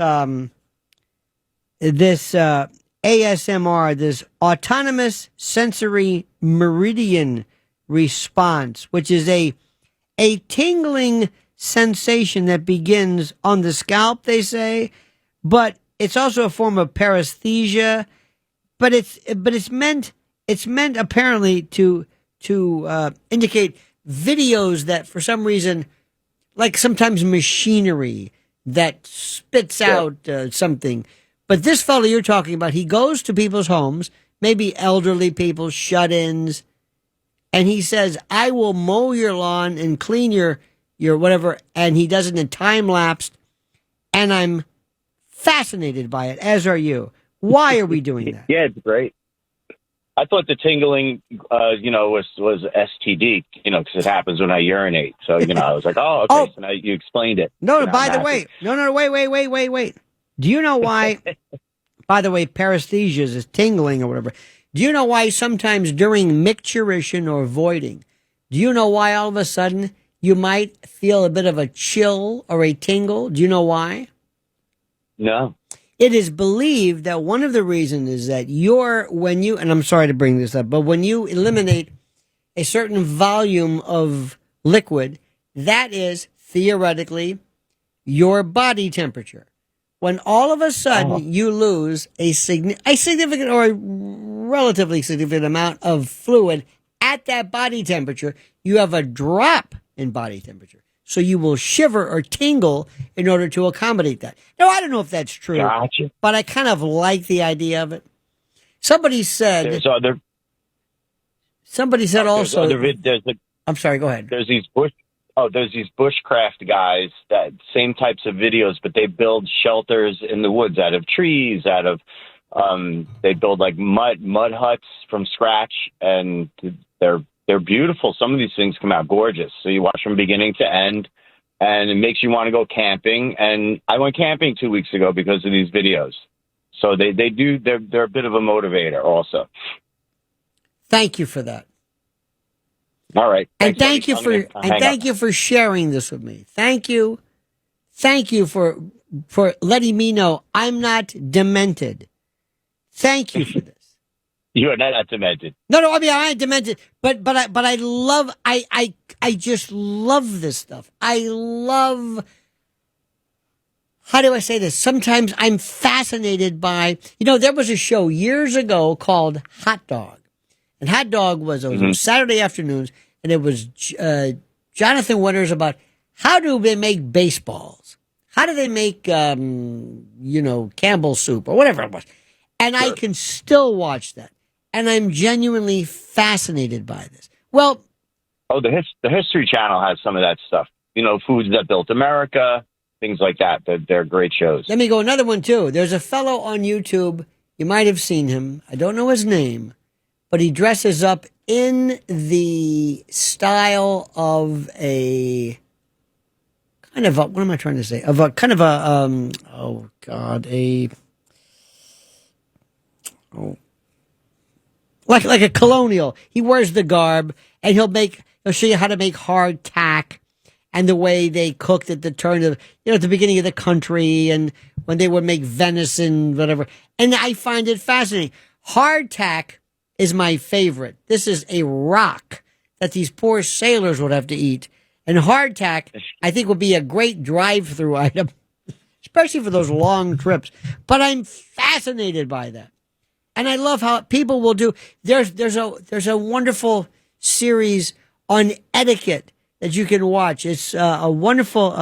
ASMR, this autonomous sensory meridian response, which is a tingling sensation that begins on the scalp, they say, but it's also a form of paresthesia. But it's meant apparently to indicate videos that for some reason, like sometimes machinery that spits out something. But this fellow you're talking about, he goes to people's homes, maybe elderly people, shut-ins, and he says, I will mow your lawn and clean your whatever, and he does it in time-lapse, and I'm fascinated by it, as are you. Why are we doing that? Yeah, it's great. I thought the tingling, was STD, because it happens when I urinate. So, I was like, oh, okay, so now you explained it. No, by the way, wait. Do you know why, by the way, paresthesia is tingling or whatever. Do you know why sometimes during micturition or voiding, do you know why all of a sudden you might feel a bit of a chill or a tingle? Do you know why? No. It is believed that one of the reasons is that and I'm sorry to bring this up, but when you eliminate a certain volume of liquid, that is theoretically your body temperature. When all of a sudden you lose a significant or a relatively significant amount of fluid at that body temperature, you have a drop in body temperature. So you will shiver or tingle in order to accommodate that. Now, I don't know if that's true, but I kind of like the idea of it. Somebody said also. I'm sorry, go ahead. There's these bushcraft guys that same types of videos, but they build shelters in the woods out of trees, they build like mud huts from scratch, and they're beautiful. Some of these things come out gorgeous. So you watch from beginning to end, and it makes you want to go camping. And I went camping 2 weeks ago because of these videos. So they're a bit of a motivator also. Thank you for that. All right. And thank you for sharing this with me. Thank you. Thank you for letting me know I'm not demented. Thank you for this. You are not demented. No, I mean, I ain't demented, but I just love this stuff. I love, how do I say this? Sometimes I'm fascinated by, there was a show years ago called Hot Dog. And Hot Dog was on Saturday afternoons, and it was Jonathan Winters about how do they make baseballs? How do they make, Campbell's soup or whatever it was? And I can still watch that. And I'm genuinely fascinated by this. Well, the History Channel has some of that stuff. Foods that built America, things like that. They're great shows. Let me go another one too. There's a fellow on YouTube. You might have seen him. I don't know his name, but he dresses up in the style of a kind of what am I trying to say? Of a kind of like a colonial. He wears the garb, and he'll show you how to make hardtack and the way they cooked at the turn of, at the beginning of the country, and when they would make venison, whatever. And I find it fascinating. Hardtack is my favorite. This is a rock that these poor sailors would have to eat. And hardtack, I think, would be a great drive-through item, especially for those long trips. But I'm fascinated by that. And I love how people will do. There's a wonderful series on etiquette that you can watch. It's a wonderful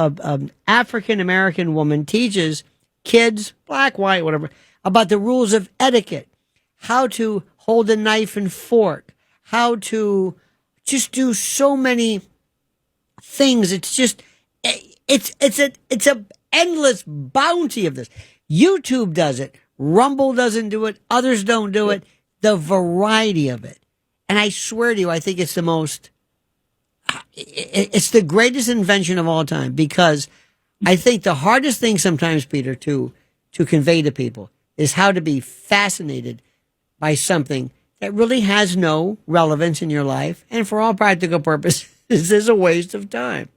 African American woman teaches kids, black, white, whatever, about the rules of etiquette, how to hold a knife and fork, how to just do so many things. It's just it's a endless bounty of this. YouTube does it. Rumble doesn't do it. Others don't do it. The variety of it. And I swear to you, I think it's it's the greatest invention of all time, because I think the hardest thing sometimes, Peter, to convey to people is how to be fascinated by something that really has no relevance in your life, and for all practical purposes is a waste of time,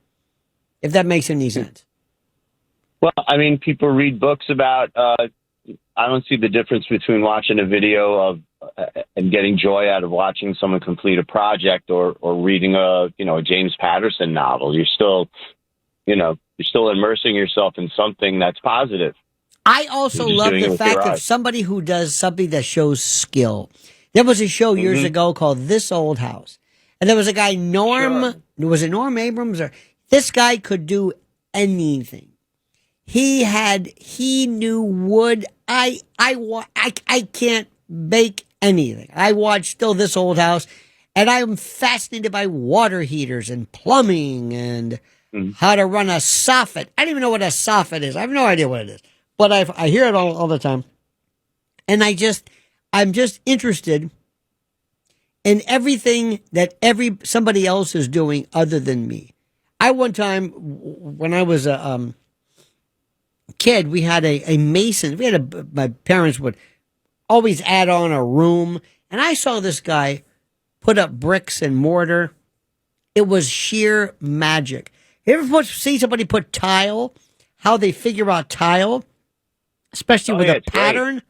if that makes any sense. Well, I mean, people read books about I don't see the difference between watching a video of and getting joy out of watching someone complete a project or reading a James Patterson novel. You're still you're still immersing yourself in something that's positive. I also love the fact of somebody who does something that shows skill. There was a show years ago called This Old House. And there was a guy, was it Norm Abrams? Or this guy could do anything. He knew wood. I can't bake anything. I watch still This Old House, and I'm fascinated by water heaters and plumbing and how to run a soffit. I don't even know what a soffit is. I have no idea what it is. But I hear it all the time. And I'm just interested in everything that somebody else is doing other than me. One time, when I was a kid, we had a mason. My parents would always add on a room. And I saw this guy put up bricks and mortar. It was sheer magic. You ever see somebody put tile? How they figure out tile? Especially with a pattern.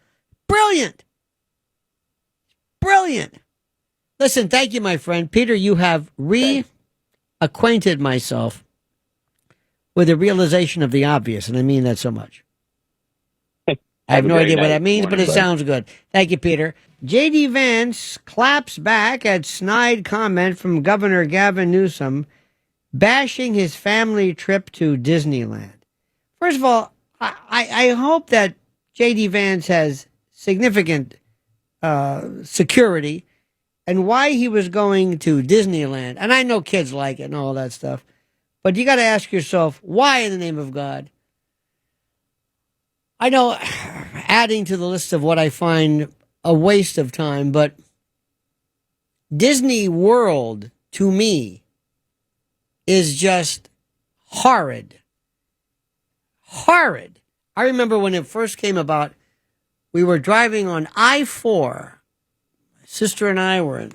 Great. Brilliant. Listen, thank you, my friend. Peter, you have reacquainted myself with the realization of the obvious, and I mean that so much. I have no idea what that means, but it sounds good. Thank you, Peter. J.D. Vance claps back at snide comment from Governor Gavin Newsom bashing his family trip to Disneyland. First of all, I hope that J.D. Vance has significant security and why he was going to Disneyland. And I know kids like it and all that stuff. But you got to ask yourself, why in the name of God? I know, adding to the list of what I find a waste of time, but Disney World, to me, is just horrid. Horrid. I remember when it first came about, we were driving on I-4. My sister and I were in.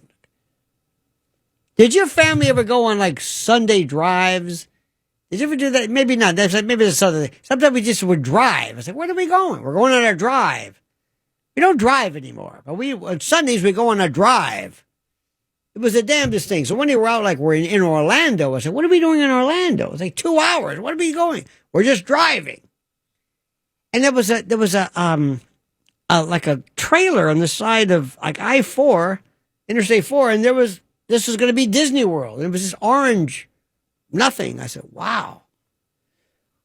Did your family ever go on like Sunday drives? Did you ever do that? Maybe not. Maybe it's Saturday. Sometimes we just would drive. I said, where are we going? We're going on a drive. We don't drive anymore. But on Sundays, we go on a drive. It was the damnedest thing. So when they were out, like we're in Orlando, I said, what are we doing in Orlando? It's like 2 hours. What are we going? We're just driving. And there was like a trailer on the side of like I-4, Interstate 4, and this was going to be Disney World. And it was this orange nothing. I said, wow.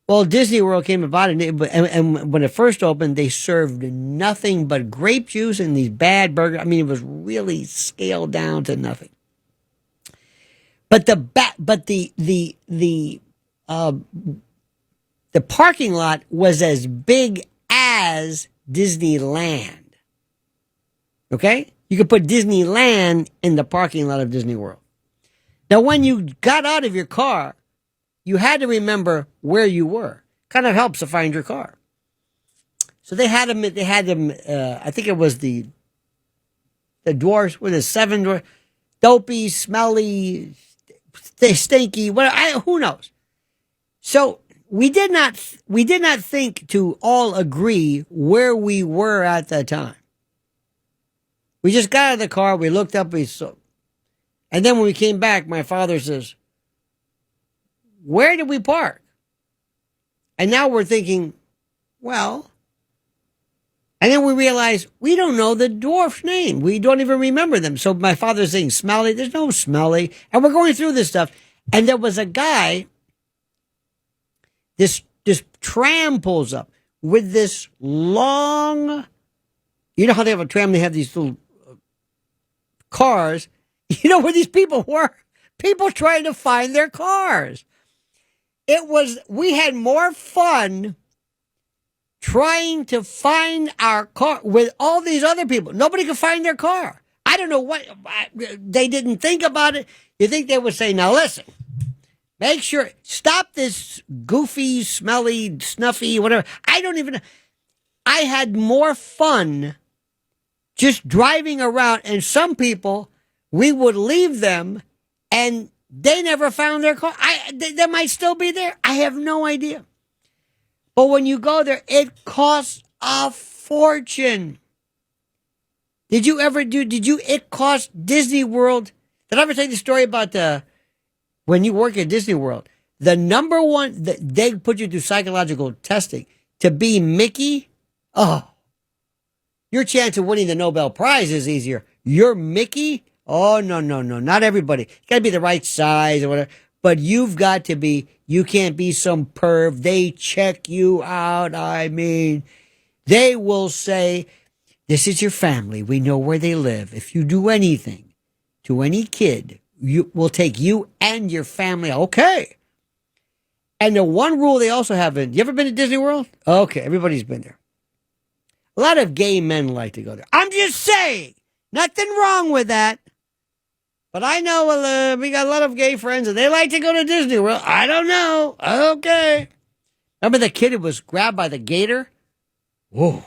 Well, Disney World came about, and when it first opened, they served nothing but grape juice and these bad burgers. I mean, it was really scaled down to nothing. But the parking lot was as big as Disneyland. Okay? You could put Disneyland in the parking lot of Disney World. Now, when you got out of your car, you had to remember where you were. Kind of helps to find your car. So they had them, I think it was the dwarfs, with the 7 dwarfs, dopey, smelly, stinky, who knows? So we did not think to all agree where we were at that time. We just got out of the car, we looked up, we saw. And then when we came back, my father says, where did we park? And now we're thinking, well, and then we realize we don't know the dwarf's name. We don't even remember them. So my father's saying, Smelly, there's no Smelly. And we're going through this stuff. And there was a guy, this tram pulls up with this long, you know how they have a tram, they have these little cars. You know where these people were? People trying to find their cars. We had more fun trying to find our car with all these other people. Nobody could find their car. I don't know what, they didn't think about it. You think they would say, now listen, make sure, stop this goofy, smelly, snuffy, whatever. I don't even know. I had more fun just driving around, and some people, we would leave them and they never found their car. They might still be there. I have no idea. But when you go there, it costs a fortune. It cost Disney World. Did I ever tell you the story about when you work at Disney World, The number one, they put you through psychological testing. To be Mickey, your chance of winning the Nobel Prize is easier. You're Mickey? Oh, no. Not everybody. You got to be the right size or whatever. But you've got to be, you can't be some perv. They check you out. I mean, they will say, this is your family. We know where they live. If you do anything to any kid, we'll take you and your family. Okay. And the one rule they also have you ever been to Disney World? Okay, everybody's been there. A lot of gay men like to go there. I'm just saying, nothing wrong with that. But I know we got a lot of gay friends and they like to go to Disney World. I don't know. Okay. Remember the kid who was grabbed by the gator? Whoa.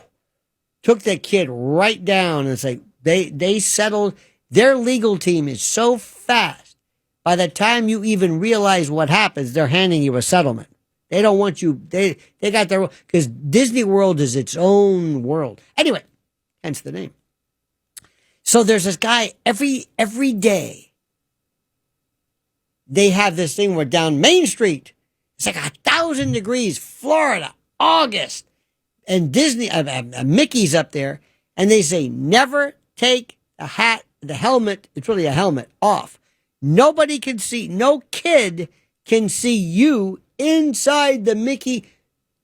Took that kid right down, and it's like they settled. Their legal team is so fast. By the time you even realize what happens, they're handing you a settlement. They don't want you. They got their, because Disney World is its own world. Anyway, hence the name. So there's this guy every day. They have this thing where down Main Street, it's like 1,000 degrees, Florida, August. And Disney, Mickey's up there, and they say, never take the helmet, it's really a helmet, off. Nobody can see, no kid can see you inside the Mickey.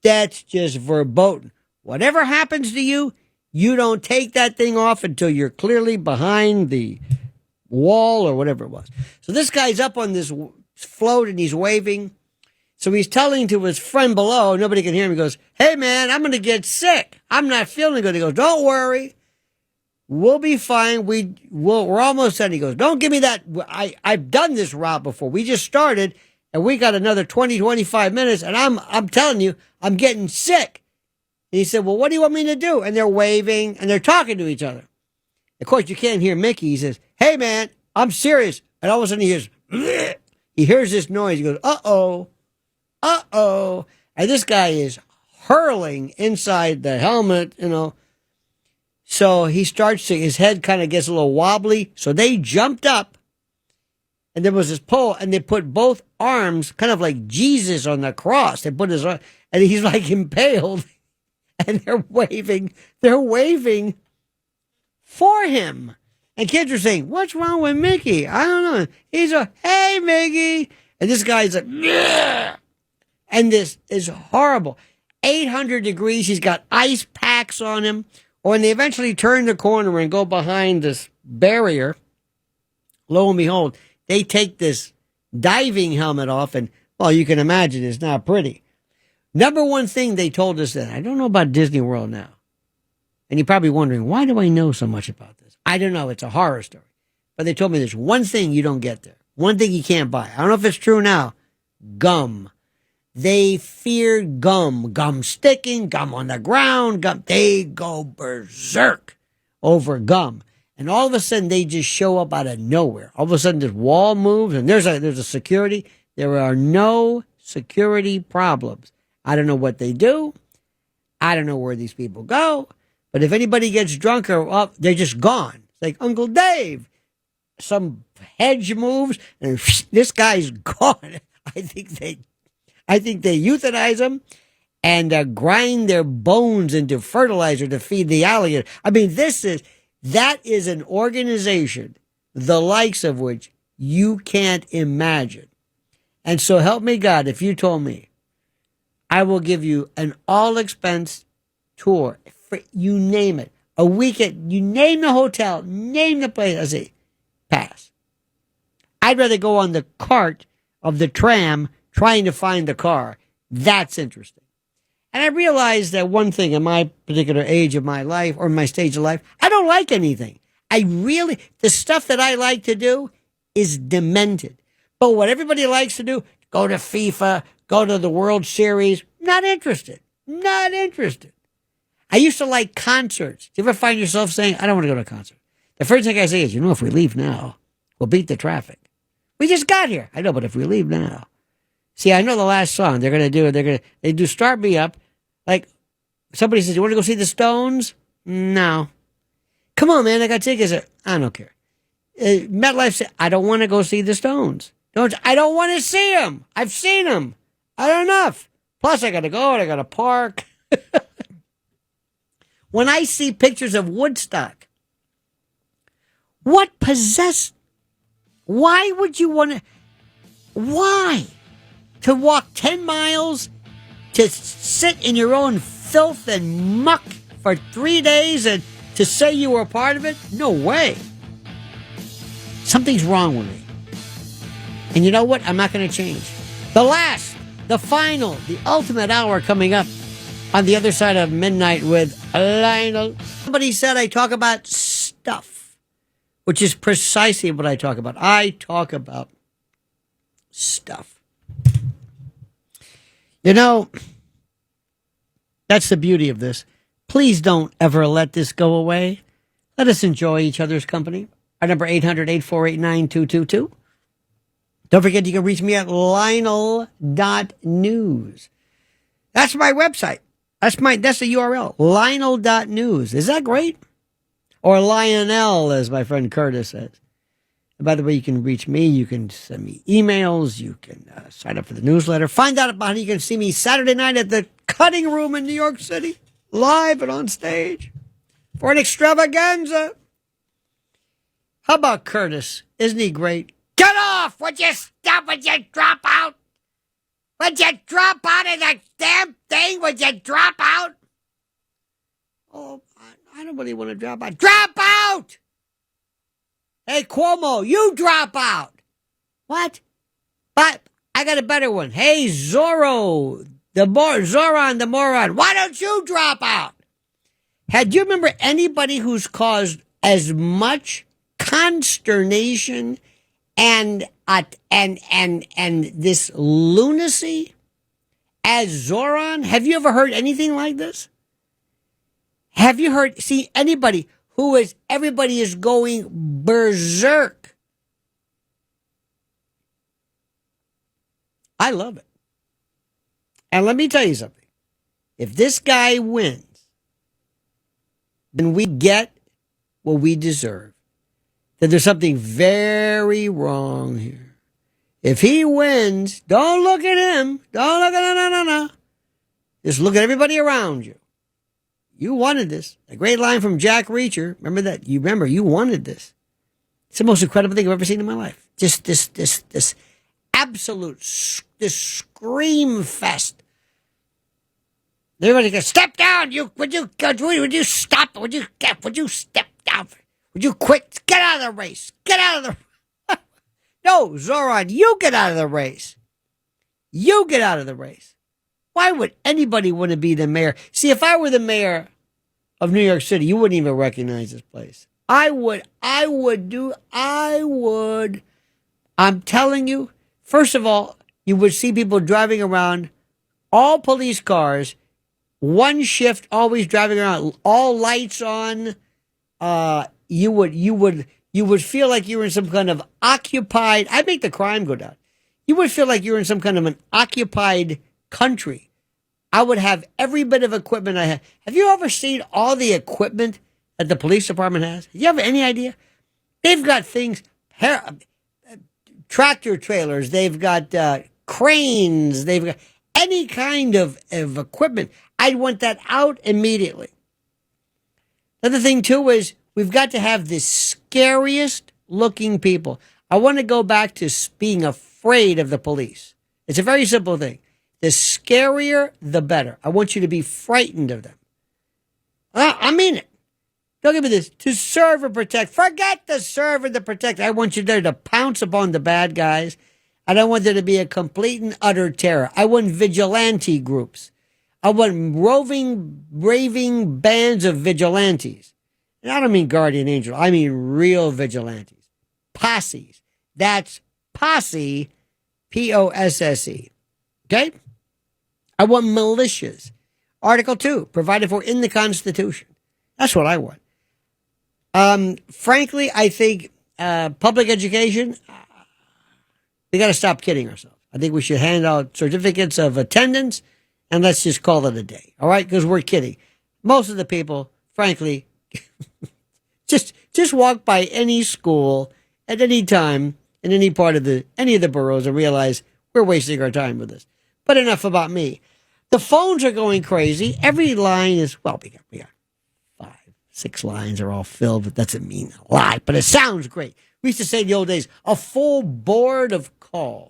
That's just verboten. Whatever happens to you, you don't take that thing off until you're clearly behind the wall or whatever it was. So this guy's up on this float, and he's waving. So he's telling to his friend below, nobody can hear him. He goes, hey, man, I'm going to get sick. I'm not feeling good. He goes, don't worry. We'll be fine. We're almost done. He goes, don't give me that. I've done this route before. We just started, and we got another 20, 25 minutes, and I'm telling you, I'm getting sick. And he said, well, what do you want me to do? And they're waving, and they're talking to each other. Of course, you can't hear Mickey. He says, hey, man, I'm serious. And all of a sudden, he hears this noise. He goes, uh-oh. And this guy is hurling inside the helmet, So he starts to, his head kind of gets a little wobbly. So they jumped up, and there was this pole, and they put both arms kind of like Jesus on the cross. They put his arm, and he's like impaled, and they're waving for him. And kids are saying, what's wrong with Mickey? I don't know. He's hey, Mickey. And this guy's like, yeah. And this is horrible. 800 degrees. He's got ice packs on him. When they eventually turn the corner and go behind this barrier, lo and behold, they take this diving helmet off. And, well, you can imagine it's not pretty. Number one thing they told us then, I don't know about Disney World now. And you're probably wondering, why do I know so much about this? I don't know. It's a horror story. But they told me there's one thing you don't get there. One thing you can't buy. I don't know if it's true now. Gum. They fear gum sticking, gum on the ground, gum. They go berserk over gum. And all of a sudden, they just show up out of nowhere. All of a sudden, this wall moves, and there's a security. There are no security problems. I don't know what they do. I don't know where these people go. But if anybody gets drunk they're just gone. It's like Uncle Dave. Some hedge moves, and this guy's gone. I think they euthanize them and grind their bones into fertilizer to feed the alligator. I mean, that is an organization, the likes of which you can't imagine. And so help me God, if you told me, I will give you an all-expense tour for, you name it, a weekend, you name the hotel, name the place, I say, pass. I'd rather go on the cart of the tram trying to find the car. That's interesting. And I realized that one thing in my particular age of my life, or my stage of life, I don't like anything. The stuff that I like to do is demented. But what everybody likes to do, go to FIFA, go to the World Series, not interested. Not interested. I used to like concerts. Do you ever find yourself saying, I don't want to go to a concert? The first thing I say is, if we leave now, we'll beat the traffic. We just got here. I know, but if we leave now. See, I know the last song they do Start Me Up. Like, somebody says, you want to go see the Stones? No. Come on, man, I got tickets. I don't care. MetLife said, I don't want to go see the Stones. I don't want to see them. I've seen them. I don't know enough. Plus, I got to go and I got to park. When I see pictures of Woodstock, what possessed? Why would you want to? Why? To walk 10 miles, to sit in your own filth and muck for 3 days and to say you were a part of it? No way. Something's wrong with me. And you know what? I'm not going to change. The last, the final, the ultimate hour coming up on the other side of midnight with Lionel. Somebody said I talk about stuff, which is precisely what I talk about. I talk about stuff. You know, that's the beauty of this. Please don't ever let this go away. Let us enjoy each other's company. Our number 800-848-9222. Don't forget you can reach me at Lionel.news. That's my website. That's the URL. Lionel.news. Is that great? Or Lionel, as my friend Curtis says. And by the way, you can reach me. You can send me emails. You can sign up for the newsletter. Find out about how you can see me Saturday night at the Cutting Room in New York City. Live and on stage. For an extravaganza. How about Curtis? Isn't he great? Get off! Would you stop? Would you drop out? Would you drop out of the damn thing? Would you drop out? Oh, I don't really want to drop out. Drop out! Hey, Cuomo, you drop out. What? But I got a better one. Hey, Zoran, the moron. Why don't you drop out? Do you remember anybody who's caused as much consternation and this lunacy as Zoran? Have you ever heard anything like this? Have you see anybody everybody is going berserk? I love it. And let me tell you something. If this guy wins, then we get what we deserve. That there's something very wrong here. If he wins, don't look at him. Don't look at no. Just look at everybody around you. You wanted this. A great line from Jack Reacher. Remember that? You wanted this. It's the most incredible thing I've ever seen in my life. Just this absolute, this scream fest. Everybody goes, step down. Would you stop? Would you step down? Would you quit? Get out of the race. Get out of the... No, Zoran, you get out of the race. You get out of the race. Why would anybody want to be the mayor? See, if I were the mayor of New York City, you wouldn't even recognize this place. I would. I'm telling you, first of all, you would see people driving around, all police cars, one shift, always driving around, all lights on. You would feel like you were in some kind of occupied. I'd make the crime go down. You would feel like you were in some kind of an occupied country. I would have every bit of equipment I have. Have you ever seen all the equipment that the police department has? Do you have any idea? They've got things, tractor trailers. They've got cranes. They've got any kind of equipment. I'd want that out immediately. Another thing, too, is we've got to have the scariest looking people. I want to go back to being afraid of the police. It's a very simple thing. The scarier, the better. I want you to be frightened of them. I mean it. Don't give me this. To serve and protect. Forget the serve and the protect. I want you there to pounce upon the bad guys. I don't want there to be a complete and utter terror. I want vigilante groups. I want raving bands of vigilantes. And I don't mean guardian angel. I mean real vigilantes. Posses. That's posse, Posse. Okay? I want militias. Article 2, provided for in the Constitution. That's what I want. Frankly, I think public education, we got to stop kidding ourselves. I think we should hand out certificates of attendance and let's just call it a day. All right? Because we're kidding. Most of the people, frankly, just walk by any school at any time in any of the boroughs and realize we're wasting our time with this. But enough about me. The phones are going crazy. Every line is, well, we got 5, 6 lines are all filled, but that doesn't mean a lot, but it sounds great. We used to say in the old days, a full board of calls.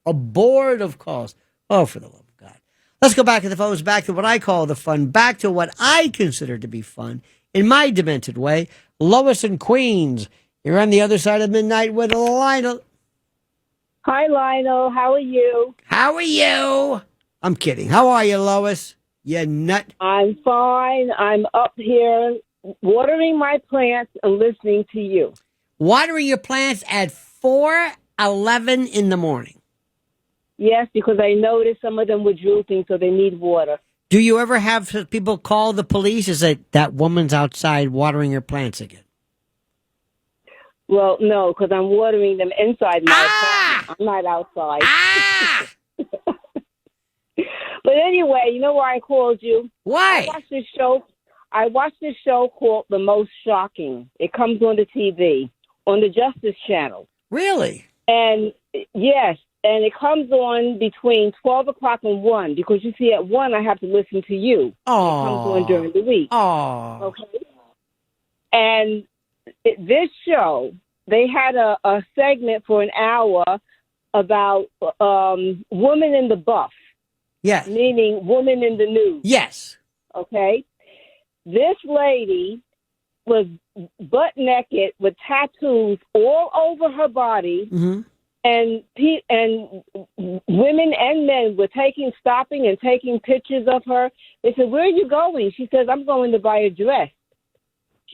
A board of calls. Oh, for the love of God. Let's go back to the phones, back to what I call the fun, back to what I consider to be fun in my demented way. Lois in Queens. You're on the other side of midnight with Lionel. Hi, Lionel. How are you? How are you? I'm kidding. How are you, Lois? You nut. I'm fine. I'm up here watering my plants and listening to you. Watering your plants at 4:11 in the morning. Yes, because I noticed some of them were drooping, so they need water. Do you ever have people call the police and say, that woman's outside watering her plants again? Well, no, because I'm watering them inside my apartment. I'm not outside. But anyway, you know why I called you? Why? I watched this show called The Most Shocking. It comes on the TV, on the Justice Channel. Really? And, yes. And it comes on between 12 o'clock and 1, because you see, at 1, I have to listen to you. Oh. It comes on during the week. Oh. Okay. And this show, they had a segment for an hour about women in the buff. Yes. Meaning women in the news. Yes. Okay. This lady was butt naked with tattoos all over her body. Mm-hmm. And women and men were stopping and taking pictures of her. They said, "Where are you going?" She says, "I'm going to buy a dress."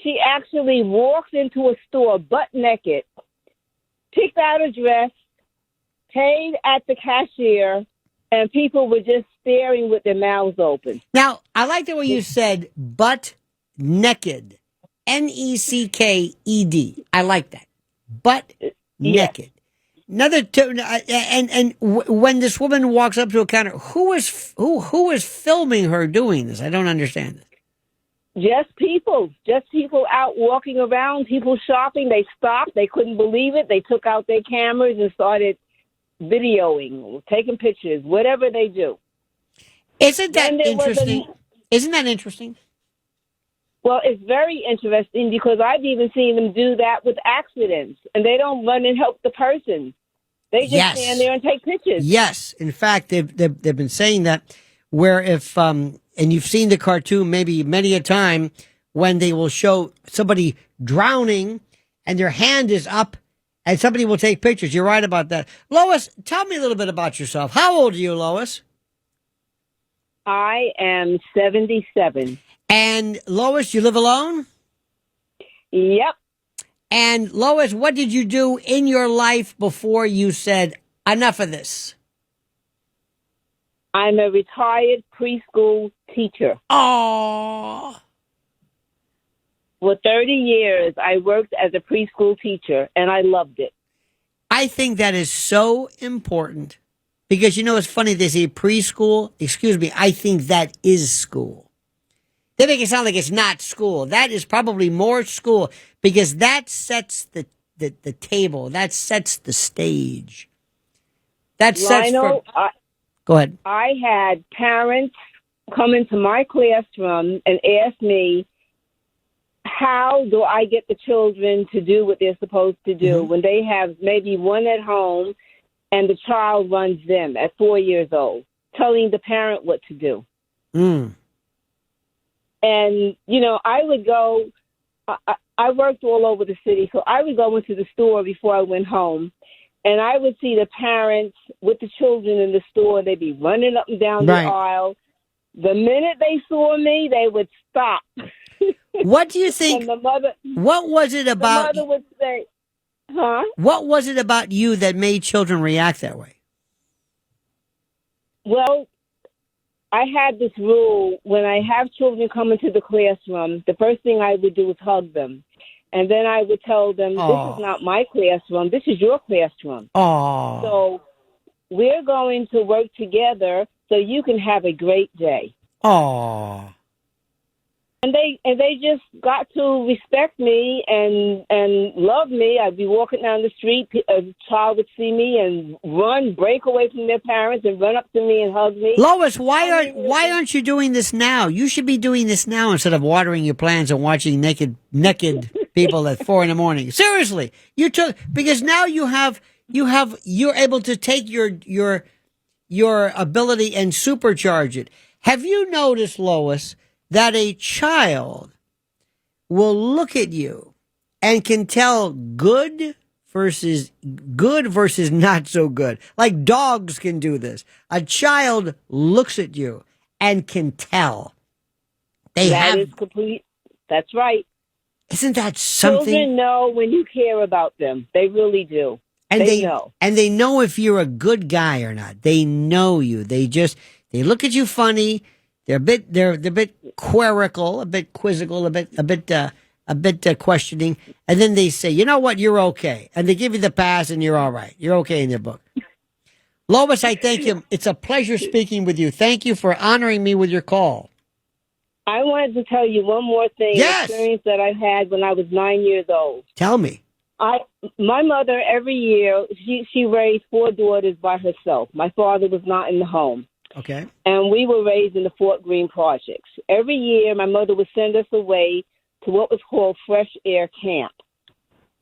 She actually walked into a store butt naked, picked out a dress, paid at the cashier, and people were just staring with their mouths open. Now, I like the way you said butt naked. Necked. I like that. Butt naked. Another when this woman walks up to a counter, who is filming her doing this? I don't understand this. Just people out walking around, people shopping. They stopped. They couldn't believe it. They took out their cameras and started videoing, taking pictures, whatever they do. Isn't that interesting? Isn't that interesting? Well, it's very interesting because I've even seen them do that with accidents, and they don't run and help the person. They just stand there and take pictures. Yes. In fact, they've been saying that where if, and you've seen the cartoon maybe many a time when they will show somebody drowning and their hand is up and somebody will take pictures. You're right about that. Lois, tell me a little bit about yourself. How old are you, Lois? I am 77. And Lois, you live alone? Yep. And Lois, what did you do in your life before you said, enough of this? I'm a retired preschool teacher. Oh. For 30 years, I worked as a preschool teacher, and I loved it. I think that is so important because, it's funny, they say preschool. Excuse me, I think that is school. They make it sound like it's not school. That is probably more school because that sets the table. That sets the stage. That sets Lionel, Go ahead. I had parents come into my classroom and ask me, how do I get the children to do what they're supposed to do when they have maybe one at home and the child runs them at 4 years old, telling the parent what to do. Mm. And, I would go, I worked all over the city, so I would go into the store before I went home, and I would see the parents with the children in the store. They'd be running up and down the aisle. The minute they saw me, they would stop. What do you think? And the mother, what was it about? The mother would say, huh? What was it about you that made children react that way? Well, I had this rule, when I have children come into the classroom, the first thing I would do is hug them. And then I would tell them, this is not my classroom, this is your classroom. Oh. So we're going to work together so you can have a great day. Oh. And they just got to respect me and love me. I'd be walking down the street, a child would see me and break away from their parents and run up to me and hug me. Lois, why aren't you doing this now? You should be doing this now instead of watering your plants and watching naked people at 4 a.m. Seriously, because now you're able to take your ability and supercharge it. Have you noticed, Lois, that a child will look at you and can tell good versus not so good? Like dogs can do this. A child looks at you and can tell. Is complete. That's right. Isn't that something? Children know when you care about them. They really do. And they know. And they know if you're a good guy or not. They know you. They look at you funny. They're a bit querical, a bit quizzical, a bit questioning, and then they say, "You know what? You're okay," and they give you the pass, and you're all right. You're okay in their book. Lois, I thank you. It's a pleasure speaking with you. Thank you for honoring me with your call. I wanted to tell you one more thing. Yes. Experience that I had when I was 9 years old. Tell me. My mother, every year, she raised 4 daughters by herself. My father was not in the home. Okay. And we were raised in the Fort Greene projects. Every year, my mother would send us away to what was called Fresh Air Camp.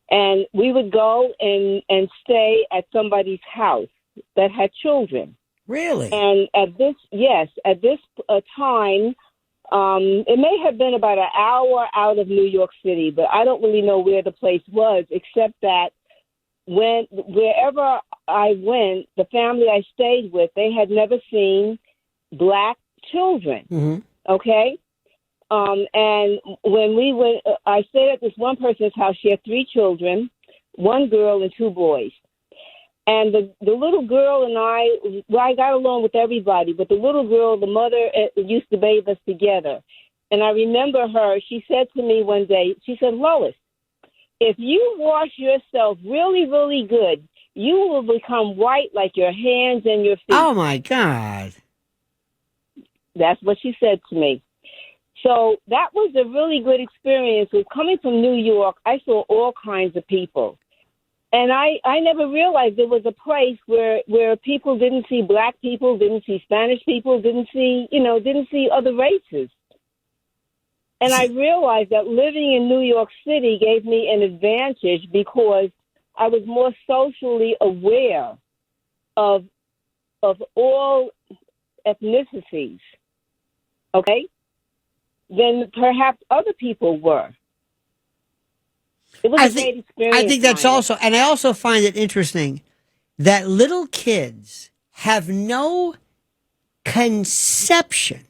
And we would go and stay at somebody's house that had children. Really? And at this time, it may have been about an hour out of New York City, but I don't really know where the place was, except that wherever I went, the family I stayed with, they had never seen black children. Mm-hmm. Okay? And when we went, I stayed at this one person's house. She had 3 children, 1 girl and 2 boys. And the little girl and I got along with everybody, but the little girl, the mother used to bathe us together. And I remember her, she said to me one day, she said, "Lois, if you wash yourself really, really good, you will become white like your hands and your feet." Oh, my God. That's what she said to me. So that was a really good experience. With coming from New York, I saw all kinds of people. And I never realized there was a place where people didn't see black people, didn't see Spanish people, didn't see other races. And I realized that living in New York City gave me an advantage because I was more socially aware of all ethnicities, okay, than perhaps other people were. It was a great experience. I think that's also, and I also find it interesting that little kids have no conception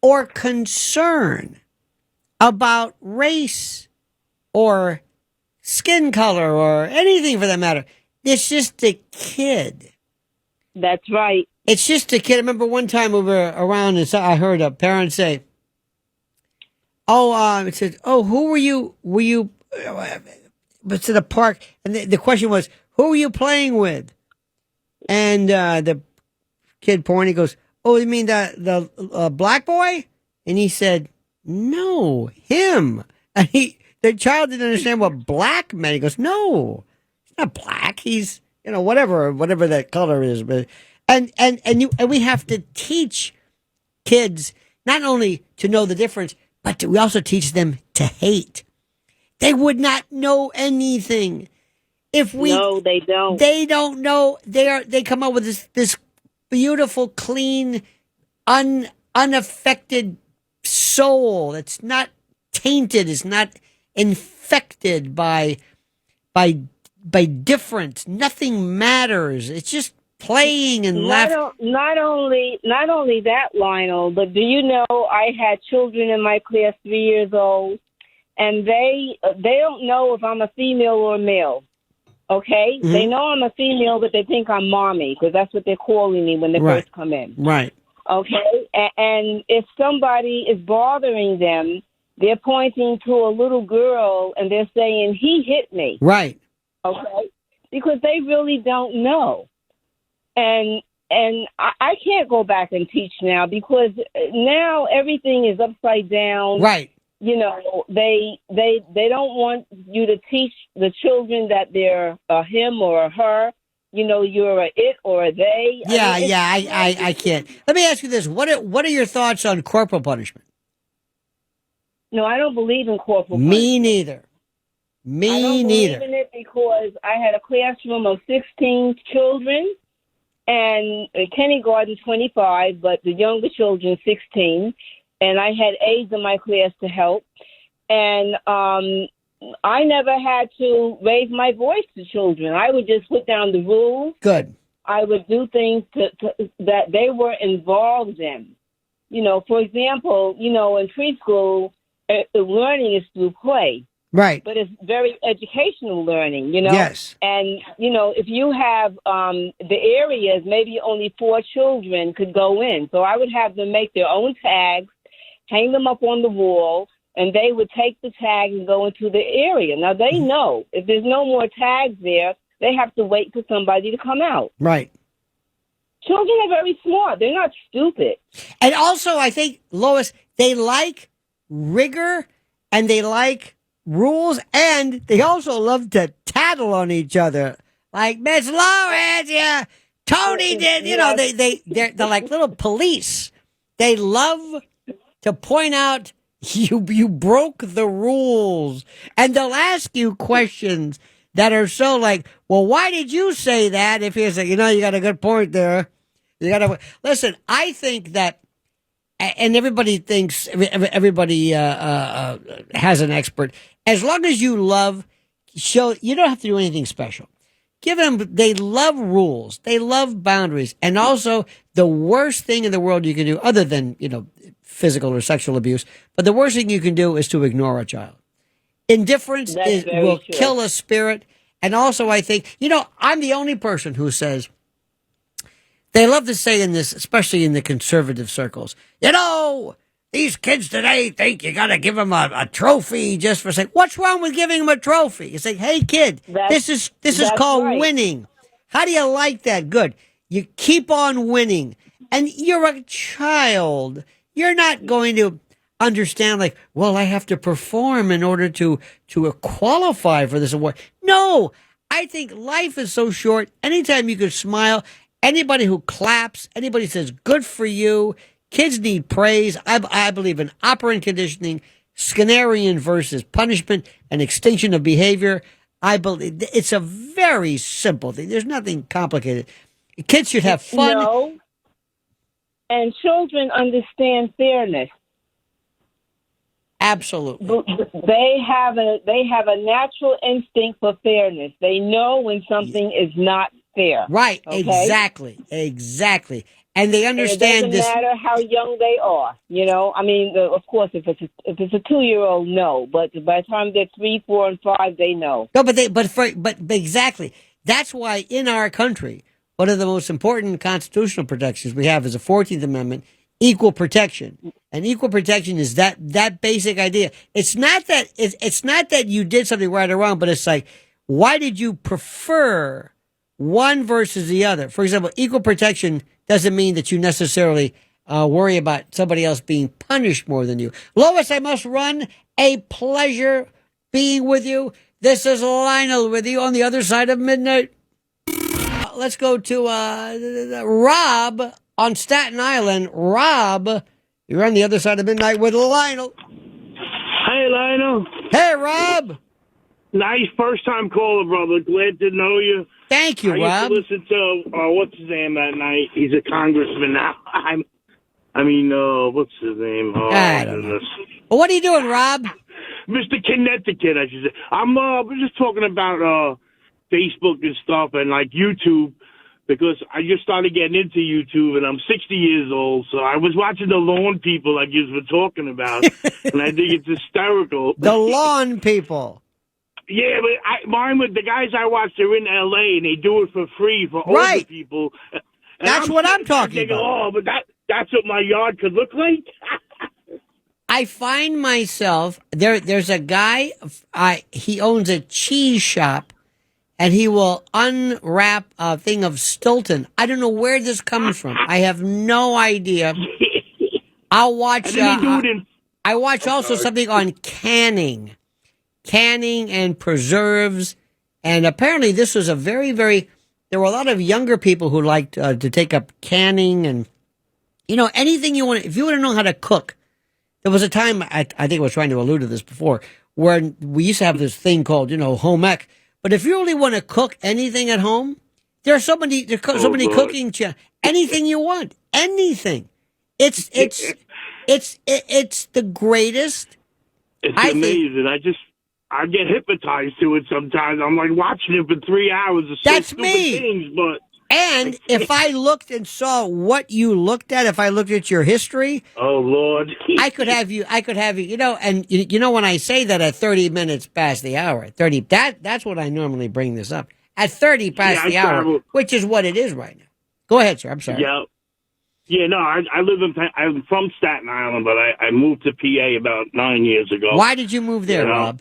or concern about race or skin color or anything for that matter. It's just a kid. That's right. It's just a kid. I remember one time we were around and I heard a parent say, it said, "Oh, who were you? Were you, but to the park?" And the question was, "Who were you playing with?" And the kid pointed, goes, "Oh, you mean the black boy?" And he said, "No, him." And the child didn't understand what black meant. He goes, "No, he's not black. He's, whatever that color is." But and we have to teach kids not only to know the difference, but we also teach them to hate. They would not know anything if we. No, they don't. They don't know. They come up with this beautiful, clean, unaffected soul. It's not tainted. It's not infected by difference. Nothing matters. It's just playing and laughing. Not only that, Lionel, but do you know I had children in my class 3 years old, and they don't know if I'm a female or a male. Okay, Mm-hmm. They know I'm a female, but they think I'm mommy because that's what they're calling me when they first come in. Right. Okay, and if somebody is bothering them, they're pointing to a little girl and they're saying, "He hit me." Right. Okay, because they really don't know. And I can't go back and teach now because now everything is upside down. Right. they don't want you to teach the children that they're a him or a her. You're a it or a they. I can't. Let me ask you this: what are your thoughts on corporal punishment? No, I don't believe in corporal Me punishment. neither. Me I don't neither. believe in it because I had a classroom of 16 children, and kindergarten 25, but the younger children 16, and I had aides in my class to help, and I never had to raise my voice to children. I would just put down the rules. Good. I would do things that they were involved in. For example, in preschool, the learning is through play. Right. But it's very educational learning, Yes. And, if you have the areas, maybe only 4 children could go in. So I would have them make their own tags, hang them up on the wall, and they would take the tag and go into the area. Now, they know if there's no more tags there, they have to wait for somebody to come out. Right. Children are very smart. They're not stupid. And also, I think, Lois, they like rigor and they like rules, and they also love to tattle on each other. Like, Miss Lois, yeah, Tony did, they're like little police. They love to point out you broke the rules, and they'll ask you questions that are so like, well, why did you say that? If you say, you got a good point there. You got to listen. I think that, and everybody thinks everybody has an expert. As long as you you don't have to do anything special. They love rules. They love boundaries. And also, the worst thing in the world you can do, other than, physical or sexual abuse, but the worst thing you can do is to ignore a child. Indifference will kill a spirit. And also, I think, I'm the only person who says, they love to say in this, especially in the conservative circles, these kids today think you got to give them a trophy just for saying, what's wrong with giving them a trophy? You say, hey, kid, this is called winning. How do you like that? Good. You keep on winning. And you're a child. You're not going to understand like, well, I have to perform in order to qualify for this award. No, I think life is so short. Anytime you can smile, anybody who claps, anybody says, good for you. Kids need praise. I believe in operant conditioning, Skinnerian versus punishment, and extinction of behavior. I believe it's a very simple thing. There's nothing complicated. Kids should have fun. No. And children understand fairness. Absolutely. They have a natural instinct for fairness. They know when something is not fair. Right. Okay? Exactly. And they understand and it doesn't matter how young they are. I mean, of course, if it's a 2-year-old, no. But by the time they're 3, 4, and 5, they know. No, but exactly. That's why in our country, one of the most important constitutional protections we have is the 14th Amendment, equal protection. And equal protection is that basic idea. It's not that you did something right or wrong, but it's like, why did you prefer one versus the other? For example, equal protection doesn't mean that you necessarily worry about somebody else being punished more than you. Lois, I must run. A pleasure being with you. This is Lionel with you on the other side of midnight. Let's go to Rob on Staten Island. Rob, you're on the other side of midnight with Lionel. Hey, Lionel. Hey, Rob. Nice first-time caller, brother. Glad to know you. Thank you, Rob. I used to listen to, what's his name that night? He's a congressman now. What's his name? Oh, I don't know. Well, what are you doing, Rob? Mr. Connecticut, I should say. We're just talking about Facebook and stuff and, like, YouTube, because I just started getting into YouTube, and I'm 60 years old, so I was watching the lawn people like you were talking about, and I think it's hysterical. The lawn people. Yeah, but mine with the guys I watch, they're in L.A. and they do it for free for older people. And that's what I'm talking about. Oh, but that's what my yard could look like. I find myself there's a guy. He owns a cheese shop, and he will unwrap a thing of Stilton. I don't know where this comes from. I have no idea. I'll watch. I watch also something on canning and preserves. And apparently this was a very, very, there were a lot of younger people who liked to take up canning and, anything you want. If you want to know how to cook, there was a time, I think I was trying to allude to this before, where we used to have this thing called, home ec. But if you really want to cook anything at home, there are so many cooking anything you want, anything. It's the greatest. It's amazing. I get hypnotized to it sometimes. I'm like watching it for 3 hours of That's stupid me. things, but and if I looked and saw what you looked at, if I looked at your history, oh Lord, I could have you, and when I say that at 30 minutes past the hour, at 30, that's what I normally bring this up. At 30 past the hour, which is what it is right now. Go ahead, sir. I'm sorry. Yeah. Yeah, no, I'm from Staten Island, but I moved to PA about 9 years ago. Why did you move there, Rob?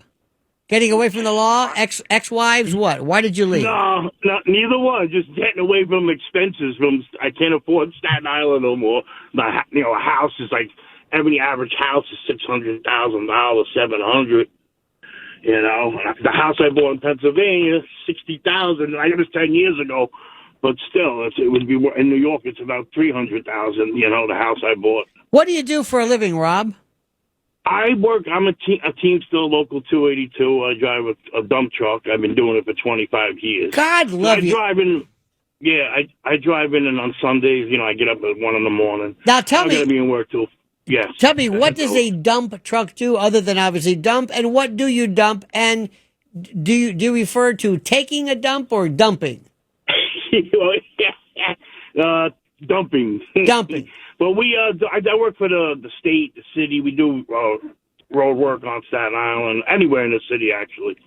Getting away from the law? Ex-wives? What? Why did you leave? No, neither one. Just getting away from expenses. I can't afford Staten Island no more. A house is like, every average house is $600,000, $700,000. The house I bought in Pennsylvania, $60,000. I got this 10 years ago. But still, it would be in New York. It's about $300,000. The house I bought. What do you do for a living, Rob? I'm a Teamster, local 282. I drive a dump truck. I've been doing it for 25 years. God love you. I drive in, and on Sundays, I get up at 1 in the morning. Now tell me, I'm gonna be in work till. Yes. Tell me, what does a dump truck do other than obviously dump? And what do you dump? And do you refer to taking a dump or dumping? Dumping. Dumping. But I work for the state, the city. We do road work on Staten Island, anywhere in the city, actually.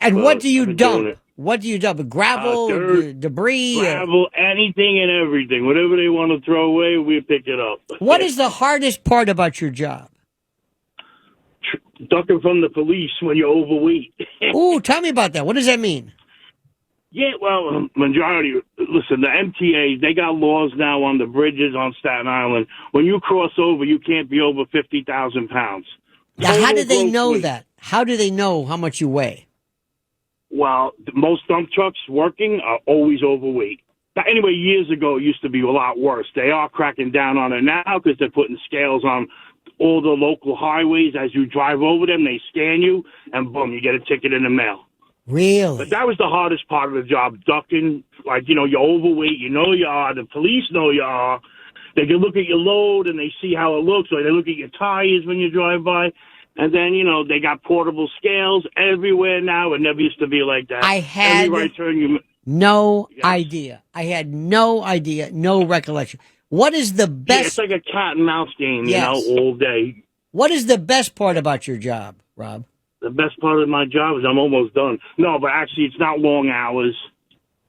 And what do you dump? What do you dump? Gravel, dirt, debris? Gravel, anything and everything. Whatever they want to throw away, we pick it up. What is the hardest part about your job? Ducking from the police when you're overweight. Ooh, tell me about that. What does that mean? Yeah, well, majority. Listen, the MTA, they got laws now on the bridges on Staten Island. When you cross over, you can't be over 50,000 pounds. Now, how do they know that? How do they know how much you weigh? Well, most dump trucks working are always overweight. But anyway, years ago, it used to be a lot worse. They are cracking down on it now because they're putting scales on all the local highways. As you drive over them, they scan you, and boom, you get a ticket in the mail. Really? But that was the hardest part of the job, ducking. Like, you're overweight, you are, the police know you are. They can look at your load and they see how it looks, or they look at your tires when you drive by. And then, they got portable scales everywhere now. It never used to be like that. I had no idea. I had no idea, no recollection. What is the best? Yeah, it's like a cat and mouse game, all day. What is the best part about your job, Rob? The best part of my job is I'm almost done. No, but actually it's not long hours,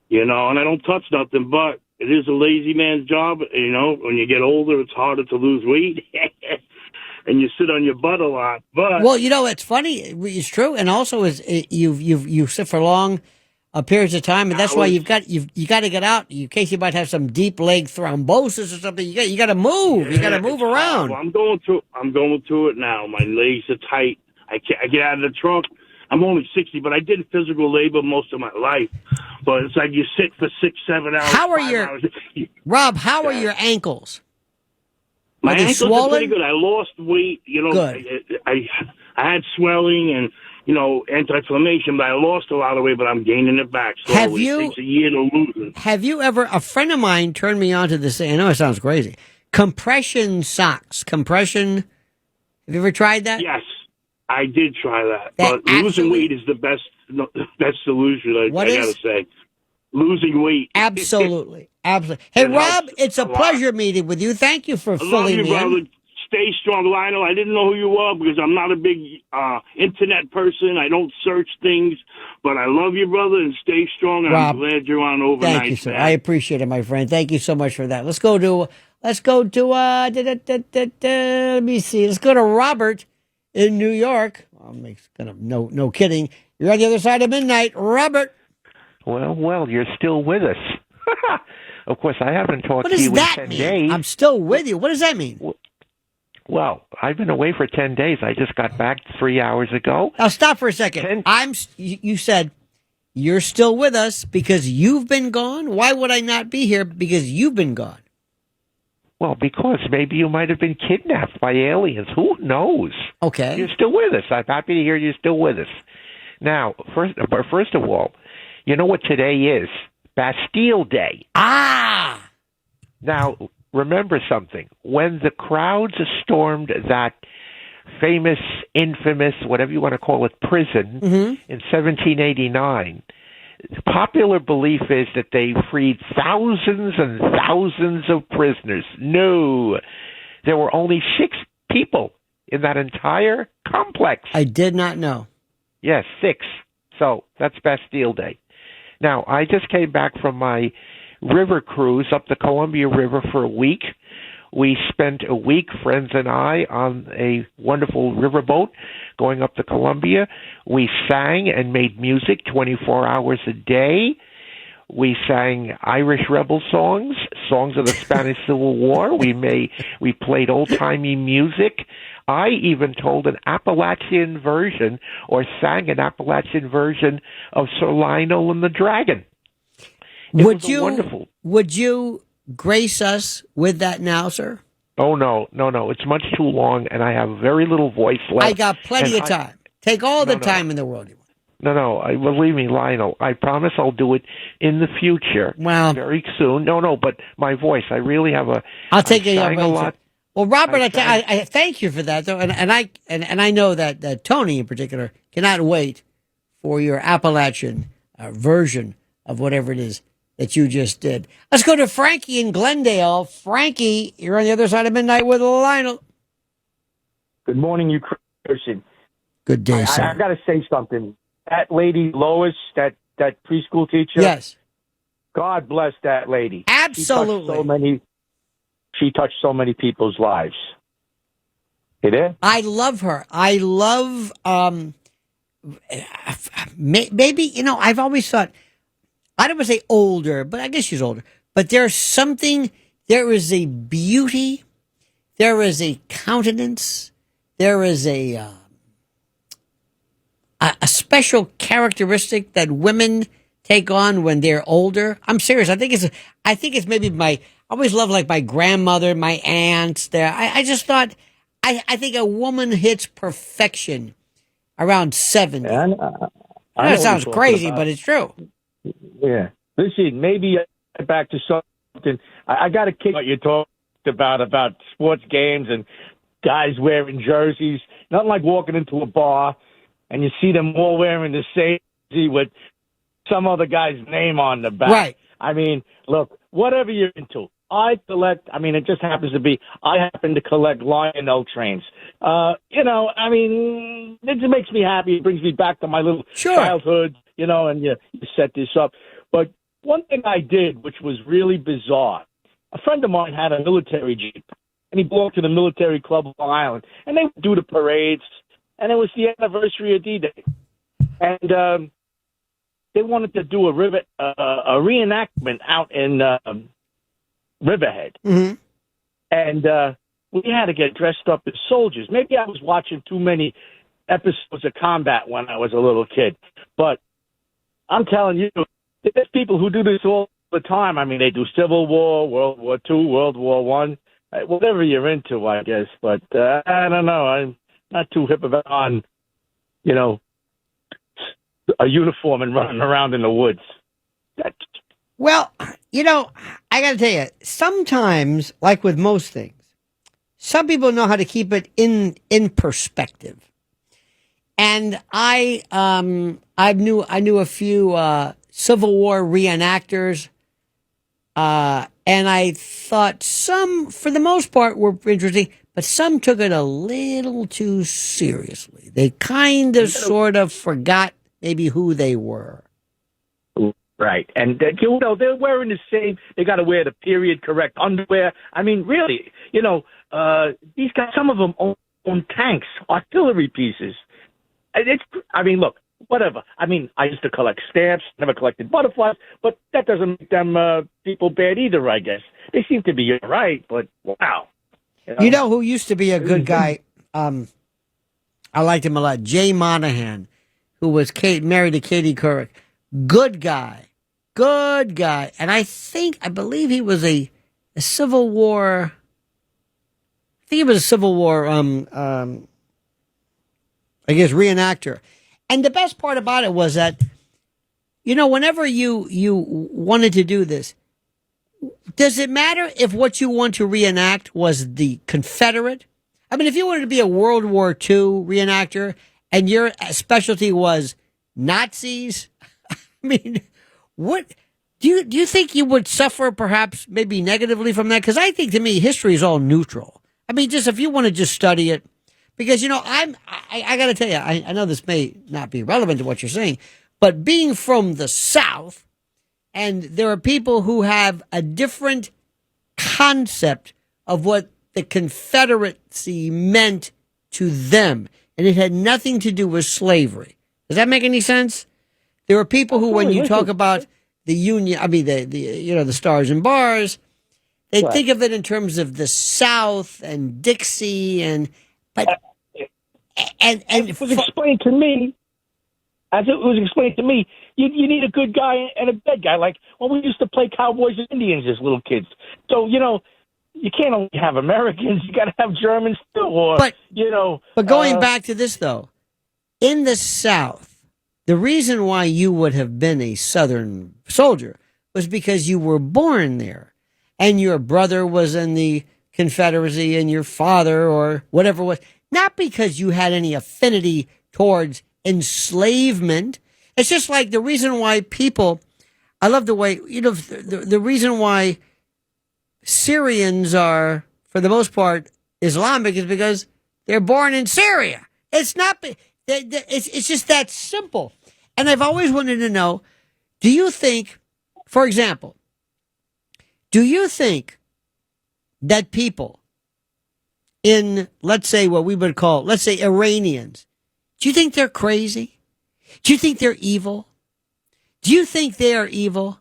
and I don't touch nothing, but it is a lazy man's job. When you get older, it's harder to lose weight and you sit on your butt a lot. But well, it's funny. It's true. And also you sit for long periods of time. And that's why you got to get out in case you might have some deep leg thrombosis or something. You got to move. Yeah, you got to move around. I'm going through it now. My legs are tight. I get out of the truck. I'm only 60, but I did physical labor most of my life. But it's like you sit for 6-7 hours. How are Rob? How are your ankles? My ankles are pretty good. I lost weight. Good. I had swelling and anti-inflammation, but I lost a lot of weight. But I'm gaining it back slowly. It takes a year to lose it. Have you ever? A friend of mine turned me on to this. I know it sounds crazy. Compression socks. Compression. Have you ever tried that? Yes. I did try that, but losing weight is the best solution. I gotta say, losing weight. Absolutely. Hey, Rob, it's a pleasure meeting with you. Thank you for filling me in. Stay strong, Lionel. I didn't know who you were because I'm not a big internet person. I don't search things, but I love you, brother, and stay strong. And Rob, I'm glad you're on overnight. Thank you, sir. I appreciate it, my friend. Thank you so much for that. Let's go to let me see. Let's go to Robert in New York. No kidding. You're on the other side of midnight, Robert. Well, you're still with us. Of course, I haven't talked to you in 10 days. I'm still with you. What does that mean? Well, I've been away for 10 days. I just got back 3 hours ago. Now, stop for a second. You said you're still with us because you've been gone? Why would I not be here because you've been gone? Well, because maybe you might have been kidnapped by aliens. Who knows? Okay. You're still with us. I'm happy to hear you're still with us. Now, first of all, you know what today is? Bastille Day. Ah! Now, remember something. When the crowds stormed that famous, infamous, whatever you want to call it, prison in 1789, popular belief is that they freed thousands and thousands of prisoners. No, there were only 6 people in that entire complex. I did not know. Yes, 6. So that's Bastille Day. Now, I just came back from my river cruise up the Columbia River for a week. We spent a week, friends and I, on a wonderful riverboat going up the Columbia. We sang and made music 24 hours a day. We sang Irish rebel songs, songs of the Spanish Civil War. We played old-timey music. I even told an Appalachian version or sang an Appalachian version of Sir Lionel and the Dragon. Would you grace us with that now, sir? Oh, no. It's much too long, and I have very little voice left. I got plenty of time. Take all the time in the world you want. No, believe me, Lionel, I promise I'll do it in the future. Well, very soon. No, but my voice, I really have a... I'll take it a lot. Well, Robert, I thank you for that, though, and I know that Tony in particular cannot wait for your Appalachian version of whatever it is that you just did. Let's go to Frankie in Glendale. Frankie, you're on the other side of midnight with Lionel. Good morning, you Christian. Good day, sir. I got to say something. That lady Lois, that preschool teacher. Yes. God bless that lady. Absolutely. She touched so many people's lives. You there? I love her. I love, maybe, I've always thought, I don't want to say older, but I guess she's older. But there is a beauty, there is a countenance, there is a special characteristic that women take on when they're older. I'm serious. I think it's maybe I always loved like my grandmother, my aunts there. I just thought, I think a woman hits perfection around 70. I know it sounds crazy, but it's true. Yeah. Listen, maybe back to something. I got a kick what you talked about sports games and guys wearing jerseys. Nothing like walking into a bar and you see them all wearing the same jersey with some other guy's name on the back. Right. I mean, look, whatever you're into. It just happens to be, I happen to collect Lionel trains. It just makes me happy. It brings me back to my little childhood, and you set this up. But one thing I did, which was really bizarre, a friend of mine had a military Jeep, and he belonged to the military club of Long Island, and they would do the parades, and it was the anniversary of D-Day. And they wanted to do a reenactment out in Riverhead. Mm-hmm. And we had to get dressed up as soldiers. Maybe I was watching too many episodes of Combat when I was a little kid. But I'm telling you, there's people who do this all the time. I mean, they do Civil War, World War II, World War I, whatever you're into, I guess. But I don't know. I'm not too hip about on, a uniform and running around in the woods. Well, I got to tell you, sometimes, like with most things, some people know how to keep it in perspective. And I knew a few Civil War reenactors, and I thought some, for the most part, were interesting, but some took it a little too seriously. They kind of sort of forgot maybe who they were. Right. And, they're wearing the same. They got to wear the period correct underwear. I mean, really, these guys, some of them own tanks, artillery pieces. Look, whatever. I used to collect stamps, never collected butterflies, but that doesn't make them people bad either, I guess. They seem to be right, but wow. You know who used to be a good guy? I liked him a lot. Jay Monahan, who was married to Katie Couric. Good guy. Good guy. And I believe he was a Civil War. I think he was a Civil War, I guess, reenactor. And the best part about it was that, whenever you wanted to do this, does it matter if what you want to reenact was the Confederate? I mean, if you wanted to be a World War II reenactor and your specialty was Nazis, I mean, what do you think you would suffer perhaps maybe negatively from that? Because I think to me, history is all neutral. I mean, just if you want to just study it, because, I got to tell you, I know this may not be relevant to what you're saying, but being from the South, and there are people who have a different concept of what the Confederacy meant to them, and it had nothing to do with slavery. Does that make any sense? There are people who, when you talk about the Union, the Stars and Bars, they think of it in terms of the South and Dixie, and it was explained to me. As it was explained to me, you need a good guy and a bad guy. Like when we used to play Cowboys and Indians as little kids. So, you can't only have Americans. You got to have Germans too. But going back to this, though, in the South, the reason why you would have been a Southern soldier was because you were born there. And your brother was in the Confederacy and your father or whatever was. Not because you had any affinity towards enslavement. It's just like the reason why I love the way, the reason why Syrians are, for the most part, Islamic is because they're born in Syria. It's not, it's just that simple. And I've always wanted to know, do you think, for example, that people in, let's say, what we would call, let's say, Iranians, do you think they're crazy? Do you think they're evil? Do you think they are evil?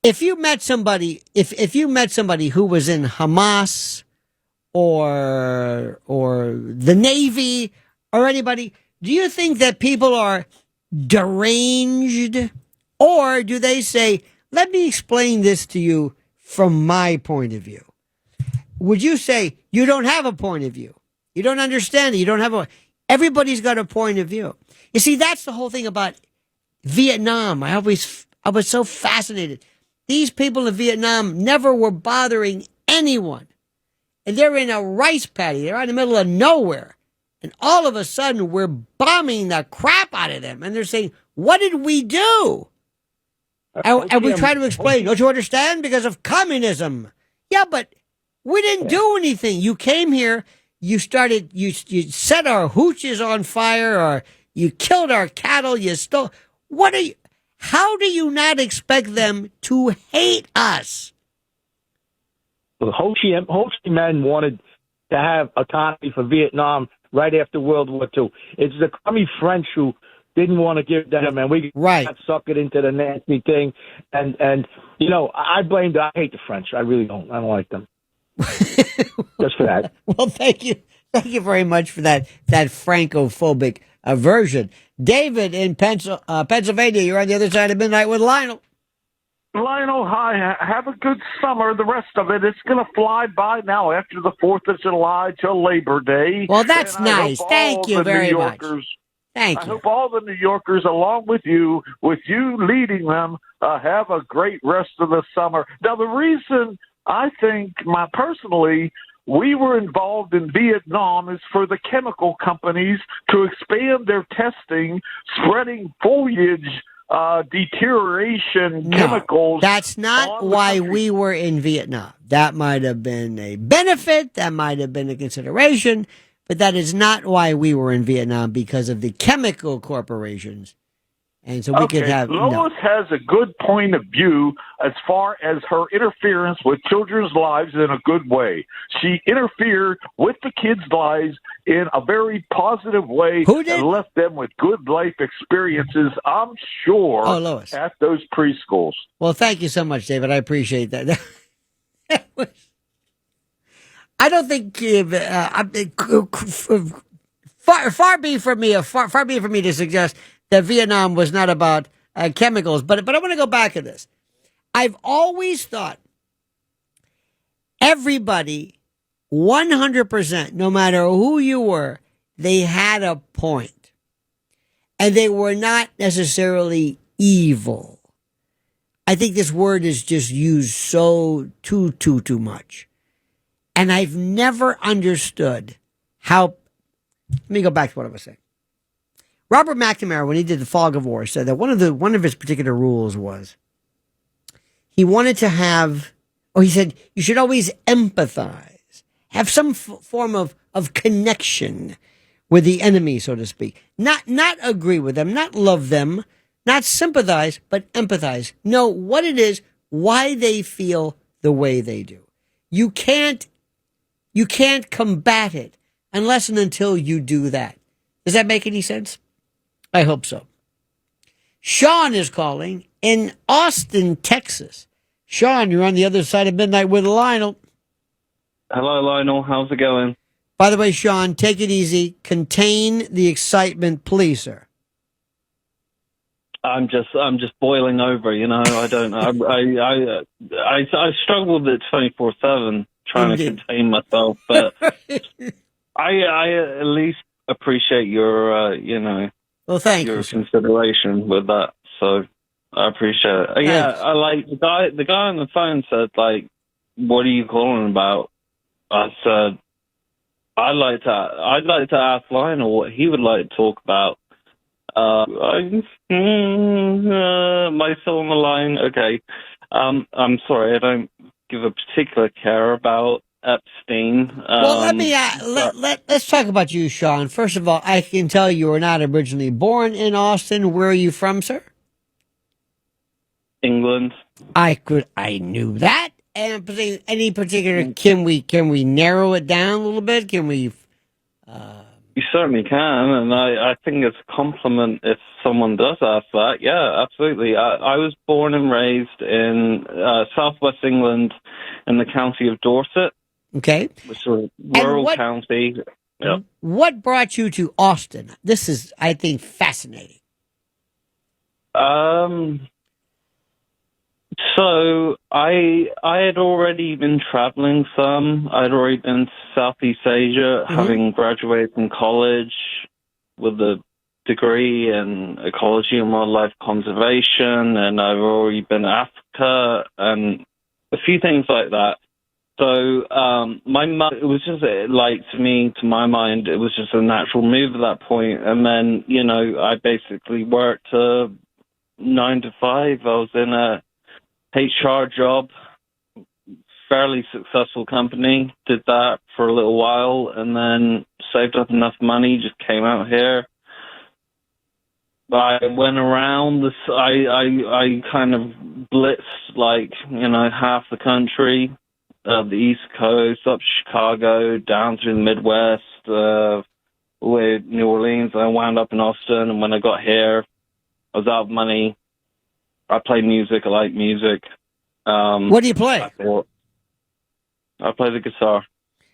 If you met somebody, if you met somebody who was in Hamas or the Navy or anybody, do you think that people are deranged? Or do they say, let me explain this to you from my point of view? Would you say you don't have a point of view? You don't understand it. You don't have everybody's got a point of view. You see, that's the whole thing about Vietnam. I was so fascinated. These people in Vietnam never were bothering anyone. And they're in a rice paddy. They're out in the middle of nowhere. And all of a sudden, we're bombing the crap out of them. And they're saying, what did we do? And we try to explain, don't you understand? Because of communism. Yeah, but we didn't do anything. You came here, you set our hooches on fire, or you killed our cattle, you stole. How do you not expect them to hate us? The Ho Chi Minh wanted to have autonomy for Vietnam right after World War II. It's the crummy French who didn't want to give them, and we got suckered into the nasty thing. And I hate the French. I really don't. I don't like them. Just for that. Well, thank you. Thank you very much for that Francophobic aversion. David in Pennsylvania, you're on the other side of midnight with Lionel. Lionel, hi. Have a good summer. The rest of it's going to fly by now after the 4th of July till Labor Day. Well, that's nice. Thank you very much. Thank you. I hope all the New Yorkers, along with you leading them, have a great rest of the summer. Now, the reason I think, personally, we were involved in Vietnam is for the chemical companies to expand their testing, spreading foliage deterioration chemicals. That's not why we were in Vietnam. That might have been a benefit. That might have been a consideration. But that is not why we were in Vietnam, because of the chemical corporations. And so we could have. Lois has a good point of view as far as her interference with children's lives in a good way. She interfered with the kids' lives in a very positive way and left them with good life experiences, I'm sure, Lois, at those preschools. Well, thank you so much, David. I appreciate that. I don't think far be it for me to suggest that Vietnam was not about chemicals. But I want to go back to this. I've always thought everybody, 100%, no matter who you were, they had a point, and they were not necessarily evil. I think this word is just used so too much. And I've never understood how. Let me go back to what I was saying. Robert McNamara, when he did The Fog of War, said that one of his particular rules was he wanted to have, he said, you should always empathize, have some form of connection with the enemy, so to speak. Not agree with them, not love them, not sympathize, but empathize. Know what it is, why they feel the way they do. You can't combat it unless and until you do that. Does that make any sense? I hope so. Sean is calling in Austin, Texas. Sean, you're on the other side of midnight with Lionel. Hello, Lionel. How's it going? By the way, Sean, take it easy. Contain the excitement, please, sir. I'm just boiling over. You know, I don't. I struggle with it 24/7, trying to contain myself. But I at least appreciate your, well, thank your you, consideration with that. So I appreciate it. Yeah, I like the guy on the phone said, like, what are you calling about? I said, I'd like to ask Lionel what he would like to talk about. Am I still on the line? Okay. I'm sorry, I don't give a particular care about Epstein. Well, let's talk about you, Sean. First of all, I can tell you were not originally born in Austin. Where are you from, sir? England. I knew that. And any particular? Can we narrow it down a little bit? Can we? You certainly can, and I think it's a compliment if someone does ask that. Yeah, absolutely. I was born and raised in southwest England in the county of Dorset. Okay. Which is a rural county. Yep. What brought you to Austin? This is, I think, fascinating. So I had already been traveling some. I'd already been to Southeast Asia, having graduated from college with a degree in ecology and wildlife conservation, and I've already been to Africa and a few things like that. So my mother, it was just like, to my mind, it was just a natural move at that point. And then, I basically worked 9 to 5. I was in a HR job, fairly successful company, did that for a little while, and then saved up enough money, just came out here. I went around this, I kind of blitzed, half the country, the East Coast, up Chicago, down through the Midwest, with New Orleans. I wound up in Austin, and when I got here, I was out of money. I play music. I like music. What do you play? I play the guitar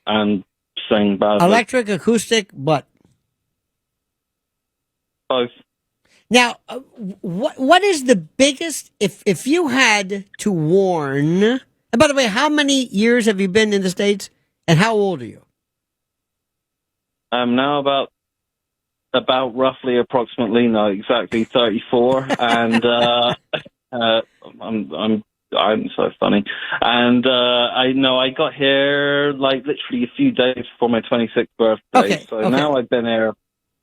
and sing badly. Electric, acoustic, what? Both. Now, what is the biggest, if you had to warn, and by the way, how many years have you been in the States, and how old are you? I'm now about roughly, approximately, no, exactly 34, and I'm so funny. And I got here like literally a few days before my 26th birthday. Now I've been here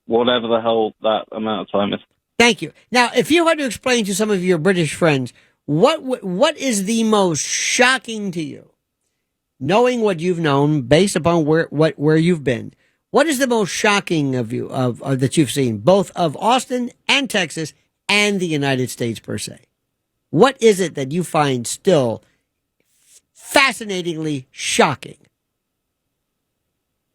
whatever the hell that amount of time is. Thank you. Now, if you had to explain to some of your British friends what is the most shocking to you, knowing what you've known based upon where you've been. What is the most shocking of you of that you've seen, both of Austin and Texas and the United States per se? What is it that you find still fascinatingly shocking?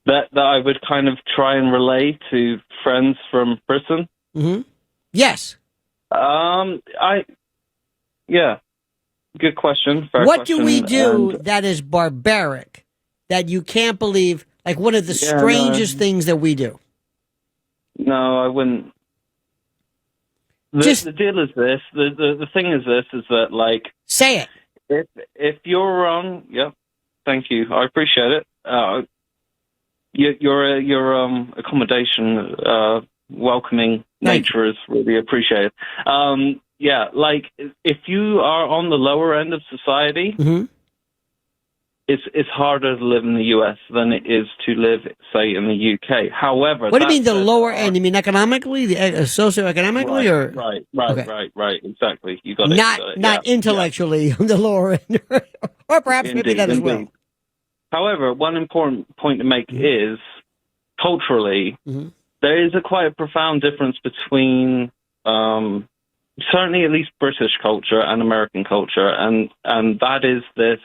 That I would kind of try and relay to friends from Britain. Mm-hmm. Yes. Yeah. Good question. Fair what question. Do we do that is barbaric that you can't believe, like one of the strangest things that we do? No, I wouldn't. The deal is this. The thing is this, is that, like... Say it. If you're wrong, thank you. I appreciate it. Your accommodation, welcoming nature is really appreciated. Like, if you are on the lower end of society... Mm-hmm. It's harder to live in the U.S. than it is to live, say, in the U.K. However, what do you mean the lower end? You mean economically, socioeconomically, right, exactly. You got it. Not intellectually on the lower end, or perhaps maybe that as well. However, one important point to make is culturally, there is quite a profound difference between certainly at least British culture and American culture, and that is this.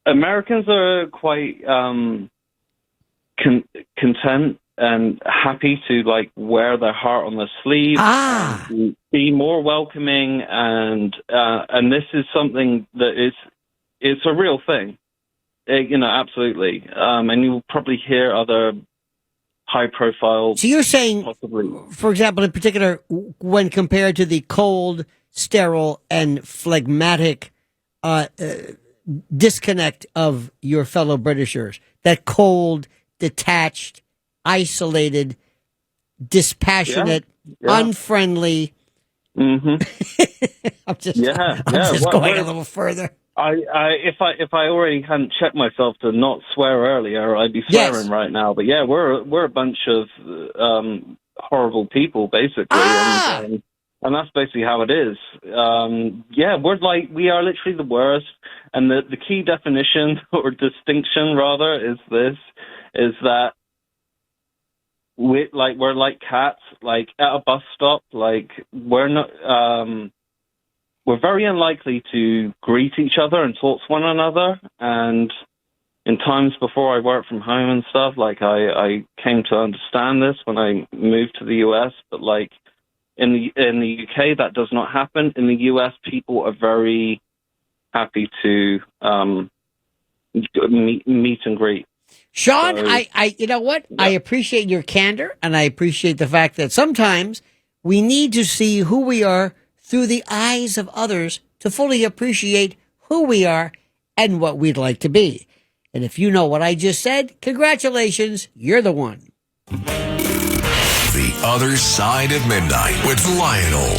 Americans are quite content and happy to like wear their heart on their sleeve, and be more welcoming, and this is something that it's a real thing, absolutely. And you'll probably hear other high profile. So you're saying, possibly, for example, in particular, when compared to the cold, sterile, and phlegmatic disconnect of your fellow Britishers, that cold, detached, isolated, dispassionate, unfriendly. Mm-hmm. I'm just going a little further. If I already hadn't checked myself to not swear earlier, I'd be swearing right now. But we're a bunch of horrible people, basically. And that's basically how it is. We are literally the worst. And the key definition or distinction rather is that we're like cats, like at a bus stop. Like we're not, we're very unlikely to greet each other and talk to one another. And in times before I worked from home and stuff, like I came to understand this when I moved to the US, but like, in the UK, that does not happen. In the US, people are very happy to meet and greet. Sean, I you know what? I appreciate your candor, and I appreciate the fact that sometimes we need to see who we are through the eyes of others to fully appreciate who we are and what we'd like to be. And if you know what I just said, congratulations, you're the one. The Other Side of Midnight with Lionel.